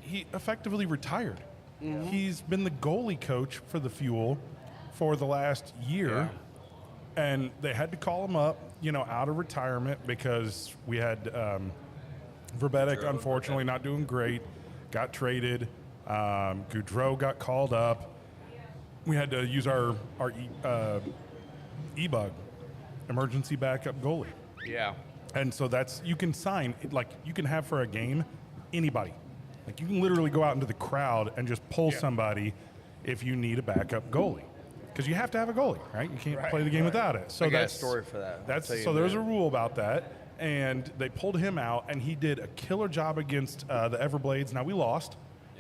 He effectively retired. Mm-hmm. He's been the goalie coach for the Fuel for the last year. And they had to call him up, you know, out of retirement because we had Verbetic, unfortunately, not doing great, got traded. Goudreau got called up. We had to use our E-Bug, emergency backup goalie. Yeah. And so that's, you can sign, like, you can have for a game anybody. Like, you can literally go out into the crowd and just pull somebody if you need a backup goalie. Because you have to have a goalie, right? You can't play the game without it. So I got a that's story for that. I'll That's tell you so in a there's a minute. rule about that, and they pulled him out, and he did a killer job against the Everblades. Now we lost,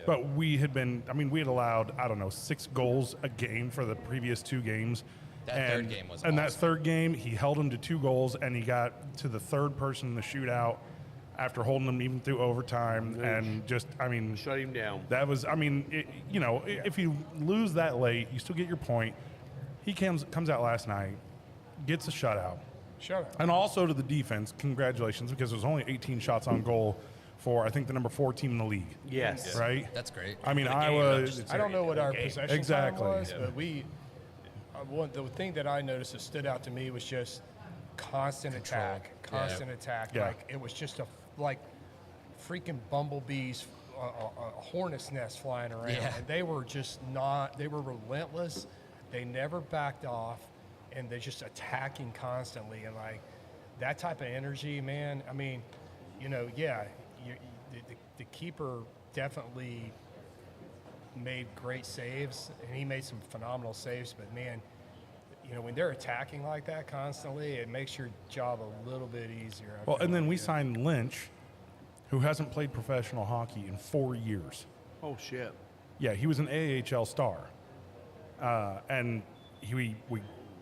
but we had been. I mean, we had allowed 6 goals a game for the previous 2 games. That third game was And that awesome. third game, he held him to 2 goals, and he got to the third person in the shootout after holding them even through overtime, and just, I mean, Shut him down. that was, I mean, if you lose that late, you still get your point. He comes out last night, gets a shutout. Shut up. And also to the defense, congratulations, because there's only 18 shots on goal for, I think, the #4 team in the league. Yes. Right? That's great. I mean, game, Iowa. not just I don't know what our possession Exactly. time was, but the thing that I noticed that stood out to me was just constant attack. Yeah. Like it was just like freaking bumblebees, a hornet's nest flying around. Yeah. And they were just they were relentless. They never backed off, and they're just attacking constantly. And like that type of energy, man. I mean, the keeper definitely made great saves, and he made some phenomenal saves. But man, when they're attacking like that constantly, it makes your job a little bit easier. I Well, feel and then like, we signed Lynch, who hasn't played professional hockey in 4 years. Oh, shit. Yeah, he was an AHL star. And we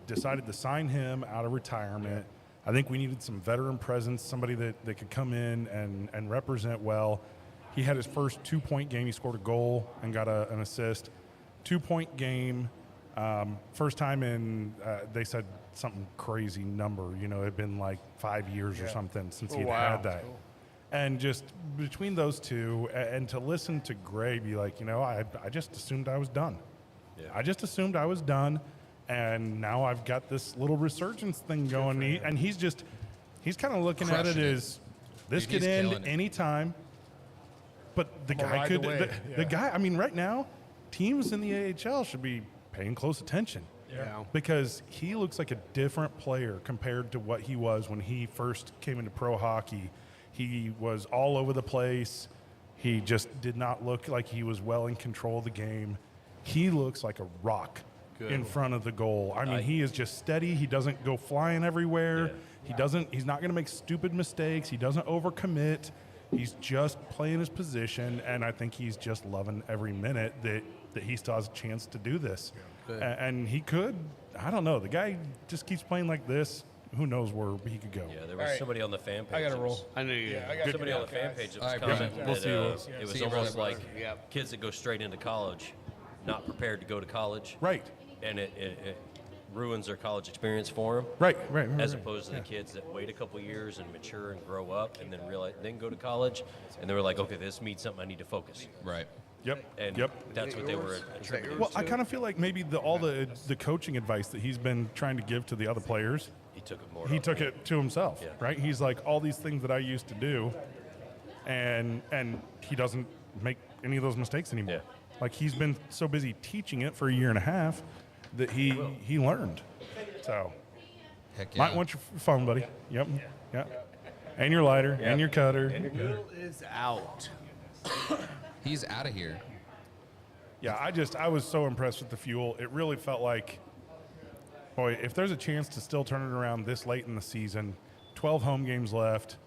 decided to sign him out of retirement. I think we needed some veteran presence, somebody that could come in and represent well. He had his first 2-point game. He scored a goal and got an assist. 2-point game. First time in, they said something crazy number. You know, it had been like 5 years or something since he had that. Cool. And just between those two, and to listen to Gray be like, you know, I just assumed I was done. Yeah. I just assumed I was done, and now I've got this little resurgence thing going. And he's kind of looking at it Crushing it. as this Dude, could he's end killing it. anytime. But the We'll guy ride could, the wave, the yeah. guy. I mean, right now, teams in the AHL should be paying close attention. Yeah. Because he looks like a different player compared to what he was when he first came into pro hockey. He was all over the place. He just did not look like he was well in control of the game. He looks like a rock in front of the goal. I mean, he is just steady. He doesn't go flying everywhere. Yeah. He's not going to make stupid mistakes. He doesn't overcommit. He's just playing his position, and I think he's just loving every minute that he still has a chance to do this. And he could, I don't know, the guy just keeps playing like this. Who knows where he could go. Yeah, there was All right. somebody on the fan page. I got to that roll. was- I knew you. Yeah, I got Somebody on the fan page that was All right, commenting brother. We'll that see you. it was See you, almost brother. like Yep. kids that go straight into college, not prepared to go to college, Right. and it ruins their college experience for them. Right. As opposed to the kids that wait a couple years and mature and grow up, and then realize, then go to college, and they were like, okay, this means something. I need to focus, Right. Yep. and Yep. that's what they were attributing. Well, I kind of feel like maybe all the coaching advice that he's been trying to give to the other players, He took it more. he up. took it to himself, Yeah. right? He's like, all these things that I used to do, and he doesn't make any of those mistakes anymore. Yeah. Like, he's been so busy teaching it for a year and a half that he learned. So, Heck yeah. might want your phone, buddy. Yep. Yeah. And your lighter, and your cutter. Bill is out. He's out of here. Yeah, I was so impressed with the fuel. It really felt like, boy, if there's a chance to still turn it around this late in the season, 12 home games left,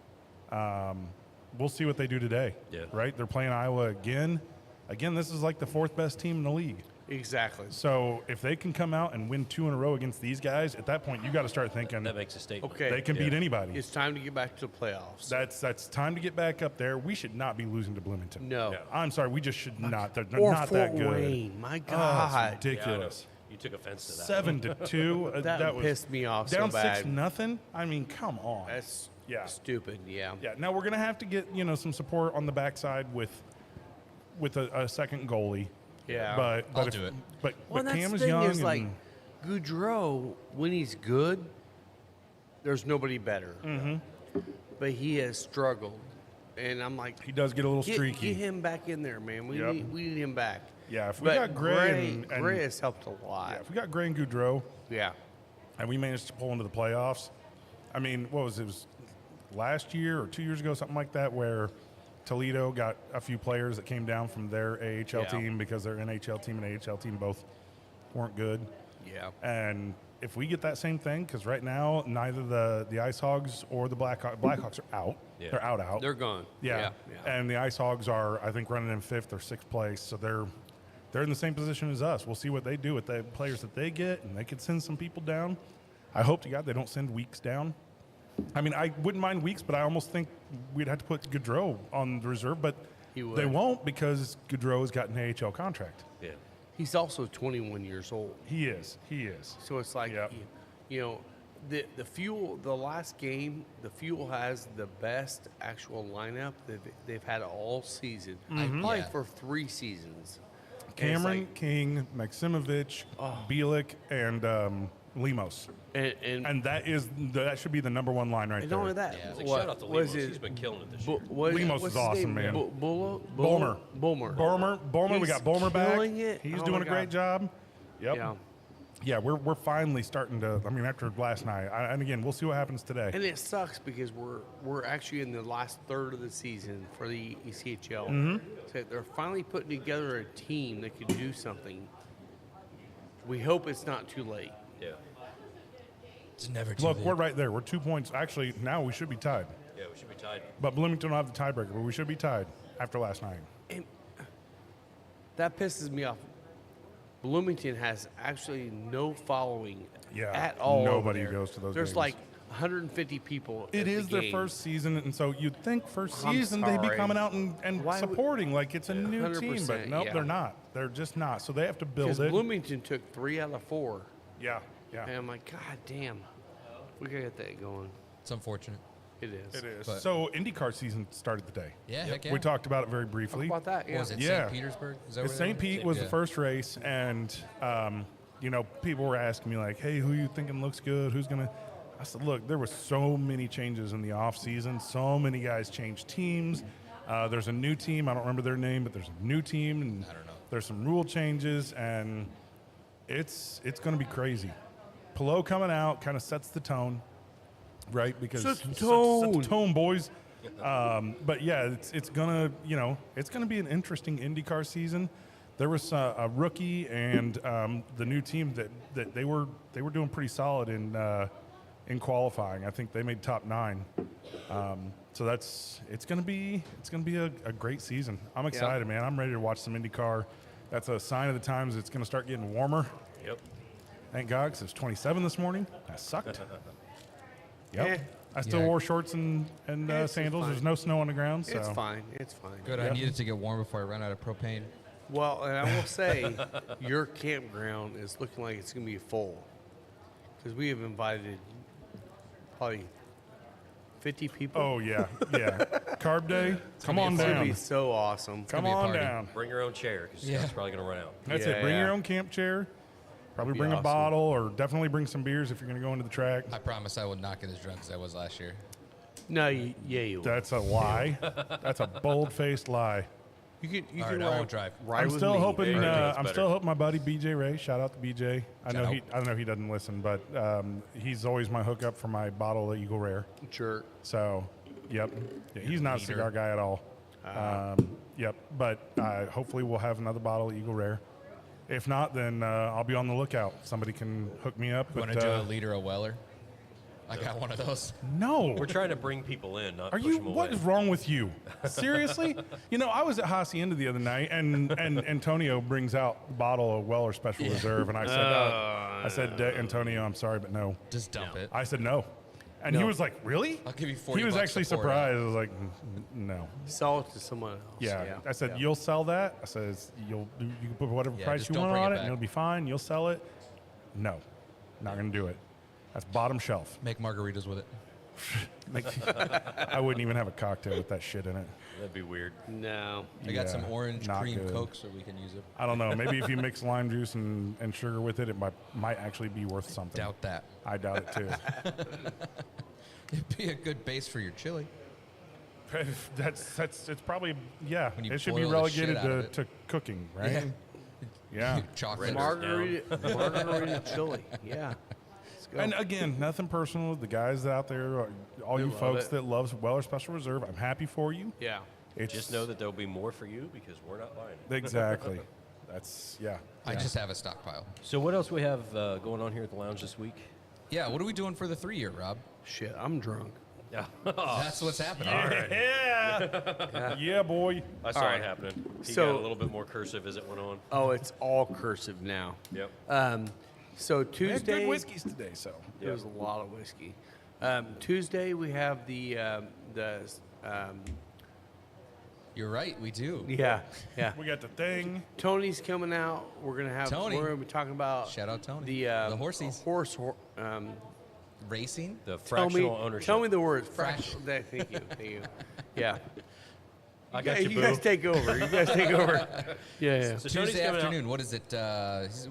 we'll see what they do today. Yeah. Right? They're playing Iowa again. Again, this is like the fourth best team in the league. Exactly. So if they can come out and win 2 in a row against these guys, at that point, you got to start thinking That makes a statement. Okay. they can beat anybody. It's time to get back to the playoffs. That's time to get back up there. We should not be losing to Bloomington. No. I'm sorry, we just should not. They're or not Fort that good. Wayne. My Oh, it's God. Yeah, I know. ridiculous. You took offense to that. 7-2. That was pissed me off so down bad. 6-0. I mean, come on. That's Yeah. stupid. Yeah. Yeah. Now we're gonna have to get some support on the backside with a second goalie. Yeah. But I'll if- do it. But Well, that's Cam the is thing young. is like and- Goudreau, when he's good, there's nobody better. But he has struggled, and I'm like, he does get a little streaky. Get him back in there, man. We Yep. need him back. Yeah, if we But got Gray and- Gray has helped a lot. Yeah, if we got Gray and Goudreau, Yeah. and we managed to pull into the playoffs, I mean, what was it? It was last year or 2 years ago, something like that, where Toledo got a few players that came down from their AHL Yeah. team because their NHL team and AHL team both weren't good. Yeah. And if we get that same thing, because right now neither the Ice Hogs or the Blackhawks are out. Yeah. They're out. They're gone. Yeah. Yeah. And the Ice Hogs are, I think, running in 5th or 6th place. So they're in the same position as us. We'll see what they do with the players that they get, and they could send some people down. I hope to God they don't send Weeks down. I mean, I wouldn't mind Weeks, but I almost think we'd have to put Gaudreau on the reserve, but He would. they won't because Gaudreau has got an AHL contract. Yeah. He's also 21 years old. He is. So it's like, Yep. you know, the Fuel, the last game, the Fuel has the best actual lineup that they've had all season. Probably Yeah. for 3 seasons. And it's Cameron, like- King, Maximovich, Bielik, and Lemos. and That should be the number one line right not there. only that, Yeah. Like, what shout out to was Lemos. it? He's been killing it this year. Lemos what's is his awesome, name? man. Bulmer. Bulmer, we got Bulmer back. killing it. He's Oh doing my a great God. job. Yep. Yeah. Yeah, we're finally starting to. I mean, after last night, and again, we'll see what happens today. And it sucks because we're actually in the last third of the season for the ECHL. So they're finally putting together a team that can do something. We hope it's not too late. Yeah. It's never too Look, late. we're right there. We're 2 points. Actually, now we should be tied. Yeah, we should be tied. But Bloomington will have the tiebreaker, but we should be tied after last night. And that pisses me off. Bloomington has actually no following Yeah, at all. over nobody there. goes to those There's games. like 150 people. It at the is their game. first season, and so you'd think first I'm season they'd be sorry. coming out and Why would- supporting like it's a new team, but 100%, nope, yeah. they're not. They're just not. So they have to build Because it. Bloomington took 3 out of 4. Yeah, yeah. And I'm like, God damn. We got to get that going. It's unfortunate. It is. It is. But- So IndyCar season started today. Yeah, heck yeah. We talked about it very Talk briefly. about that. What Yeah. was it? Yeah. St. Petersburg? Is that where St. they were? Pete was Yeah. the first race, and people were asking me like, "Hey, who you thinking looks good? Who's gonna?" I said, "Look, there were so many changes in the off season. So many guys changed teams. There's a new team. I don't remember their name, but there's a new team, and I don't know. there's some rule changes, and it's going to be crazy. Pelot coming out kind of sets the tone, right? Because Sets the set tone. the tone, boys. But yeah, it's gonna be an interesting IndyCar season. There was a rookie and the new team that they were doing pretty solid in qualifying. I think they made top 9. So it's gonna be a great season. I'm excited, man. I'm ready to watch some IndyCar. That's a sign of the times. It's gonna start getting warmer. Yep. Thank God, 'cause it was 27 this morning. That sucked. Yep. Eh. I still Yeah. wore shorts and it's sandals. fine. There's no snow on the ground, so It's fine. It's fine. Good. I needed to get warm before I run out of propane. Well, and I will say, your campground is looking like it's going to be full. Because we have invited probably 50 people. Oh yeah, yeah. Carb day. Come gonna on be It's going to down. be so awesome. Come be a on party. down. Bring your own chair because Yeah. Scott's probably going to run out. That's it. Bring Yeah. your own camp chair. Probably That'd be bring a awesome. bottle, or definitely bring some beers if you're going to go into the track. I promise I will not get as drunk as I was last year. No, you will. That's a lie. That's a bold-faced lie. You can All ride, right, I won't drive. ride I'm with still me. hoping. There you go. That's I'm better. still hoping my buddy BJ Ray. Shout out to BJ. I Shout know he doesn't listen, but he's always my hookup for my bottle of Eagle Rare. Sure. So, yep. Yeah, he's not a leader. cigar guy at all. Yep. But hopefully we'll have another bottle of Eagle Rare. If not, then I'll be on the lookout. Somebody can hook me up. Want But to do a liter of Weller? I got one of those. no. We're trying to bring people in, not Are push you? them away. What is wrong with you? Seriously? I was at Hacienda the other night, and Antonio brings out the bottle of Weller Special Reserve, and I said, Antonio, I'm sorry, but no. Just dump it. I said no, and he No. was like, really? I'll give you 40 He was bucks actually to pour it surprised. I was like, no. Sell it to someone else. Yeah. I said, you'll sell that? I said, you can put whatever Yeah, price just you don't want bring it on it, back. and it'll be fine. You'll sell it. No, not going to do it. That's bottom shelf. Make margaritas with it. I wouldn't even have a cocktail with that shit in it. That'd be weird. No. I got some Yeah, orange not cream good. Coke so we can use it. I don't know. Maybe if you mix lime juice and sugar with it, it might actually be worth something. Doubt that. I doubt it too. It'd be a good base for your chili. It's probably When you It should be boil the shit relegated out of it. to cooking, right? Yeah. Chocolate. Margarita chili. Yeah. Let's go. And again, nothing personal. The guys out there, all They you love folks it. that loves Weller Special Reserve, I'm happy for you. yeah. It's Just know that there'll be more for you because we're not buying it. exactly. That's I just have a stockpile. So what else we have going on here at the lounge this week? Yeah, what are we doing for the 3-year, Rob? Shit, I'm drunk. Yeah. That's what's happening. Yeah, boy. I saw All it right. happening. He So- got a little bit more cursive as it went on. Oh, it's all cursive now. Yep. So We had Tuesday, good whiskeys today, so there was a lot of whiskey. Tuesday we have the You're right, we do. yeah. we got the thing. Tony's coming out. We're gonna have. Tony. We're gonna be talking about. Shout out Tony. The horsies. Racing? The Tell me, fractional ownership. tell me the word. Fraction. Thank you. Thank you. Yeah. I got you you, guys boo. take over. You guys take over. Yeah. So Tony's Tuesday coming out- afternoon. What is it?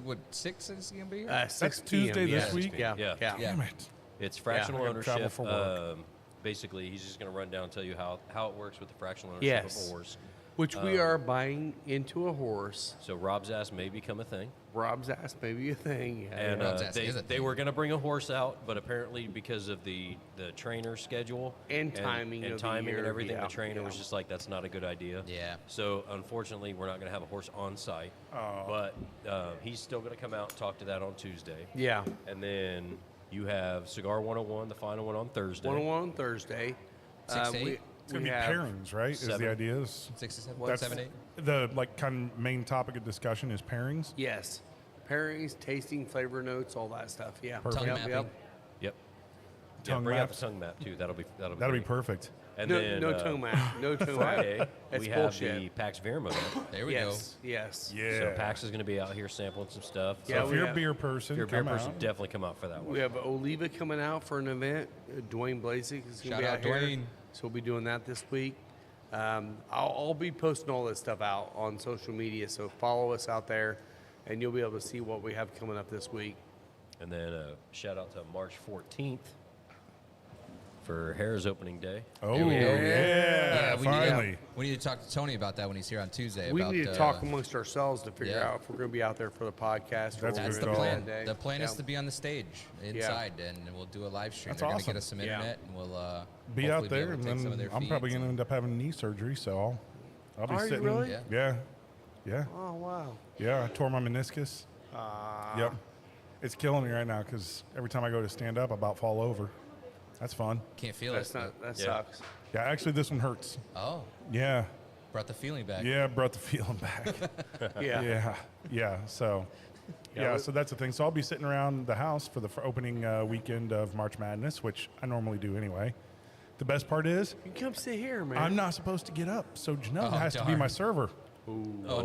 What, 6 is he going to be here? 6 That's Tuesday p.m. this week? Yeah. Yeah. Yeah. Yeah. Damn it. It's fractional I gotta travel ownership. for work. Basically, he's just going to run down and tell you how it works with the fractional ownership Yes. of a horse. Which we are buying into a horse. So Rob's ass may become a thing. Rob's ass may be a thing. Yeah. And Rob's ass they, is a they thing. were going to bring a horse out, but apparently because of the trainer schedule And timing and of the timing and year, everything, yeah, the trainer was yeah. just like, that's not a good idea. Yeah. So unfortunately, we're not going to have a horse on site. But he's still going to come out and talk to that on Tuesday. Yeah. And then you have Cigar 101, the final one on Thursday. 101 on Thursday. 6 to 8? It's gonna be have- pairings, right? Is Seven. the idea? Is 6 to 7? that's 7, 8? the kind of main topic of discussion is pairings. Yes. Pairings, tasting, flavor notes, all that stuff. Yeah. Perfect. Tongue Yep, mapping. yep. Yep. Yeah, tongue bring out maps. the tongue map too. That'll be That'll be great. perfect. And No, then no tongue map. No tongue Friday, map. That's we have bullshit. the PAX Verum event. There we Yes. Yes. Yeah. So PAX is going to be out here sampling some stuff. Yeah, So if we you're a have- beer person, If you're a beer come person, out. definitely come out for that one. We have Oliva coming out for an event. Dwayne Blasek is going to Shout be out out here. Dwayne. So we'll be doing that this week. I'll be posting all this stuff out on social media. So follow us out there, and you'll be able to see what we have coming up this week. And then shout out to March 14th for Harris opening day. Oh, There we go. yeah, we finally. need to talk to Tony about that when he's here on Tuesday. We about, need to talk amongst ourselves to figure yeah. out if we're going to be out there for the podcast. or That's what That's we're the good gonna do plan. that day. The plan is Yeah. to be on the stage inside, and we'll do a live stream. That's They're going to awesome. get us some Yeah. internet, and we'll Be hopefully out there, able and to take some of then their I'm probably feeds going to and- end up having knee surgery, so I'll be Are you sitting. really? Yeah. Yeah, yeah, Oh, wow. yeah. I tore my meniscus. Yep, it's killing me right now because every time I go to stand up, I about fall over. That's fun. Can't feel That's it. not, that Yeah. sucks. Yeah, actually, this one hurts. Oh, Yeah, brought the feeling back. yeah, brought the feeling back. Yeah. Yeah, yeah. So, yeah, but- so that's the thing. So I'll be sitting around the house for the opening weekend of March Madness, which I normally do anyway. The best part is You can come sit here, man. I'm not supposed to get up, so Janelle Oh, has to be darn. my server. Oh no.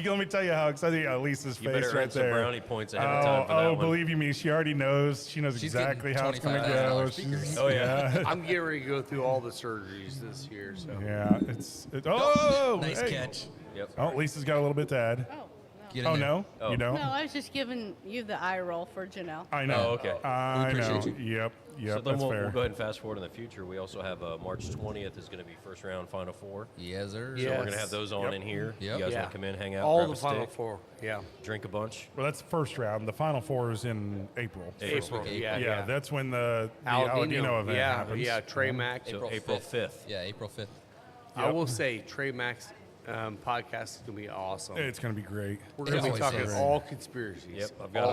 Let me tell you how excited Lisa's You face better right earn some there. brownie points ahead of time for that Oh, one. believe you me, she already knows. She knows She's exactly getting how it's going to $25,000 go. speakers. She's- Oh, yeah. I'm getting ready to go through all the surgeries this year. So Yeah, oh, Nice hey. catch. Yep. Oh, Lisa's got a little bit to add. Oh, no. Get in Oh, there. no? Oh. You don't? No, I was just giving you the eye roll for Janelle. I know. Oh, okay. I We know. appreciate Yep, So then that's we'll fair. go ahead and fast forward in the future. We also have March 20th is going to be first round Final Four. Yes, sir. So Yeah. we're going to have those on Yep. in here. Yep. You guys Yeah. want to come in, hang out, all grab the a final stick, four. Yeah. drink a bunch. Well, that's the first round. The Final Four is in April. April. April. Yeah. Yeah, that's when the Aladino event yeah, happens. yeah. Trey Max. So April 5th. Yeah, April 5th. I will say Trey Max podcast is gonna be awesome. It's going to be great. We're gonna be always talking is. all conspiracies. Yep, I've got it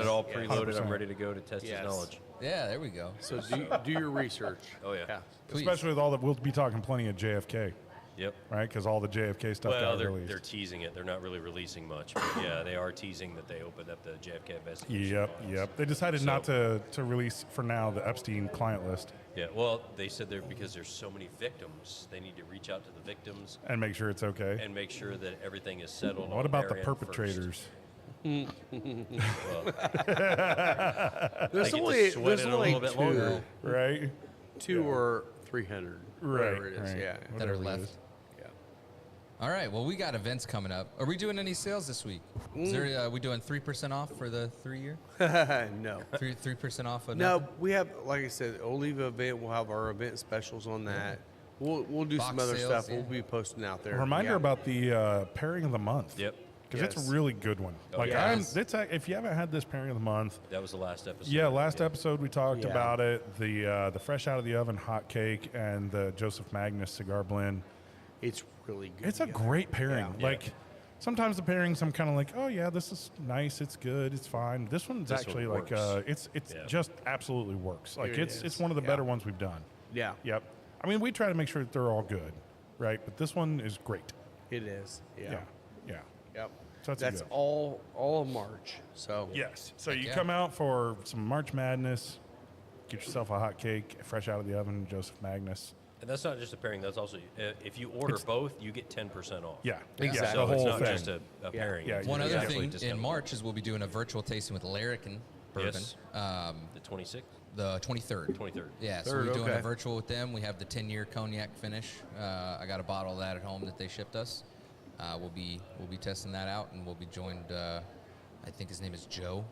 all preloaded. I'm 100%. ready to go to test Yes. his knowledge. Yeah, there we go. So do your research. Oh, yeah. Please. Especially with all that, we'll be talking plenty of JFK, Yep. right? Because all the JFK stuff Well, got they're released. teasing it. They're not really releasing much. But yeah, they are teasing that they opened up the JFK investigation. Yep. They decided not to release for now the Epstein client list Yeah, well, they said because there's so many victims, they need to reach out to the victims and make sure it's okay. and make sure that everything is settled. What on about the their end first. perpetrators? Well, There's I get to only sweat there's it a only little bit longer. Right? two or 300. Whatever it is. Right. Yeah. That Whatever are it left. is. All right. Well, we got events coming up. Are we doing any sales this week? Is there, are we doing 3% off for the 3-year? No. 3% off of No, nothing? we have, like I said, Oliva event. We'll have our event specials on that. We'll do some Box other sales, stuff. yeah. We'll be posting out there. A reminder Yeah. about the pairing of the month. Yep, Because it's Yes. a really good one. Oh, Like yeah. if you haven't had this pairing of the month, that was the last episode. yeah, last episode we talked Yeah. about it. The fresh out of the oven hot cake and the Joseph Magnus cigar blend. It's really good. It's a together. great pairing. Yeah. Like sometimes the pairings I'm kind of like, oh yeah, this is nice, it's good, it's fine. This one's This one actually like works. it's Yeah. just absolutely works. Like It it's is. one of the Yeah. better ones we've done. Yeah, Yep. I mean, we try to make sure that they're all good, right? But this one is great. it is. Yeah. Yeah. Yep. So that's That's good. all of March. So Yes. So Heck you yeah. come out for some March Madness, get yourself a hot cake, fresh out of the oven, Joseph Magnus. And that's not just a pairing. That's also if you order both, you get 10% off. Yeah. Exactly. Yeah, So the it's whole not thing. just a pairing. Yeah, It's One Yeah, other definitely thing in discounted. March is we'll be doing a virtual tasting with Larrikin Bourbon. Yes. The 26th, The 23rd. 23rd. Yeah, so Third, we're doing okay. a virtual with them. We have the 10-year cognac finish. I got a bottle of that at home that they shipped us. We'll be testing that out, and we'll be joined. I think his name is Joe,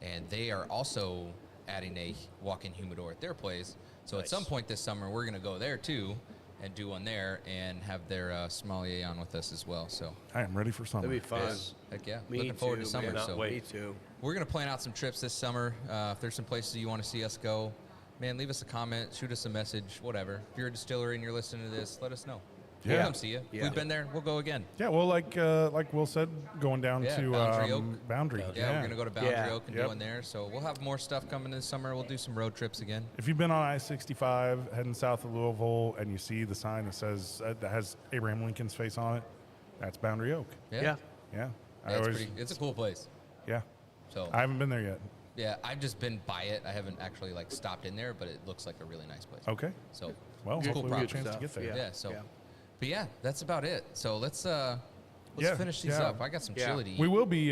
and they are also adding a walk-in humidor at their place. So at Nice. some point this summer, we're gonna go there too, and do one there, and have their sommelier on with us as well. So I am ready for summer. that'd be fun. Yes. heck yeah, Me looking forward too, to summer. man. Cannot So wait. Me too. we're going to plan out some trips this summer. If there's some places you want to see us go, man, leave us a comment, shoot us a message, whatever. If you're a distillery and you're listening to this, let us know. We'll Yeah. come see you. If Yeah. we've been there, we'll go again. Yeah, well, like Will said, going down Yeah, to Boundary Oak. Boundary. Yeah, we're going to go to Boundary Yeah. Oak and Yep. do one there. So we'll have more stuff coming this summer. We'll do some road trips again. If you've been on I-65 heading south of Louisville and you see the sign that says that has Abraham Lincoln's face on it, that's Boundary Oak. Yeah, Yeah. Yeah, Yeah, it's a cool place. yeah. So I haven't been there yet. Yeah, I've just been by it. I haven't actually like stopped in there, but it looks like a really nice place. Okay. So Well, Good- hopefully cool we get a chance stuff. to get there. Yeah. yeah. So, but yeah, that's about it. So let's finish these yeah. up. I got some Yeah. chili to eat. We will be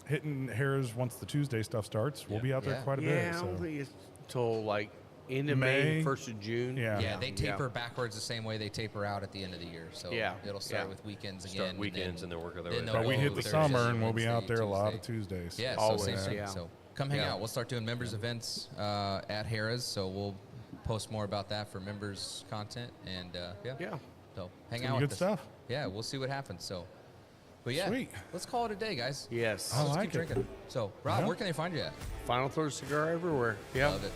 hitting Harrah's once the Tuesday stuff starts. We'll be out there Yeah. quite a Yeah, bit. I don't So. think it's till like end of May, May. 1st of June. Yeah. Yeah, they taper backwards the same way they taper out at the end of the year. So Yeah, it'll start yeah. with weekends again. Start weekends and then work their way then back. they'll But we go hit the Thursday, summer and we'll be out Wednesday, there a lot of Tuesday. Tuesdays. Yeah, Always, so same thing. yeah. So come hang Yeah. out. We'll start doing members events at Harrah's. So we'll post more about that for members content and yeah. Yeah. So hang Some out good with us. stuff. Yeah, we'll see what happens. So, but yeah, Sweet. let's call it a day, guys. Yes. I Let's like keep it. drinking. So, Rob, Yeah. where can they find you at? Final Third Cigar everywhere. Yeah. Love it.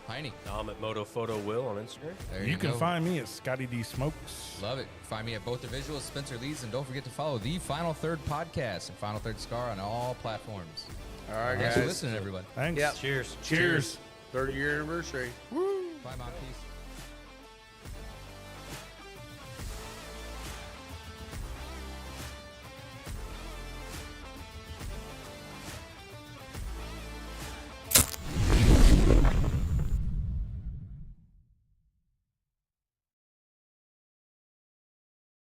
Heine, I'm at Moto Photo Will on Instagram. there You can go. find me at Scotty D Smokes. Love it. Find me at both the visuals, Spencer Leeds, and don't forget to follow the Final Third podcast and Final Third Cigar on all platforms. All right, Thanks for guys. listening, everyone. Thanks. Yep. Cheers. Cheers. 30-year anniversary. Bye, Mon. Peace.